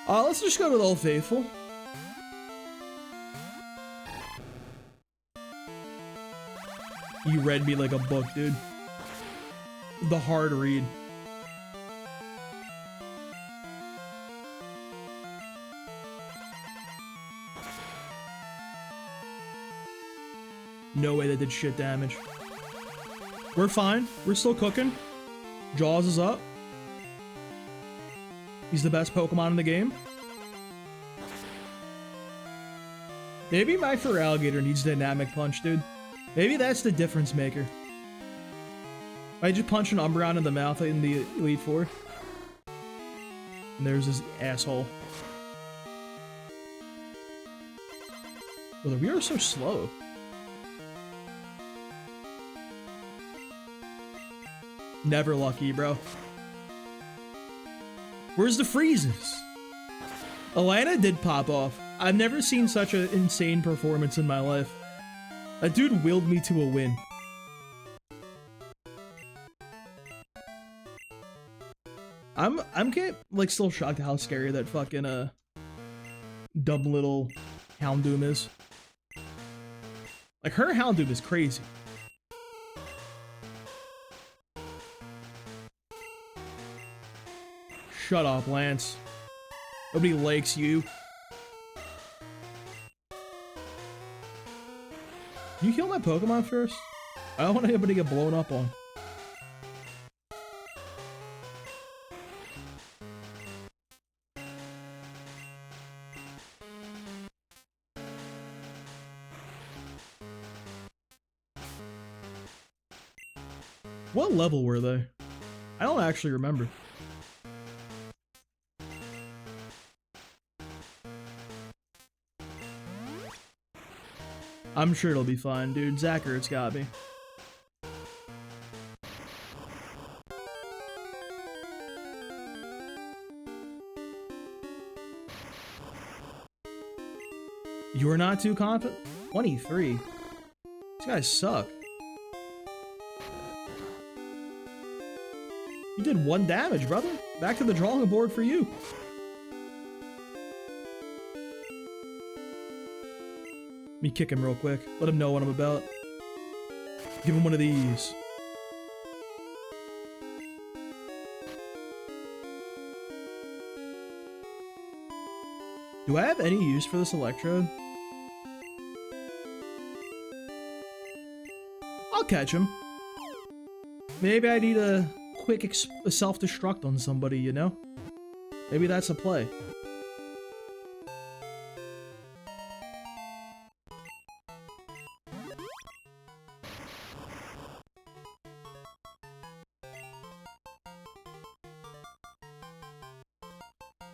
Let's just go with Old Faithful. You read me like a book, dude. The hard read. No way that did shit damage. We're fine. We're still cooking. Jaws is up. He's the best Pokemon in the game. Maybe my Feraligatr needs Dynamic Punch, dude. Maybe that's the difference maker. I just punch an Umbreon in the mouth in the Elite Four. And there's this asshole. Brother, we are so slow. Never lucky, bro. Where's the freezes? Atlanta did pop off. I've never seen such an insane performance in my life. That dude willed me to a win. I'm like still shocked at how scary that fucking dumb little Houndoom is. Like her Houndoom is crazy. Shut up, Lance. Nobody likes you. Can you kill my Pokemon first? I don't want anybody to get blown up on. What level were they? I don't actually remember. I'm sure it'll be fine, dude. Zachar's got me. You're not too confident? 23. These guys suck. You did 1 damage, brother. Back to the drawing board for you. Let me kick him real quick. Let him know what I'm about. Give him one of these. Do I have any use for this electrode? I'll catch him. Maybe I need a quick self-destruct on somebody, you know? Maybe that's a play.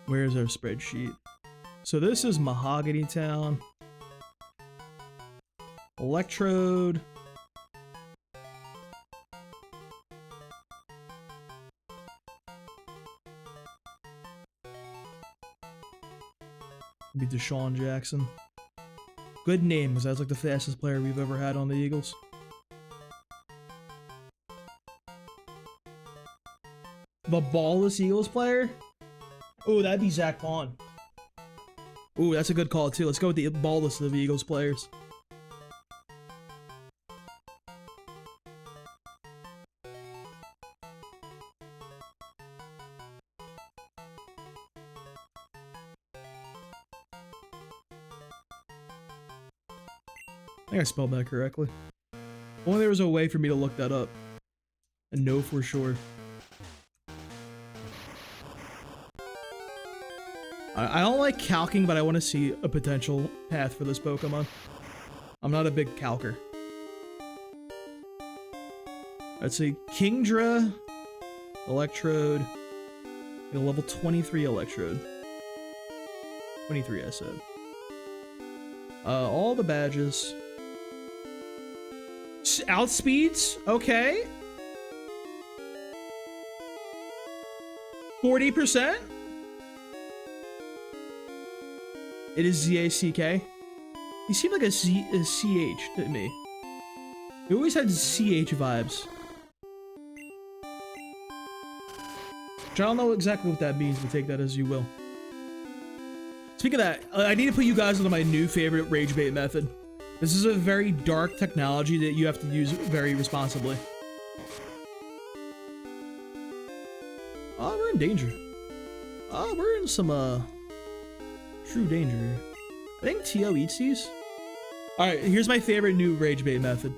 Where's our spreadsheet? So this is Mahogany Town. Electrode. Be Deshaun Jackson. Good name, because that's like the fastest player we've ever had on the Eagles. The ballless Eagles player? Oh, that'd be Zach Vaughn. Ooh, that's a good call too. Let's go with the ballless of the Eagles players. I think I spelled that correctly. If only there was a way for me to look that up and know for sure. I don't like calking, but I want to see a potential path for this Pokemon. I'm not a big calker. Let's see, Kingdra, Electrode, a level 23 Electrode. 23, I said. All the badges. Outspeeds, okay. 40%? It is Z-A-C-K. He seemed like a C-H to me. He always had C-H vibes. Which I don't know exactly what that means, but take that as you will. Speaking of that, I need to put you guys on my new favorite rage bait method. This is a very dark technology that you have to use very responsibly. Oh, we're in danger. Oh, we're in some, true danger here. I think T.O. eats these. Alright, here's my favorite new rage bait method.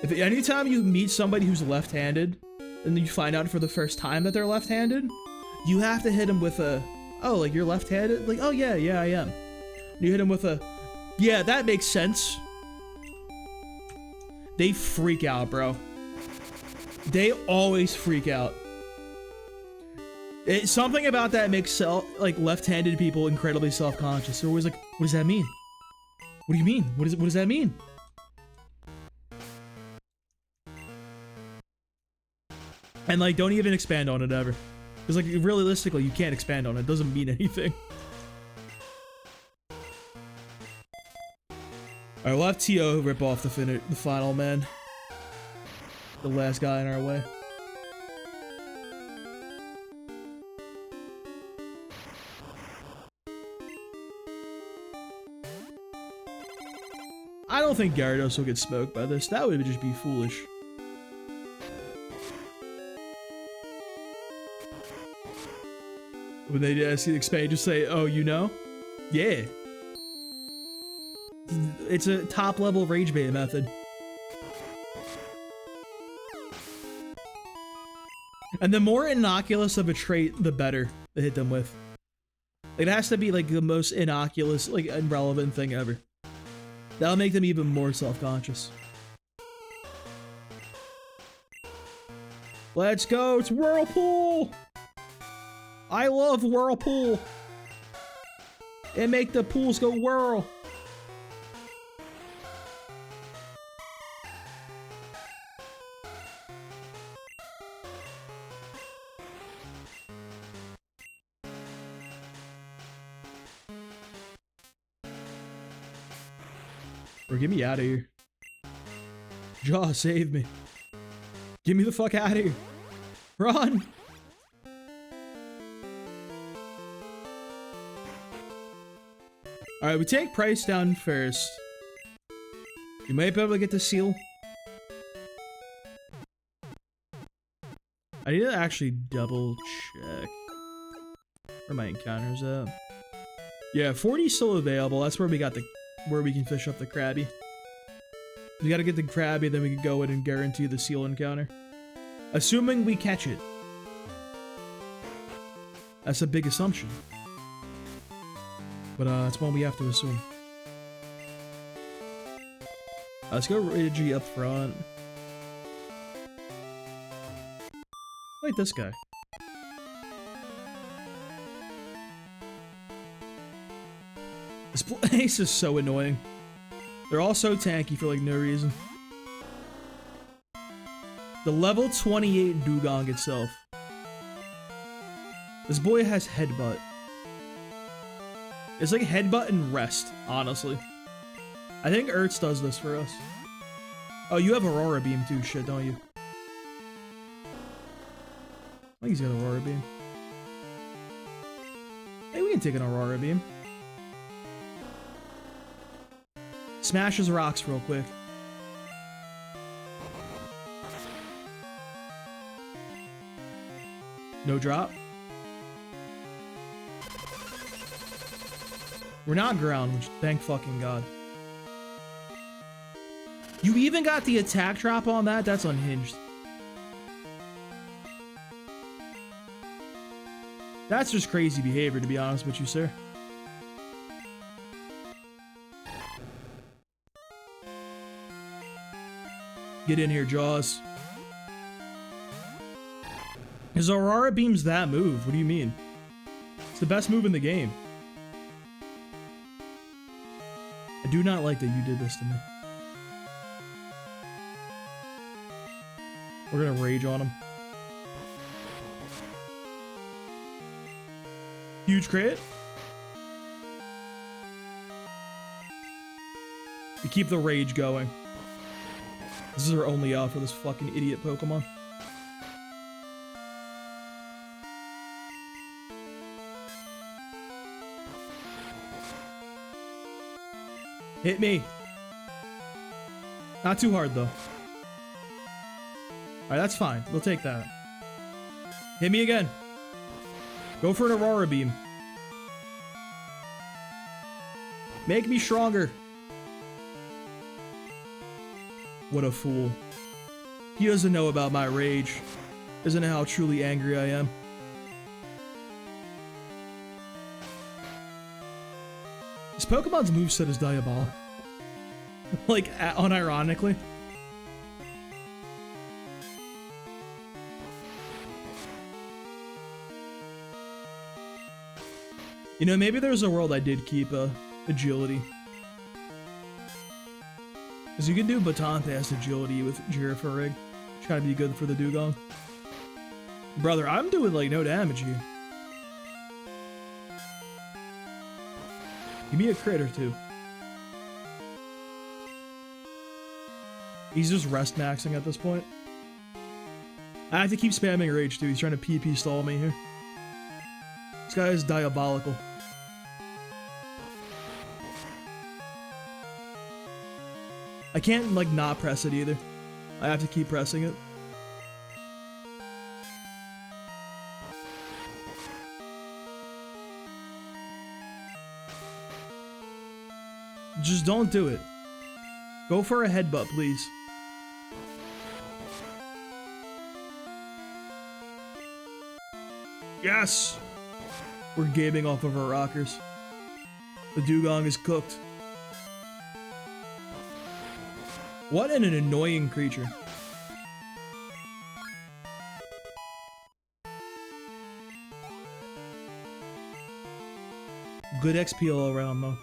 If anytime you meet somebody who's left-handed, and you find out for the first time that they're left-handed, you have to hit them with a, oh, like you're left-handed? Like, oh yeah, I am. And you hit them with a, yeah, that makes sense. They freak out, bro. They always freak out. Something about that makes like left-handed people incredibly self-conscious. They're always like, what does that mean? What do you mean? What does that mean? And like, don't even expand on it ever. Because like, realistically, you can't expand on it. It doesn't mean anything. Alright, we'll have T.O. rip off the final man. The last guy in our way. I don't think Gyarados will get smoked by this. That would just be foolish. When they see the expand, just say, oh, you know? Yeah. It's a top-level rage bait method. And the more innocuous of a trait, the better to hit them with. It has to be like the most innocuous, like irrelevant thing ever. That'll make them even more self-conscious. Let's go, it's Whirlpool! I love Whirlpool! It make the pools go whirl! Or get me out of here. Jaw, save me. Get me the fuck out of here. Run! Alright, we take price down first. You might be able to get the seal. I need to actually double check where my encounter's at. Yeah, 40 is still available. That's where we got the where we can fish up the Krabby. We gotta get the Krabby, then we can go in and guarantee the seal encounter. Assuming we catch it. That's a big assumption. But that's one we have to assume. Let's go Reggie up front. Like this guy. This place is so annoying. They're all so tanky for like no reason. The level 28 Dugong itself. This boy has headbutt. It's like headbutt and rest, honestly. I think Ertz does this for us. Oh, you have Aurora Beam too, shit, don't you? I think he's got Aurora Beam. Hey, we can take an Aurora Beam. Smashes rocks real quick. No drop. We're not ground, which thank fucking God. You even got the attack drop on that? That's unhinged. That's just crazy behavior, to be honest with you, sir. Get in here, Jaws. His Aurora Beam's that move. What do you mean? It's the best move in the game. I do not like that you did this to me. We're gonna rage on him. Huge crit. We keep the rage going. This is our only out for this fucking idiot Pokemon. Hit me. Not too hard though. Alright, that's fine. We'll take that. Hit me again. Go for an Aurora Beam. Make me stronger. What a fool. He doesn't know about my rage. Doesn't know how truly angry I am. This Pokemon's moveset is diabolical. Like, unironically. You know, maybe there's a world I did keep agility. Because you can do Baton-Fast agility with Girafarig. It's gotta be good for the Dugong. Brother, I'm doing like no damage here. Give me a crit or two. He's just rest maxing at this point. I have to keep spamming rage too. He's trying to PP stall me here. This guy is diabolical. I can't like not press it either. I have to keep pressing it. Just don't do it. Go for a headbutt, please. Yes! We're gaming off of our rockers. The Dugong is cooked. What an annoying creature. Good XP all around though.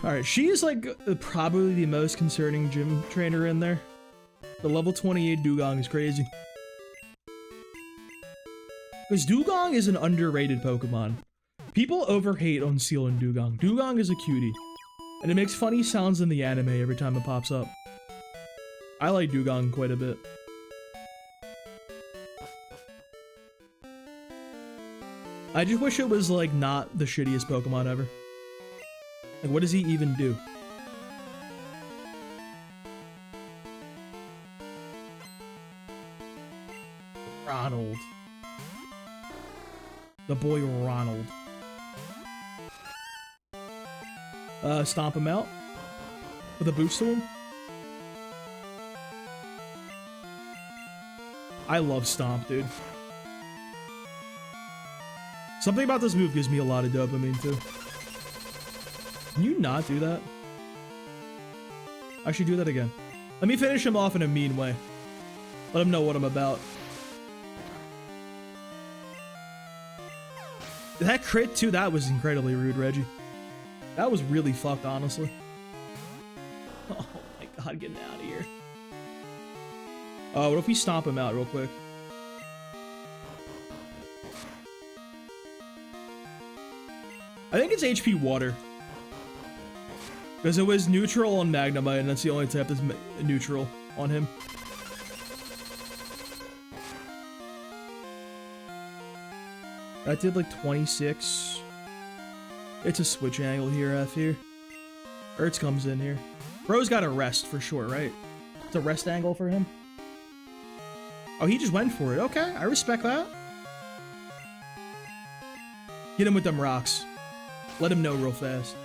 Alright, she is like probably the most concerning gym trainer in there. The level 28 Dugong is crazy. Because Dugong is an underrated Pokemon. People overhate on Seal and Dugong. Dugong is a cutie. And it makes funny sounds in the anime every time it pops up. I like Dugong quite a bit. I just wish it was, like, not the shittiest Pokemon ever. Like, what does he even do? Ronald. The boy Ronald. Stomp him out. With a boost to him. I love Stomp, dude. Something about this move gives me a lot of dopamine, too. Can you not do that? I should do that again. Let me finish him off in a mean way. Let him know what I'm about. That crit, too, that was incredibly rude, Reggie. That was really fucked, honestly. Oh my god, getting out of here. What if we stomp him out real quick? I think it's HP Water. Because it was neutral on Magnemite, and that's the only type that's neutral on him. That did like 26. It's a switch angle here, F here. Ertz comes in here. Bro's got a rest for sure, right? It's a rest angle for him. Oh, he just went for it. Okay, I respect that. Get him with them rocks. Let him know real fast.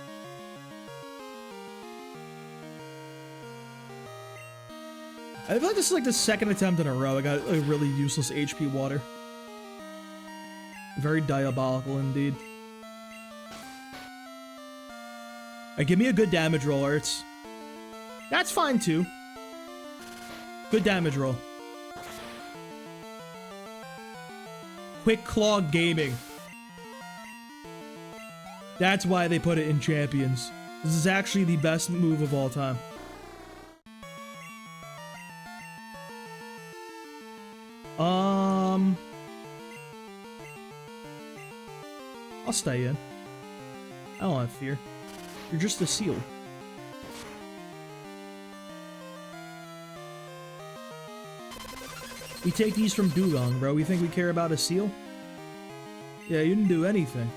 I feel like this is like the second attempt in a row I got a really useless HP Water. Very diabolical indeed. Alright, give me a good damage roll, Ertz. That's fine too. Good damage roll. Quick Claw Gaming. That's why they put it in Champions. This is actually the best move of all time. I'll stay in. I don't have fear. You're just a seal. We take these from Dugong, bro. We think we care about a seal? Yeah, you didn't do anything.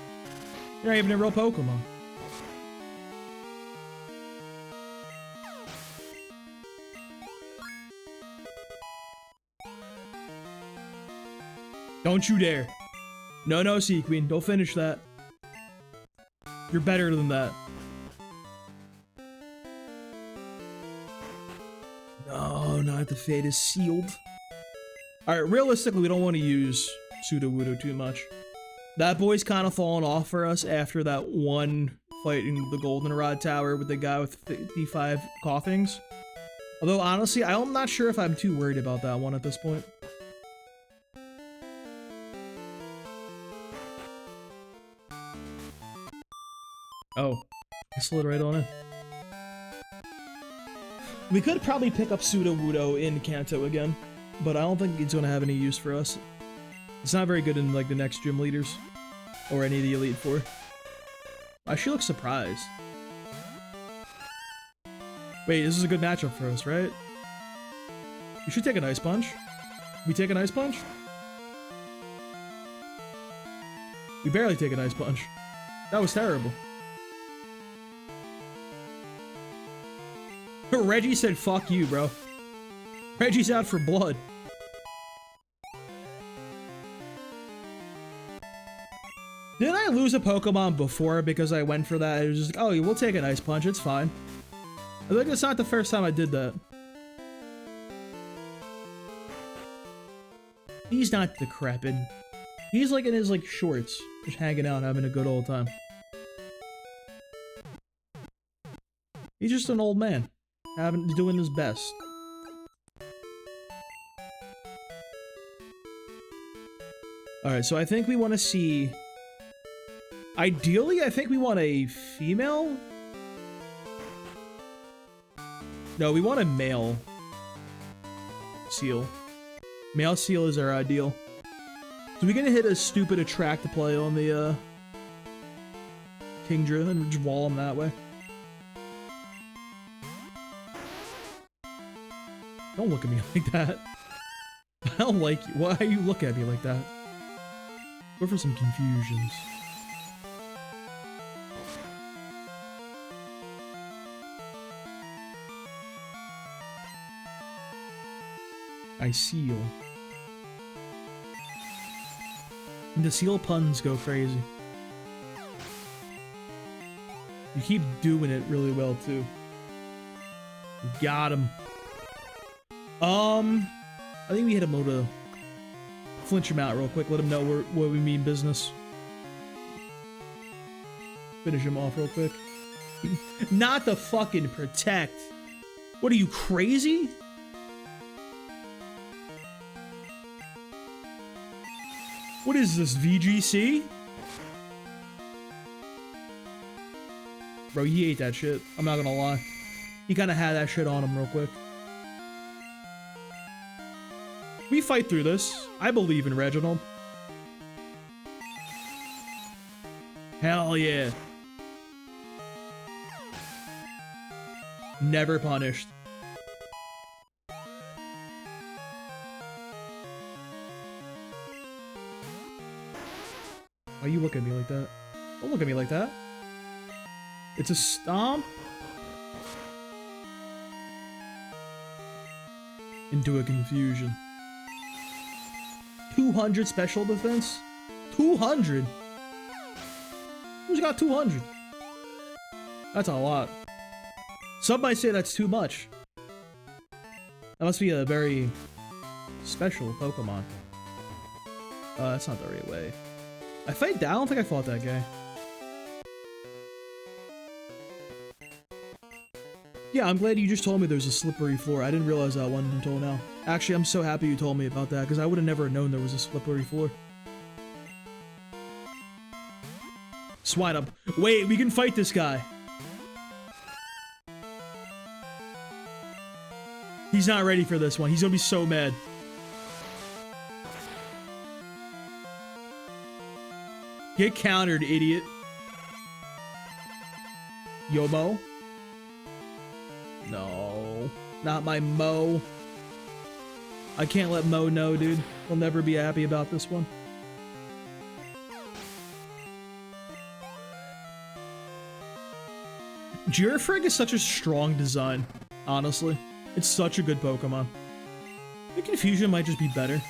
You're not even a real Pokemon. Don't you dare. No, no, Sequeen. Don't finish that. You're better than that. No, not the fate is sealed. Alright, realistically, we don't want to use Sudowoodo too much. That boy's kind of fallen off for us after that one fight in the Goldenrod Tower with the guy with 55 coughings. Although, honestly, I'm not sure if I'm too worried about that one at this point. Oh, I slid right on in. We could probably pick up Sudowoodo in Kanto again, but I don't think it's going to have any use for us. It's not very good in, like, the next gym leaders. Or any of the Elite Four. She looks surprised. Wait, this is a good matchup for us, right? We should take an Ice Punch. We take an Ice Punch? We barely take an Ice Punch. That was terrible. Reggie said, fuck you, bro. Reggie's out for blood. Didn't I lose a Pokemon before because I went for that? It was just like, oh, we'll take an Ice Punch, it's fine. I think it's not the first time I did that. He's not decrepit. He's like in his like shorts, just hanging out, having a good old time. He's just an old man, doing his best. Alright, so I think we want to see... Ideally, I think we want a female? No, we want a male seal. Male seal is our ideal. So we're gonna hit a stupid attract to play on the Kingdra and just wall him that way. Don't look at me like that. I don't like you. Why are you looking at me like that? Go for some confusions. I seal. And the seal puns go crazy. You keep doing it really well too. Got him. I think we hit him to flinch him out real quick. Let him know what we mean business. Finish him off real quick. Not the fucking protect. What are you, crazy? What is this, VGC? Bro, he ate that shit. I'm not gonna lie. He kind of had that shit on him real quick. We fight through this. I believe in Reginald. Hell yeah. Never punished. Why you look at me like that? Don't look at me like that. It's a stomp. Into a confusion. 200 special defense? 200? Who's got 200? That's a lot. Some might say that's too much. That must be a very special Pokemon. That's not the right way. I don't think I fought that guy. Yeah, I'm glad you just told me there's a slippery floor. I didn't realize that one until now. Actually, I'm so happy you told me about that, because I would have never known there was a slippery floor. Swine up. Wait, we can fight this guy. He's not ready for this one. He's gonna be so mad. Get countered, idiot. Yo, Mo? No. Not my Mo. I can't let Mo know, dude. He'll never be happy about this one. Girafrig is such a strong design, honestly. It's such a good Pokemon. The Confusion might just be better.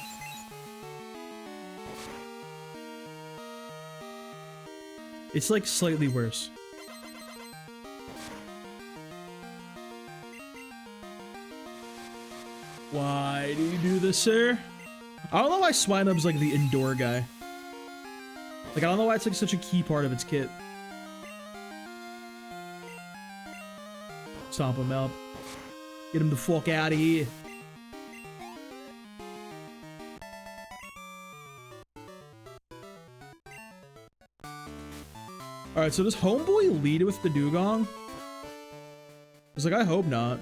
It's like slightly worse. Why do you do this, sir? I don't know why Swinub's like the indoor guy. Like, I don't know why it's like such a key part of its kit. Stomp him out. Get him the fuck out of here. Alright, so does Homeboy lead with the Dugong? I was like, I hope not.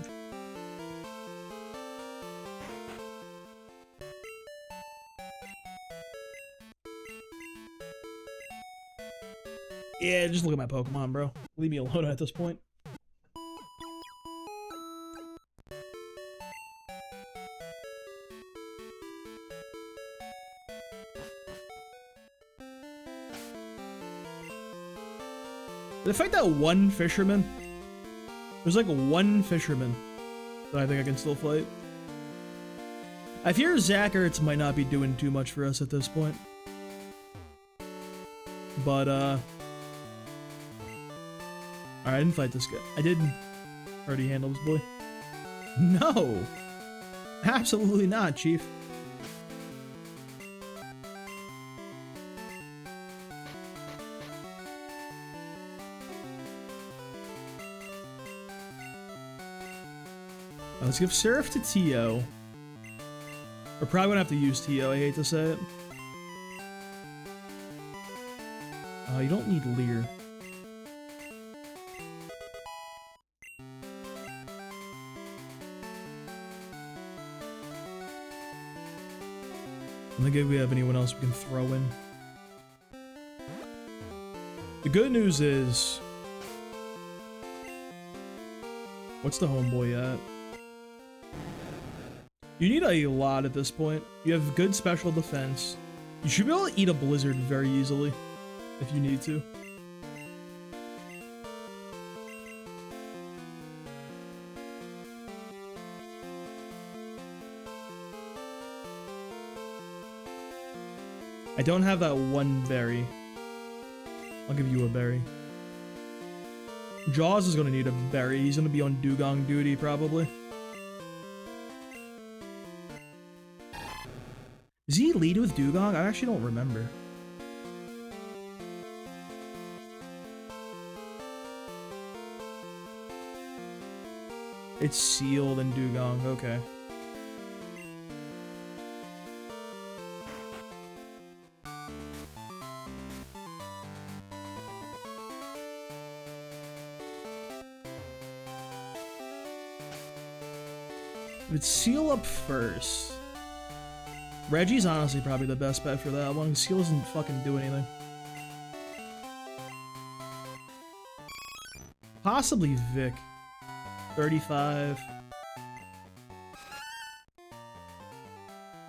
Yeah, just look at my Pokemon, bro. Leave me alone at this point. Did I fight that one fisherman? There's like one fisherman that I think I can still fight. I fear Zacherts might not be doing too much for us at this point. But, alright, I didn't fight this guy. I didn't already handle this boy. No! Absolutely not, Chief. Let's give Seraph to Tio. We're probably gonna have to use Tio, I hate to say it. You don't need Leer. I don't think we have anyone else we can throw in. The good news is... What's the homeboy at? You need a lot at this point. You have good special defense. You should be able to eat a blizzard very easily if you need to. I don't have that one berry. I'll give you a berry. Jaws is gonna need a berry. He's gonna be on dugong duty probably. Does he lead with dugong? I actually don't remember. It's sealed and dugong, okay. Let's seal up first. Reggie's honestly probably the best bet for that one. Seal doesn't fucking do anything. Possibly Vic. 35.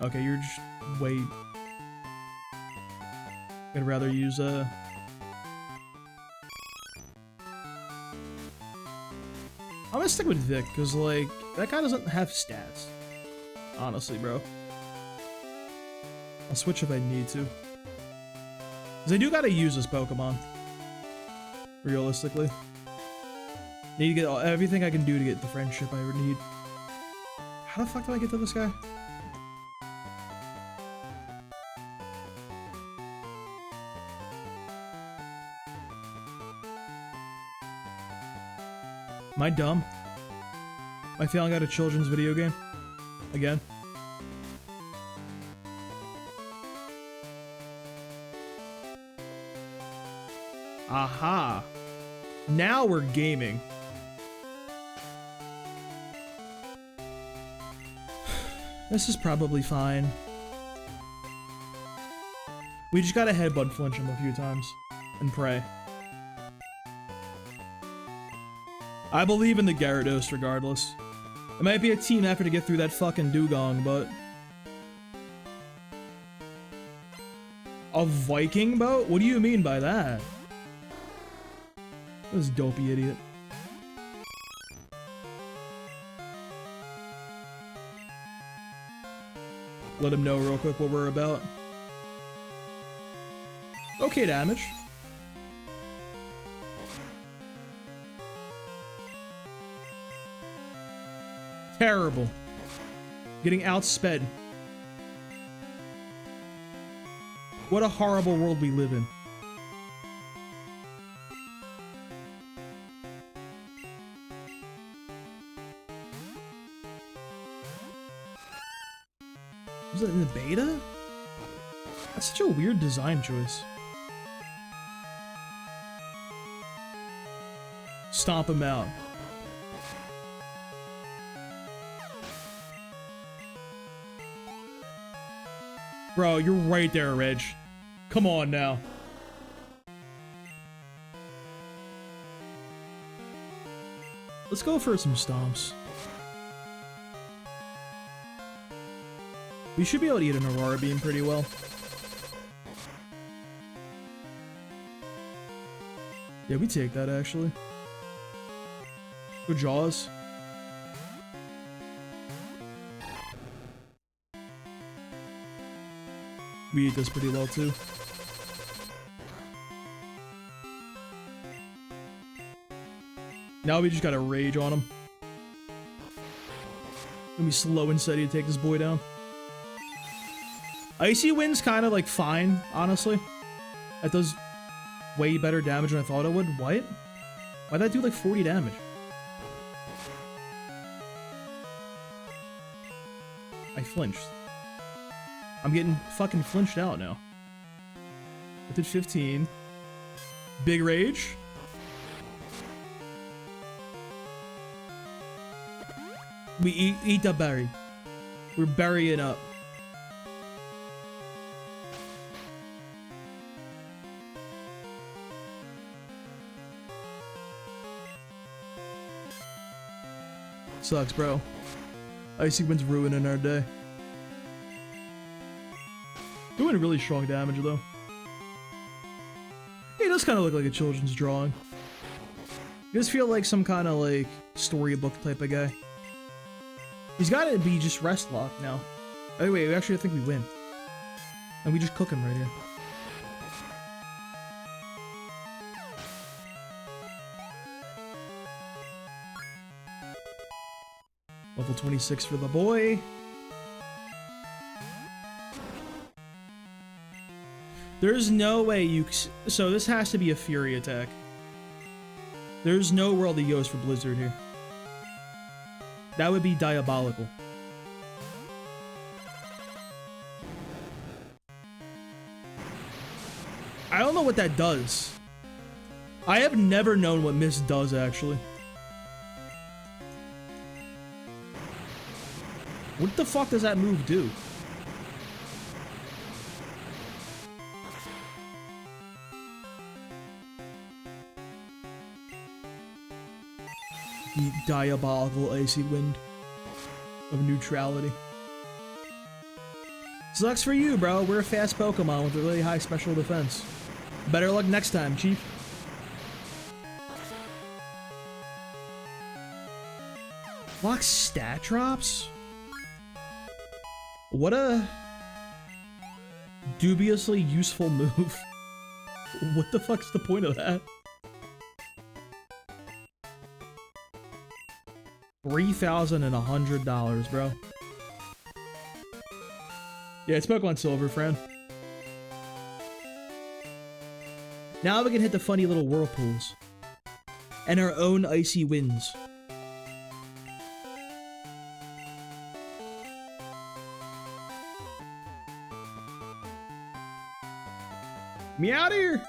Okay, you're just... Wait. I'd rather use a... I'm gonna stick with Vic, because, like, that guy doesn't have stats. Honestly, bro. I'll switch if I need to. Because I do gotta use this Pokemon. Realistically. Need to get everything I can do to get the friendship I ever need. How the fuck do I get to this guy? Am I dumb? Am I failing out a children's video game? Again? Aha! Now we're gaming. This is probably fine. We just gotta headbutt flinch him a few times. And pray. I believe in the Gyarados regardless. It might be a team effort to get through that fucking dugong, but... A Viking boat? What do you mean by that? This dopey idiot. Let him know real quick what we're about. Okay, damage. Terrible. Getting outsped. What a horrible world we live in. Was that in the beta? That's such a weird design choice. Stomp him out. Bro, you're right there, Reg. Come on now. Let's go for some stomps. We should be able to eat an Aurora Beam pretty well. Yeah, we take that actually. Good Jaws. We eat this pretty well too. Now we just gotta rage on him. Gonna be slow and steady to take this boy down. Icy Wind's kind of like fine, honestly. That does way better damage than I thought it would. What? Why'd that do like 40 damage? I flinched. I'm getting fucking flinched out now. I did 15. Big rage. We eat the berry. We're burying up. Sucks, bro. Icy Wind's ruining our day. Doing really strong damage, though. He does kind of look like a children's drawing. He does feel like some kind of, like, storybook type of guy. He's got to be just rest locked now. Oh, wait, actually, I think we win. And we just cook him right here. Level 26 for the boy. There's no way you... So this has to be a Fury attack. There's no world he goes for Blizzard here. That would be diabolical. I don't know what that does. I have never known what Mist does, actually. What the fuck does that move do? The diabolical Icy Wind of neutrality. Sucks for you, bro. We're a fast Pokemon with a really high special defense. Better luck next time, Chief. Block stat drops? What a dubiously useful move. What the fuck's the point of that? $3,100, bro. Yeah, it's Pokemon Silver, friend. Now we can hit the funny little whirlpools. And our own Icy Winds. Me out of here!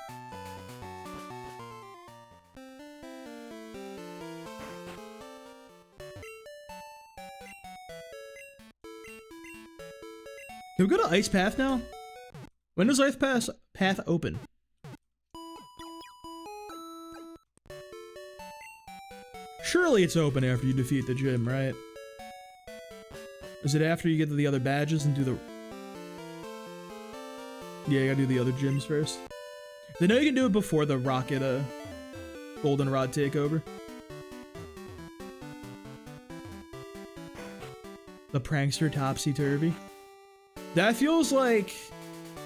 Can we go to Ice Path now? When does Ice Path open? Surely it's open after you defeat the gym, right? Is it after you get to the other badges and do the... Yeah, you gotta do the other gyms first. I know you can do it before the Rocket, Goldenrod takeover. The Prankster Topsy-Turvy. That feels like...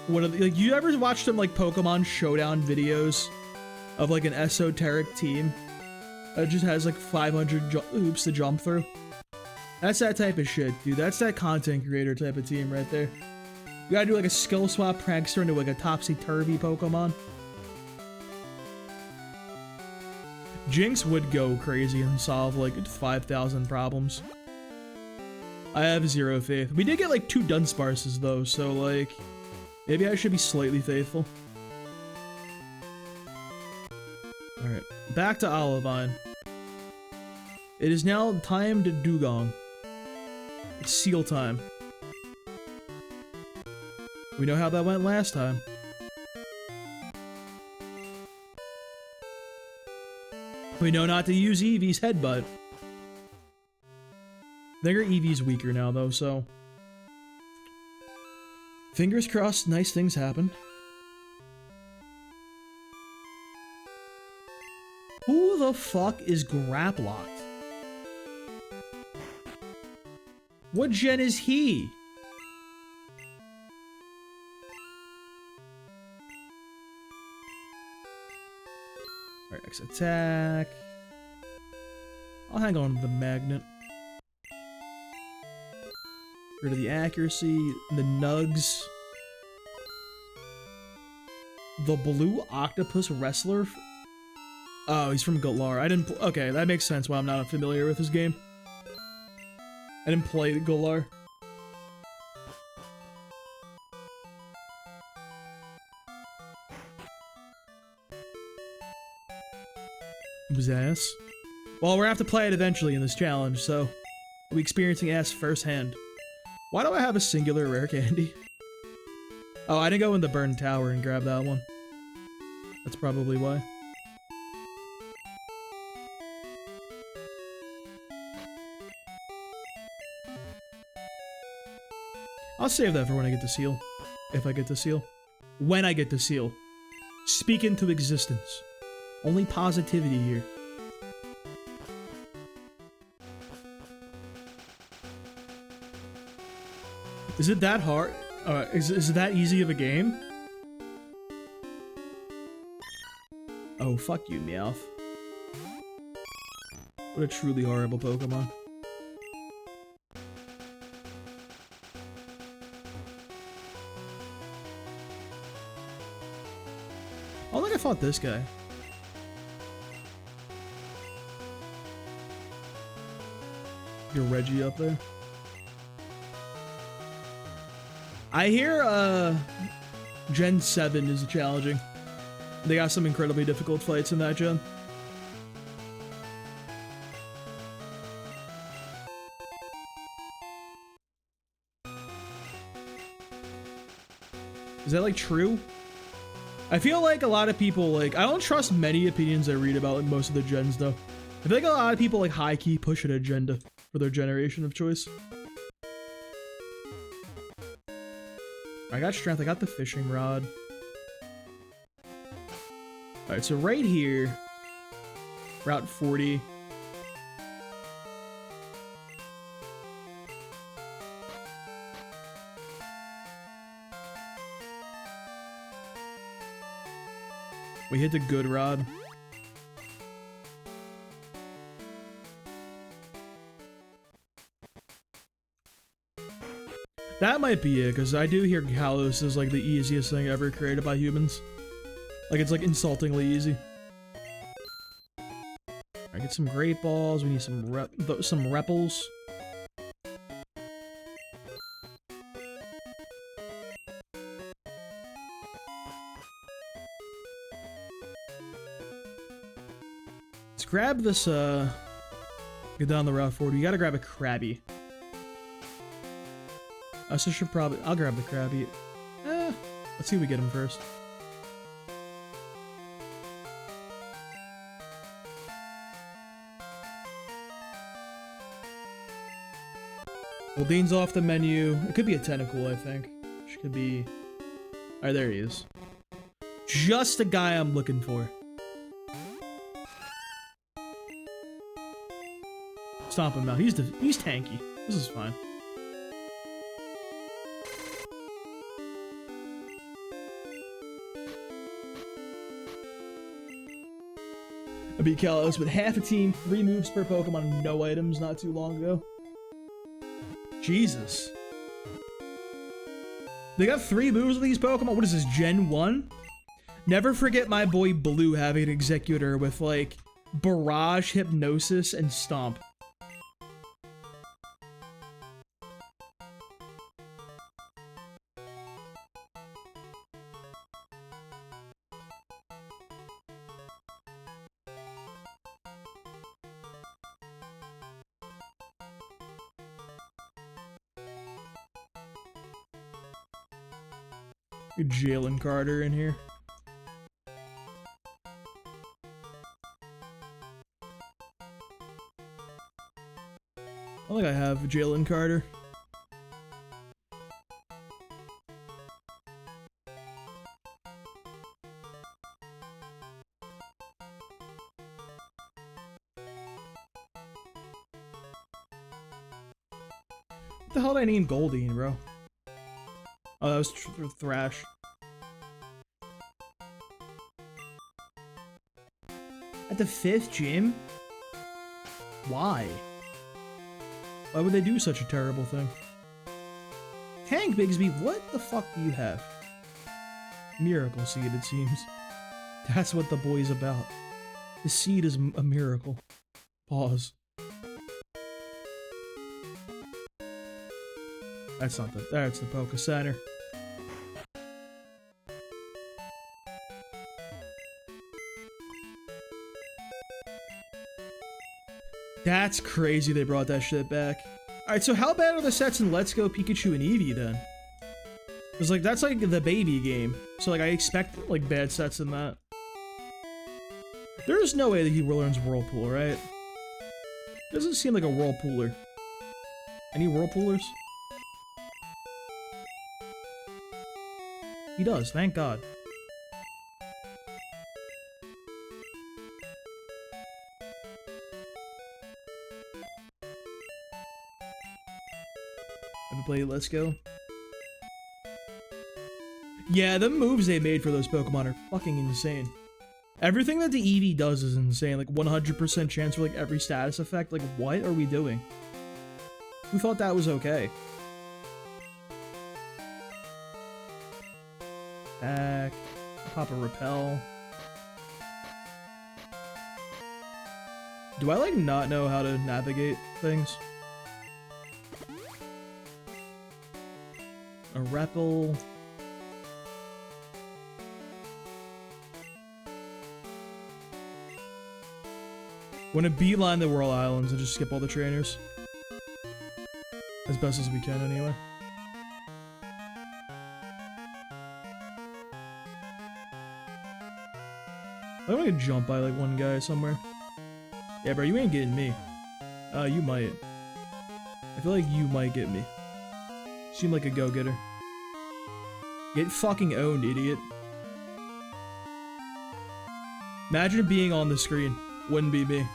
What are the, like, you ever watched some, like, Pokemon Showdown videos of, like, an esoteric team that just has, like, 500 hoops to jump through? That's that type of shit, dude. That's that content creator type of team right there. You gotta do, like, a skill swap Prankster into, like, a Topsy-Turvy Pokemon. Jinx would go crazy and solve, like, 5,000 problems. I have zero faith. We did get, like, 2 Dunsparces, though, so, like, maybe I should be slightly faithful. Alright, back to Olivine. It is now time to Dugong. It's Seal time. We know how that went last time. We know not to use Eevee's Headbutt. I think our Eevee's weaker now, though, so... Fingers crossed, nice things happen. Who the fuck is Graplocked? What gen is he? Alright, X attack. I'll hang on to the magnet. Rid of the accuracy, the nugs. The blue octopus wrestler? Oh, he's from Galar. I didn't. Okay, that makes sense why I'm not familiar with this game. I didn't play Galar. Ass. Well, we're gonna have to play it eventually in this challenge, so we'll be experiencing ass firsthand. Why do I have a singular rare candy? Oh, I didn't go in the burned tower and grab that one. That's probably why. I'll save that for when I get the seal. If I get the seal. When I get the seal. Speak into existence. Only positivity here. Is it that hard? Is it that easy of a game? Oh, fuck you, Meowth. What a truly horrible Pokemon. I don't think I fought this guy. Your Reggie up there. I hear Gen 7 is challenging. They got some incredibly difficult fights in that gen. Is that like true? I feel like a lot of people like, I don't trust many opinions I read about in most of the gens though. I feel like a lot of people like high-key push an agenda for their generation of choice. I got strength, I got the fishing rod. Alright, so right here, Route 40. We hit the good rod. That might be it, because I do hear Kalos is like the easiest thing ever created by humans. Like, it's like insultingly easy. I get some great balls. We need some repels. Let's grab this. Get down the Route 40. You gotta grab a Krabby. I should probably. I'll grab the Krabby. Let's see if we get him first. Well, Dean's off the menu. It could be a tentacle, I think. Which could be... Alright, there he is. Just the guy I'm looking for. Stomp him out. He's tanky. This is fine. I beat Kalos with half a team, 3 moves per Pokemon, no items not too long ago. Jesus. They got 3 moves with these Pokemon? What is this, Gen 1? Never forget my boy Blue having an Executor with, like, Barrage, Hypnosis, and Stomp. Jalen Carter in here. I think I have Jalen Carter. What the hell did I name Goldeen, bro? Oh, that was Thrash. At the 5th gym? Why? Why would they do such a terrible thing? Tank Bigsby, what the fuck do you have? Miracle Seed, it seems. That's what the boy's about. The seed is a miracle. Pause. That's not the... That's the Poké Center. That's crazy they brought that shit back. Alright, so how bad are the sets in Let's Go Pikachu and Eevee then? Because, like, that's like the baby game. So, like, I expect, like, bad sets in that. There's no way that he learns Whirlpool, right? Doesn't seem like a Whirlpooler. Any Whirlpoolers? He does, thank God. Ever played Let's Go? Yeah, the moves they made for those Pokemon are fucking insane. Everything that the Eevee does is insane. Like 100% chance for like every status effect. Like, what are we doing? Who thought that was okay? Back. Pop a repel. Do I like not know how to navigate things? A repel. Want to beeline the Whirl Islands and just skip all the trainers. As best as we can, anyway. I'm gonna jump by like one guy somewhere. Yeah, bro, you ain't getting me. You might. I feel like you might get me. Seem like a go-getter. Get fucking owned, idiot. Imagine being on the screen. Wouldn't be me.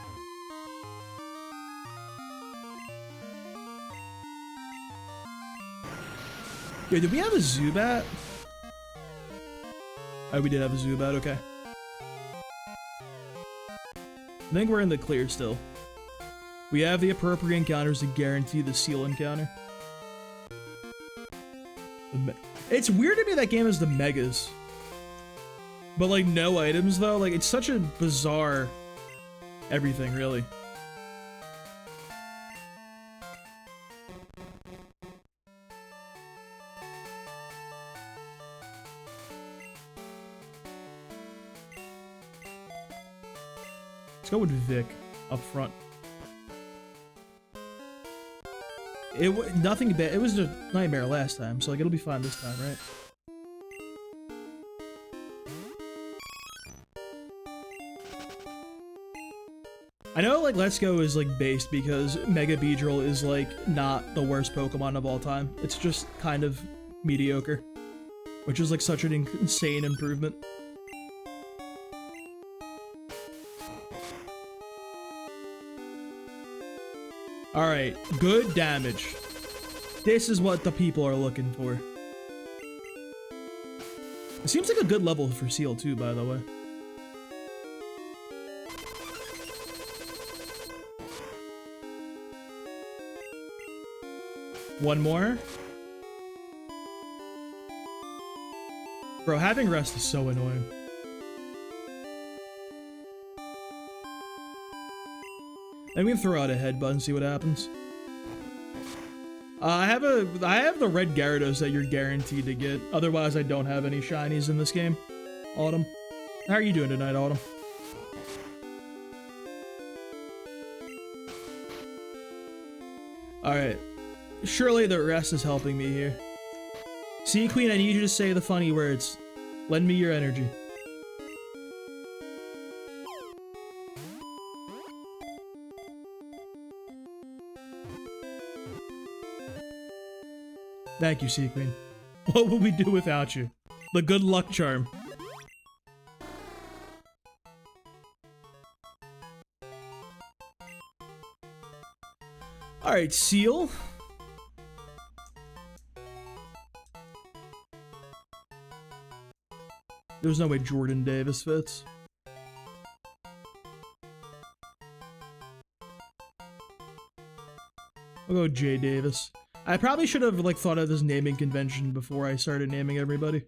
Yo, did we have a Zubat? Oh, we did have a Zubat, okay. I think we're in the clear still. We have the appropriate encounters to guarantee the seal encounter. It's weird to me that game is the Megas. But like no items though, like it's such a bizarre everything really. Let's go with Vic up front. Nothing bad. It was a nightmare last time, so like it'll be fine this time, right? I know like Let's Go is like based because Mega Beedrill is like not the worst Pokemon of all time. It's just kind of mediocre, which is like such an insane improvement. Alright, good damage. This is what the people are looking for. It seems like a good level for Seal too, by the way. One more. Bro, having rest is so annoying. I'm gonna throw out a headbutt and see what happens. I have the red Gyarados that you're guaranteed to get. Otherwise, I don't have any shinies in this game. Autumn, how are you doing tonight, Autumn? All right, surely the rest is helping me here. See, Queen, I need you to say the funny words. Lend me your energy. Thank you, Sea Queen. What would we do without you? The good luck charm. Alright, Seal. There's no way Jordan Davis fits. I'll go Jay Davis. I probably should have like thought of this naming convention before I started naming everybody.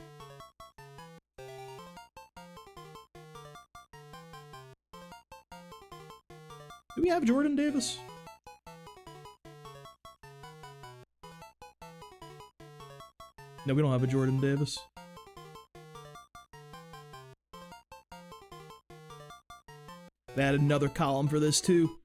Do we have Jordan Davis? No, we don't have a Jordan Davis. They added another column for this too.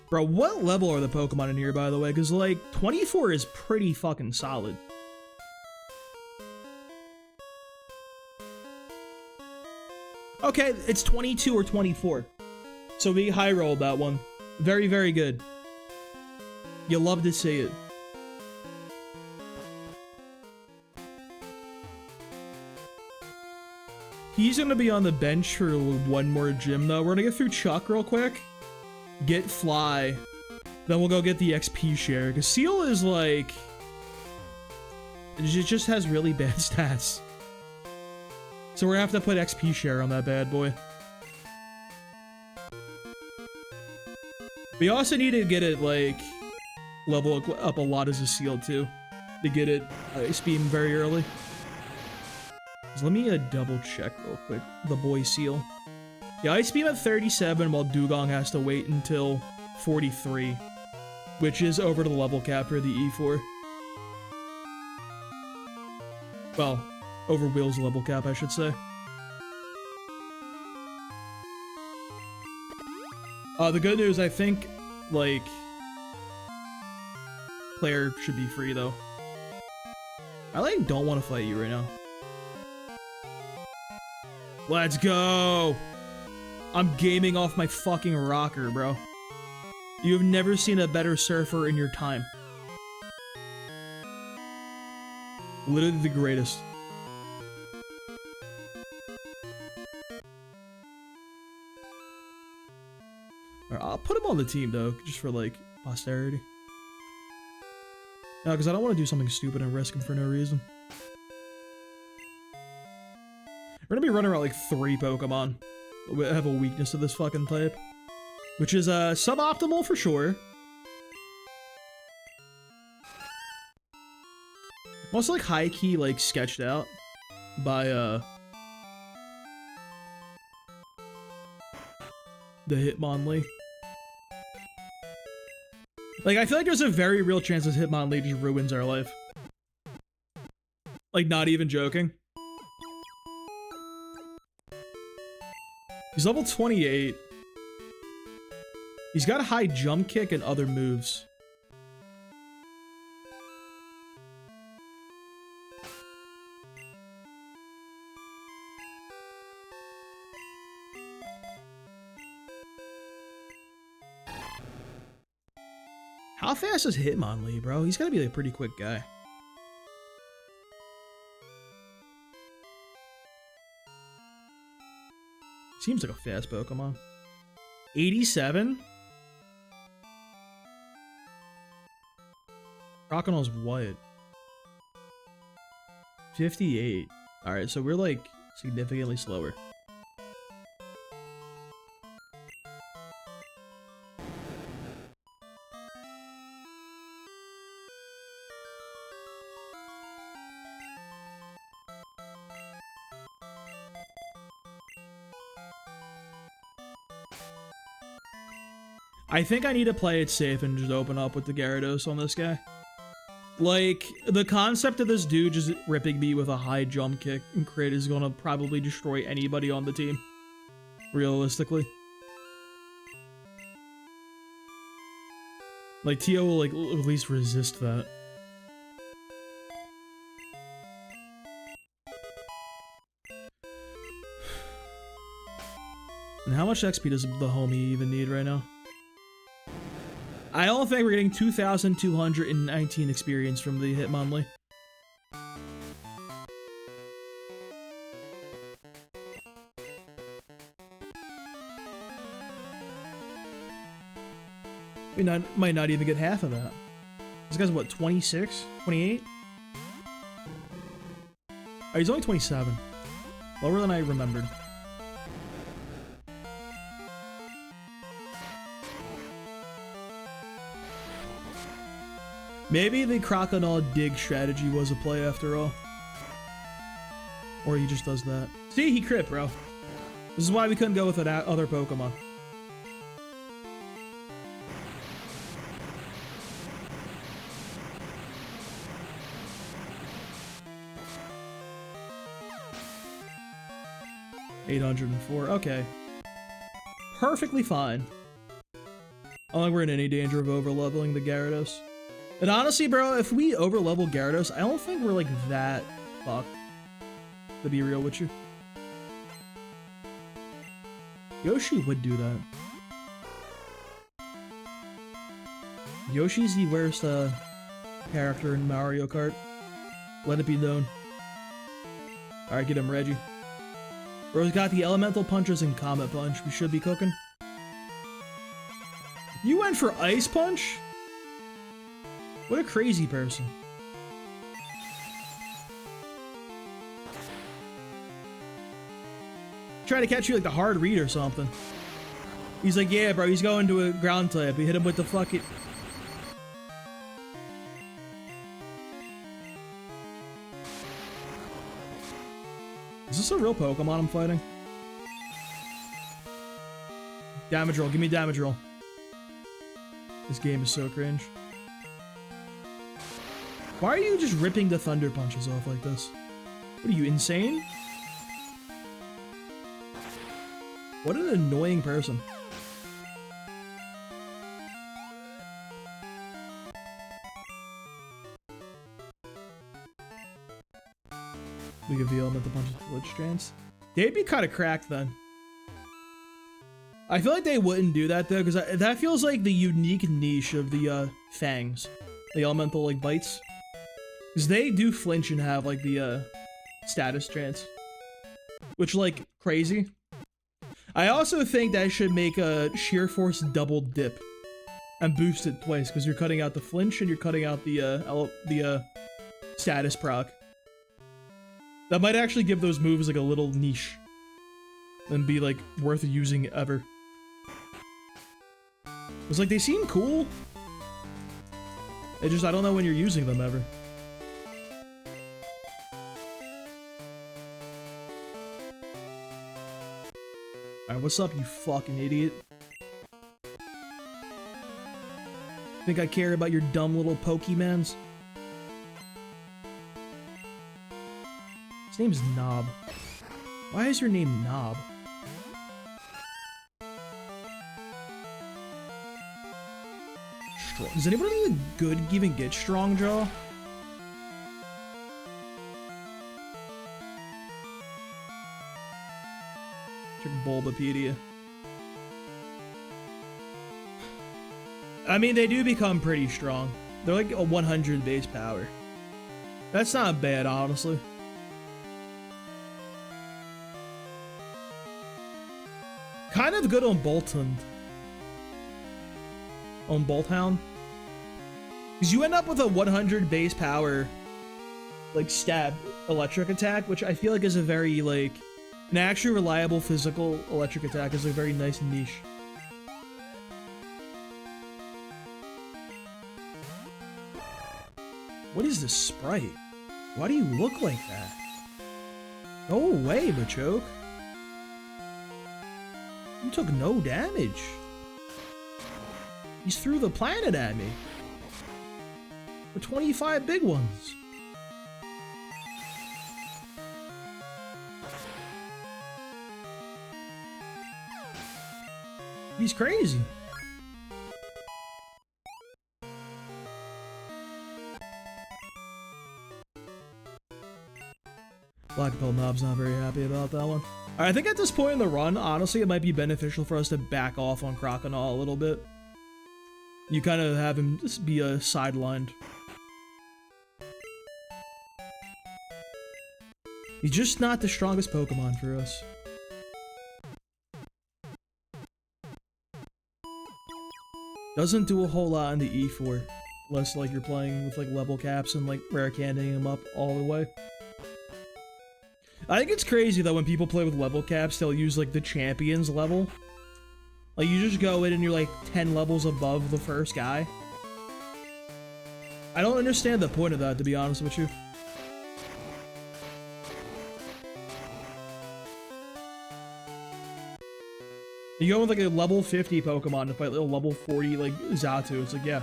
Bro, what level are the Pokemon in here, by the way? Because, like, 24 is pretty fucking solid. Okay, it's 22 or 24. So we high rolled that one. Very, very good. You love to see it. He's gonna be on the bench for one more gym though. We're gonna get through Chuck real quick. Get Fly. Then we'll go get the XP share. Because Seal is like... it just has really bad stats. So we're gonna have to put XP share on that bad boy. We also need to get it like... level up a lot as a Seal too. To get it Ice Beam very early. So let me double check real quick. The boy Seal. Yeah, Ice Beam at 37 while Dugong has to wait until 43. Which is over the level cap for the E4. Well, over Will's level cap, I should say. The good news, I think, like... Claire should be free, though. I, like, don't want to fight you right now. Let's go! I'm gaming off my fucking rocker, bro. You have never seen a better surfer in your time. Literally the greatest. Alright, I'll put him on the team, though, just for, like, posterity. No, because I don't want to do something stupid and risk him for no reason. We're gonna be running around like 3 Pokemon that have a weakness to this fucking type. Which is, suboptimal for sure. Also, like, high-key, like, sketched out by, the Hitmonlee. Like, I feel like there's a very real chance this Hitmonlee just ruins our life. Like, not even joking. He's level 28. He's got a high jump kick and other moves. How fast is Hitmonlee, bro? He's gotta be like, a pretty quick guy. Seems like a fast Pokemon. 87? Crocodile's what? 58. Alright, so we're like significantly slower. I think I need to play it safe and just open up with the Gyarados on this guy. Like, the concept of this dude just ripping me with a high jump kick and crit is gonna probably destroy anybody on the team. Realistically. Like, Tio will, like, at least resist that. And how much XP does the homie even need right now? I don't think we're getting 2,219 experience from the Hitmonlee. We might not even get half of that. This guy's what, 26? 28? Oh, he's only 27. Lower than I remembered. Maybe the Crocodile dig strategy was a play after all. Or he just does that. See, he crit, bro. This is why we couldn't go with that other Pokemon. $804. Okay. Perfectly fine. I don't think we're in any danger of overleveling the Gyarados. And honestly, bro, if we overlevel Gyarados, I don't think we're like that fucked. To be real with you. Yoshi would do that. Yoshi's the worst character in Mario Kart. Let it be known. Alright, get him, Reggie. Bro's got the elemental punches and comet punch. We should be cooking. You went for ice punch? What a crazy person. Try to catch you like the hard read or something. He's like, yeah, bro, he's going to a ground type. We hit him with the fucking... Is this a real Pokemon I'm fighting? Damage roll, give me damage roll. This game is so cringe. Why are you just ripping the thunder punches off like this? What are you, insane? What an annoying person. We give the elemental punches glitch strands. They'd be kind of cracked then. I feel like they wouldn't do that though, because that feels like the unique niche of the fangs, the elemental like bites, because they do flinch and have like the status trance, which like crazy. I also think that should make a sheer force double dip and boost it twice, because you're cutting out the flinch and you're cutting out the status proc. That might actually give those moves like a little niche and be like worth using ever. It's like they seem cool. I don't know when you're using them ever. Alright, what's up, you fucking idiot? Think I care about your dumb little Pokemons? His name's Knob. Why is your name Knob? Strong. Does anybody look good even get Strong Jaw? Check Bulbapedia. I mean, they do become pretty strong. They're like a 100 base power. That's not bad, honestly. Kind of good on Boltund. On Bolthound. Because you end up with a 100 base power, like, stab electric attack, which I feel like is a very, like, an actually reliable physical electric attack is a very nice niche. What is this sprite? Why do you look like that? Go away, Machoke. You took no damage. He's threw the planet at me. For 25 big ones. He's crazy. Black Belt Knob's not very happy about that one. Alright, I think at this point in the run, honestly, it might be beneficial for us to back off on Crocodile a little bit. You kind of have him just be sidelined. He's just not the strongest Pokemon for us. Doesn't do a whole lot in the E4. Unless, like, you're playing with, like, level caps and, like, rare candying them up all the way. I think it's crazy that when people play with level caps, they'll use, like, the champions level. Like, you just go in and you're, like, 10 levels above the first guy. I don't understand the point of that, to be honest with you. You go with, like, a level 50 Pokemon to fight, like, a level 40, like, Xatu. It's like, yeah.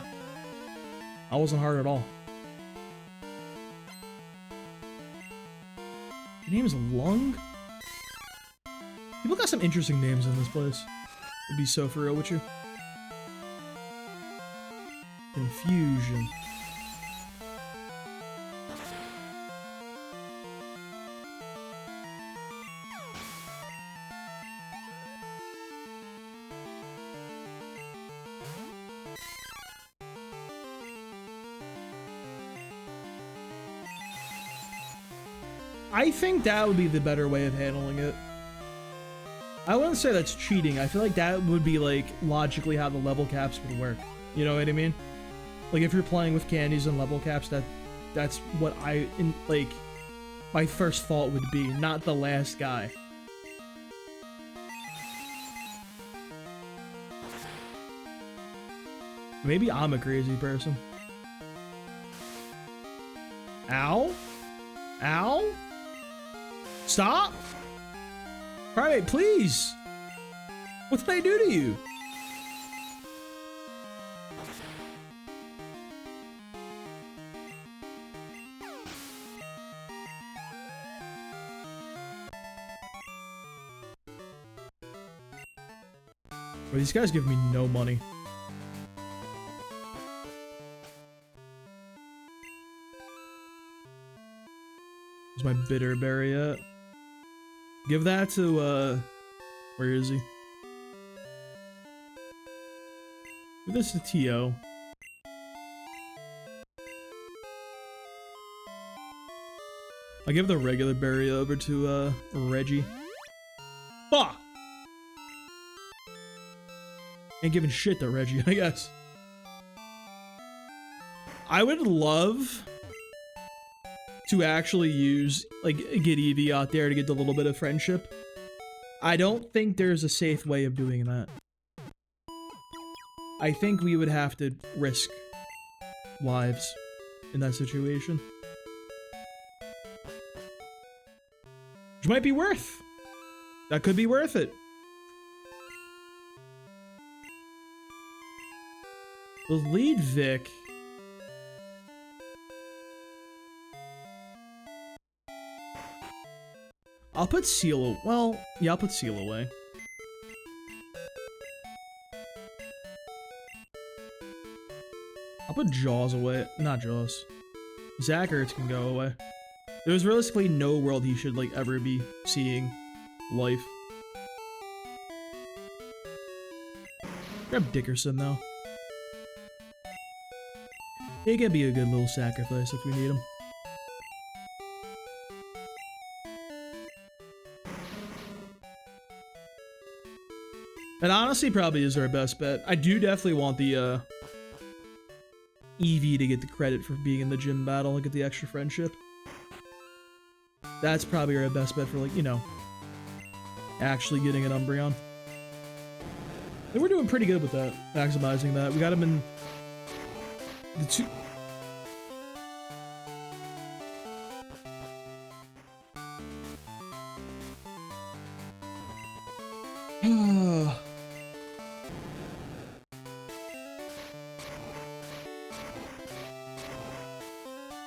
That wasn't hard at all. Your name is Lung? People got some interesting names in this place. To be so for real with you. Confusion. I think that would be the better way of handling it. I wouldn't say that's cheating. I feel like that would be like logically how the level caps would work. You know what I mean? Like if you're playing with candies and level caps, that's what like my first thought would be, not the last guy. Maybe I'm a crazy person. Ow? Ow? Stop! Primate, please! What did I do to you? Bro, these guys give me no money. Where's my bitter berry at? Give that to, where is he? Give this to T.O. I'll give the regular berry over to, Reggie. Fuck! Ain't giving shit to Reggie, I guess. I would love to actually use, like, get Eevee out there to get a little bit of friendship. I don't think there's a safe way of doing that. I think we would have to risk lives in that situation. Which might be worth. That could be worth it. The lead Vic. I'll put Seal. Well, yeah, I'll put Seal away. I'll put Jaws away. Not Jaws. Zachards can go away. There's realistically no world he should, like, ever be seeing life. Grab Dickerson, though. He can be a good little sacrifice if we need him. And honestly, probably is our best bet. I do definitely want the, Eevee to get the credit for being in the gym battle and get the extra friendship. That's probably our best bet for, like, you know, actually getting an Umbreon. And we're doing pretty good with that, maximizing that. We got him in the two...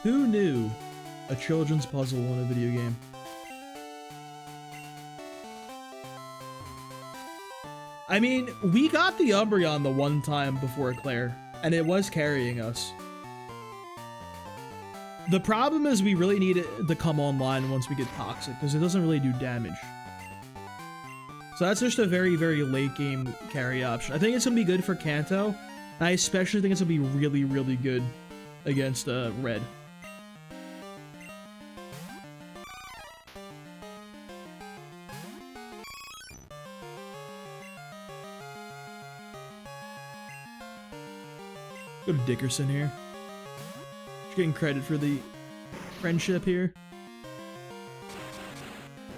Who knew a children's puzzle in a video game? I mean, we got the Umbreon the one time before Claire, and it was carrying us. The problem is we really need it to come online once we get Toxic, because it doesn't really do damage. So that's just a very, very late game carry option. I think it's going to be good for Kanto, and I especially think it's going to be really, really good against Red. Go to Dickerson here. Just getting credit for the friendship here.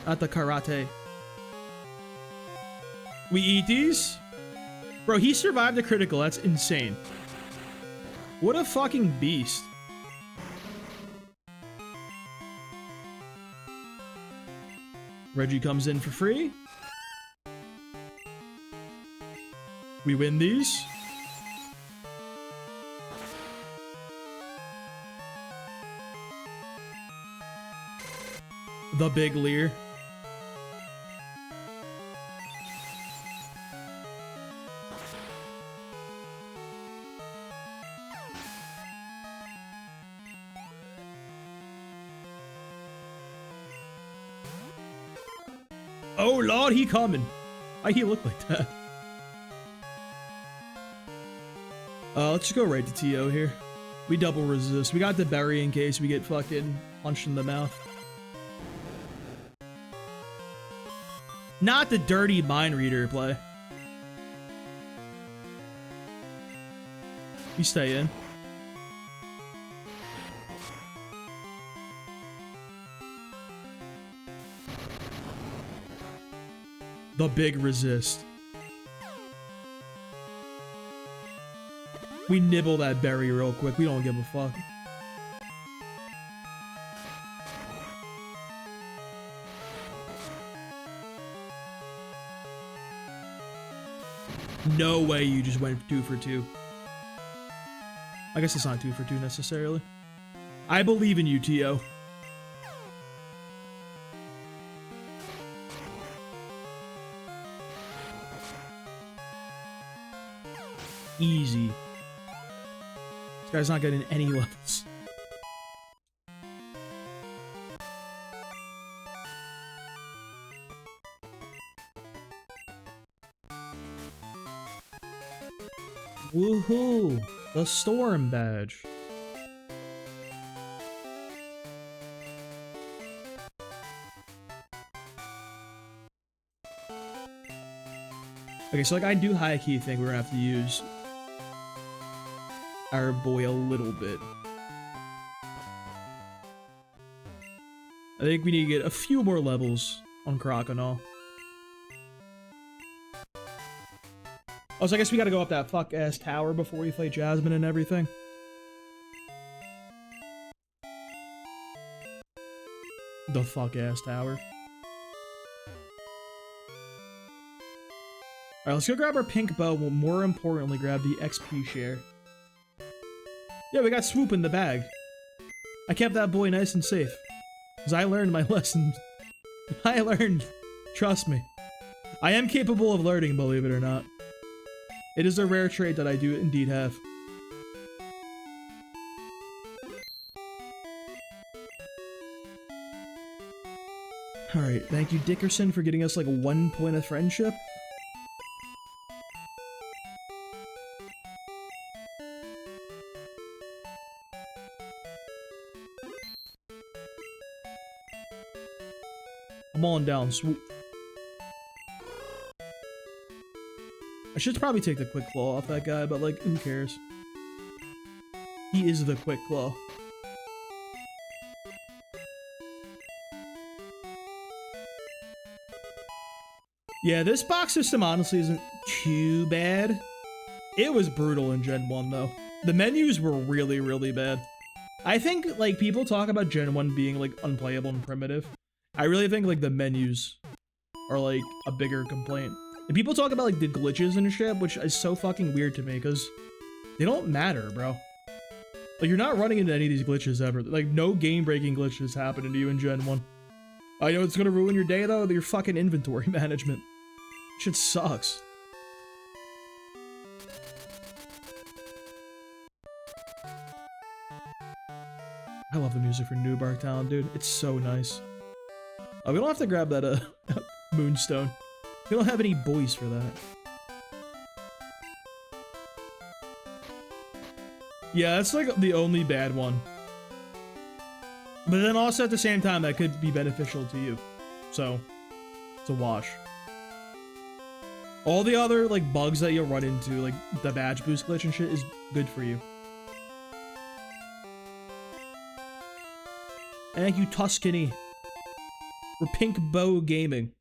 Not the karate. We eat these? Bro, he survived the critical. That's insane. What a fucking beast. Reggie comes in for free. We win these. The Big Leer. Oh Lord, he coming. Why he look like that? Let's just go right to TO here. We double resist. We got the berry in case we get fucking punched in the mouth. Not the dirty mind reader play. You stay in. The big resist. We nibble that berry real quick. We don't give a fuck. No way you just went 2 for 2. I guess it's not 2 for 2 necessarily. I believe in you, T.O. Easy. This guy's not getting any levels. Woohoo! The storm badge. Okay, so like I do high key think we're gonna have to use our boy a little bit. I think we need to get a few more levels on Crocodile. Oh, so I guess we gotta go up that fuck-ass tower before we fight Jasmine and everything. The fuck-ass tower. Alright, let's go grab our pink bow, but more importantly, grab the XP share. Yeah, we got Swoop in the bag. I kept that boy nice and safe. Because I learned my lesson. I learned. Trust me. I am capable of learning, believe it or not. It is a rare trait that I do indeed have. Alright, thank you Dickerson for getting us like 1 point of friendship. I'm on down, Swoop. I should probably take the quick claw off that guy, but like, who cares? He is the quick claw. Yeah, this box system honestly isn't too bad. It was brutal in Gen 1 though. The menus were really, really bad. I think like people talk about Gen 1 being like unplayable and primitive. I really think like the menus are like a bigger complaint. And people talk about like the glitches and shit, which is so fucking weird to me because they don't matter, bro. Like you're not running into any of these glitches ever. Like no game-breaking glitches happening to you in Gen 1. I know it's gonna ruin your day though, your fucking inventory management. Shit sucks. I love the music for New Bark Town, dude. It's so nice. Oh, we don't have to grab that Moonstone. We don't have any boys for that. Yeah, that's like the only bad one. But then also at the same time, that could be beneficial to you. So, it's a wash. All the other like bugs that you'll run into, like the badge boost glitch and shit, is good for you. Thank you, Tuscany. For Pink Bow Gaming.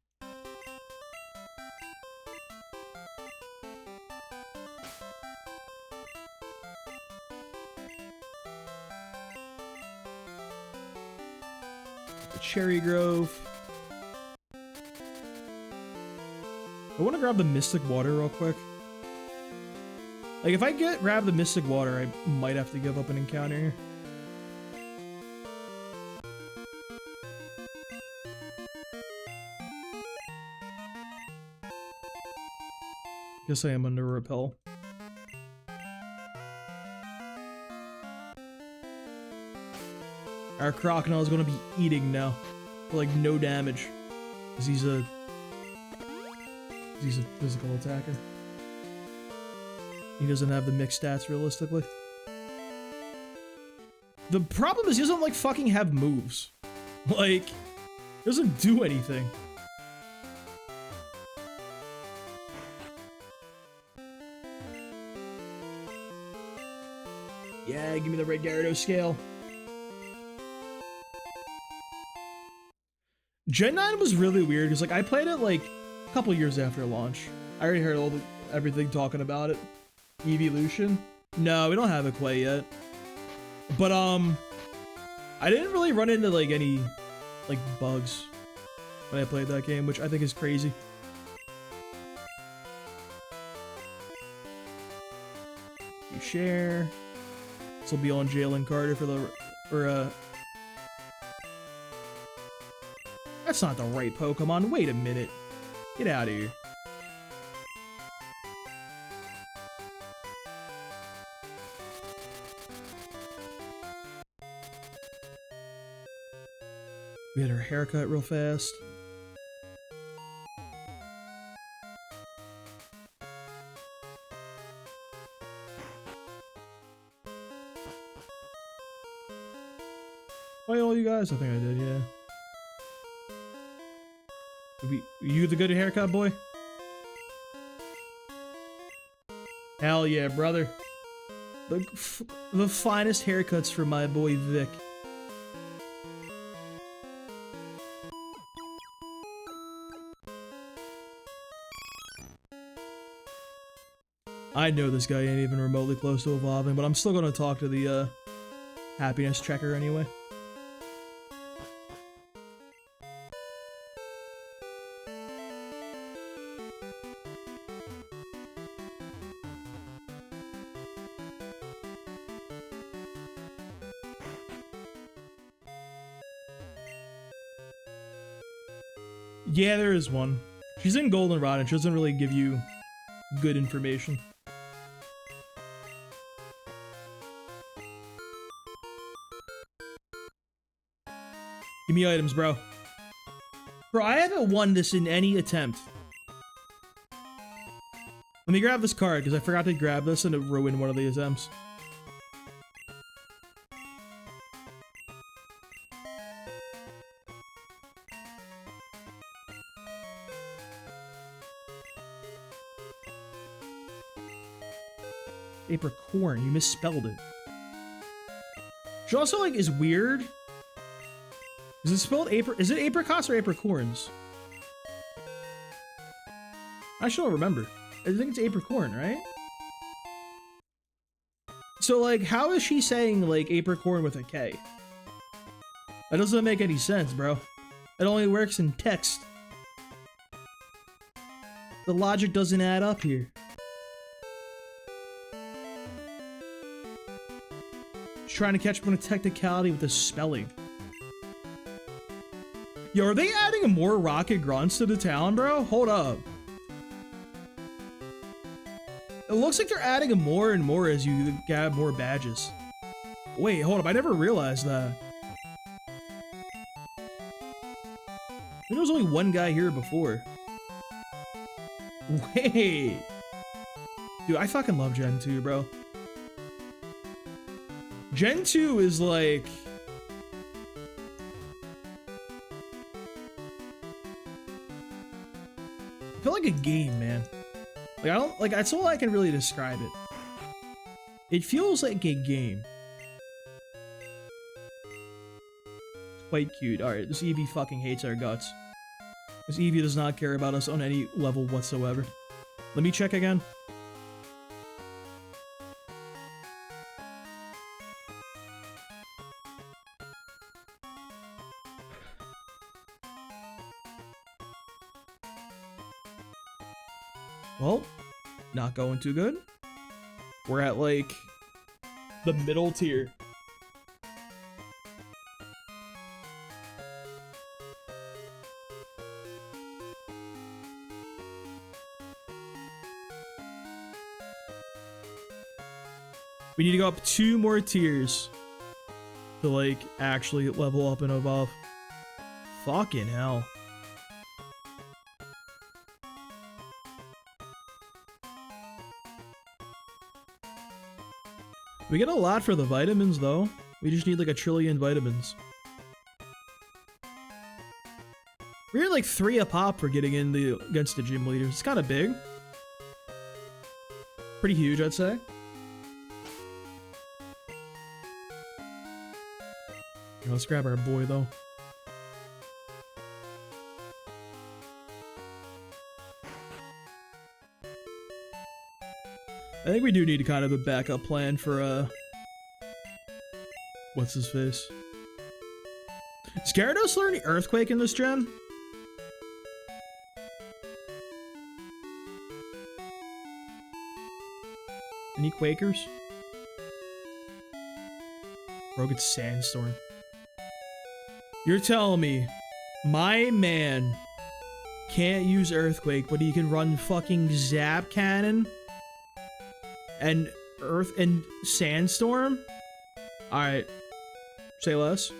Cherry Grove. I want to grab the Mystic Water real quick. Like, if I grab the Mystic Water, I might have to give up an encounter here. Guess I am under repel. Our Crocodile is going to be eating now. For like no damage. Because he's a physical attacker. He doesn't have the mixed stats realistically. The problem is he doesn't like fucking have moves. Like, he doesn't do anything. Yeah, give me the red Gyarados scale. Gen 9 was really weird because like I played it like a couple years after launch. I already heard everything talking about it. Evolution? No, we don't have it quite yet. But I didn't really run into like any like bugs when I played that game, which I think is crazy. You share. This will be on Jalen Carter for That's not the right Pokemon. Wait a minute. Get out of here. We had her haircut real fast. Hi all you guys. I think I did, yeah. You the good haircut boy? Hell yeah, brother. The finest haircuts for my boy Vic. I know this guy ain't even remotely close to evolving, but I'm still gonna talk to the happiness checker anyway. Yeah, there is one. She's in Goldenrod and she doesn't really give you good information. Give me items, bro. Bro, I haven't won this in any attempt. Let me grab this card because I forgot to grab this and it ruined one of the attempts. Apricorn, you misspelled it. She also like is weird. Is it spelled is it apricots or apricorns? I should remember. I think it's apricorn, right? So like, how is she saying like apricorn with a K? That doesn't make any sense, bro. It only works in text. The logic doesn't add up here. She's trying to catch up on a technicality with the spelling. Yo, are they adding more rocket grunts to the town, bro? Hold up. It looks like they're adding more and more as you get more badges. Wait, hold up. I never realized that. There was only one guy here before. Wait. Dude, I fucking love Gen 2, bro. Gen 2 is like... I feel like a game, man. Like, I don't... Like, that's all I can really describe it. It feels like a game. It's quite cute. Alright, this Eevee fucking hates our guts. This Eevee does not care about us on any level whatsoever. Let me check again. Well, not going too good. We're at like the middle tier. We need to go up 2 more tiers to like actually level up and evolve. Fucking hell. We get a lot for the vitamins, though. We just need like 1 trillion vitamins. We're like 3 a pop for getting in against the gym leaders. It's kind of big. Pretty huge, I'd say. Let's grab our boy though. I think we do need kind of a backup plan for what's his face? Is Gyarados learning Earthquake in this gen? Any Quakers? Bro gets Sandstorm. You're telling me my man can't use Earthquake, but he can run fucking Zap Cannon and Earth and Sandstorm? Alright. Say less.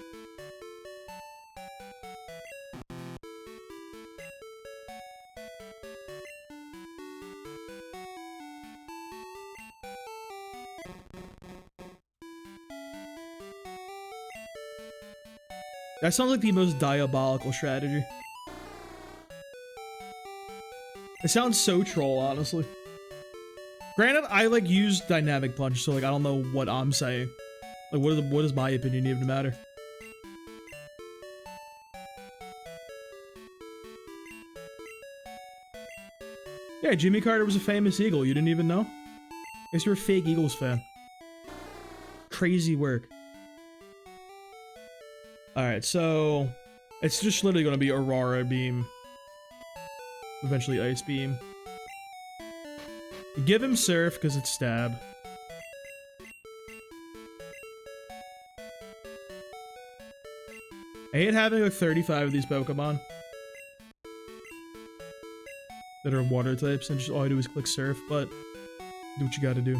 That sounds like the most diabolical strategy. It sounds so troll, honestly. Granted, I like use Dynamic Punch, so like I don't know what I'm saying. Like what does my opinion even matter? Yeah, Jimmy Carter was a famous Eagle. You didn't even know? I guess you're a fake Eagles fan. Crazy work. Alright, so it's just literally going to be Aurora Beam. Eventually Ice Beam. You give him Surf because it's Stab. I hate having like 35 of these Pokemon that are water types and just all I do is click Surf, but do what you gotta do.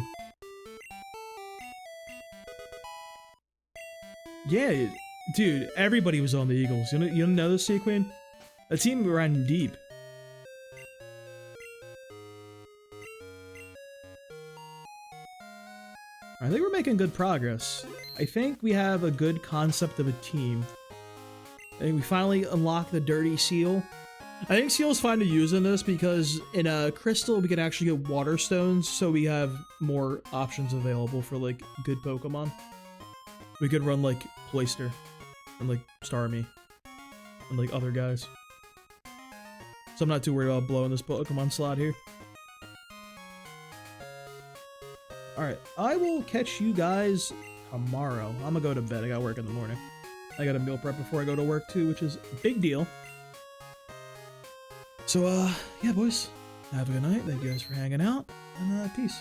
Yeah, dude, everybody was on the Eagles. You know this, Sequin? That team ran deep. I think we're making good progress. I think we have a good concept of a team. I think we finally unlocked the Dirty Seal. I think Seal's fine to use in this because in a Crystal we can actually get Water Stones, so we have more options available for like good Pokemon. We could run like Cloyster and like Starmie and like other guys. So I'm not too worried about blowing this Pokemon slot here. Alright, I will catch you guys tomorrow. I'm gonna go to bed. I got work in the morning. I got a meal prep before I go to work too, which is a big deal. So, yeah, boys. Have a good night. Thank you guys for hanging out, and peace.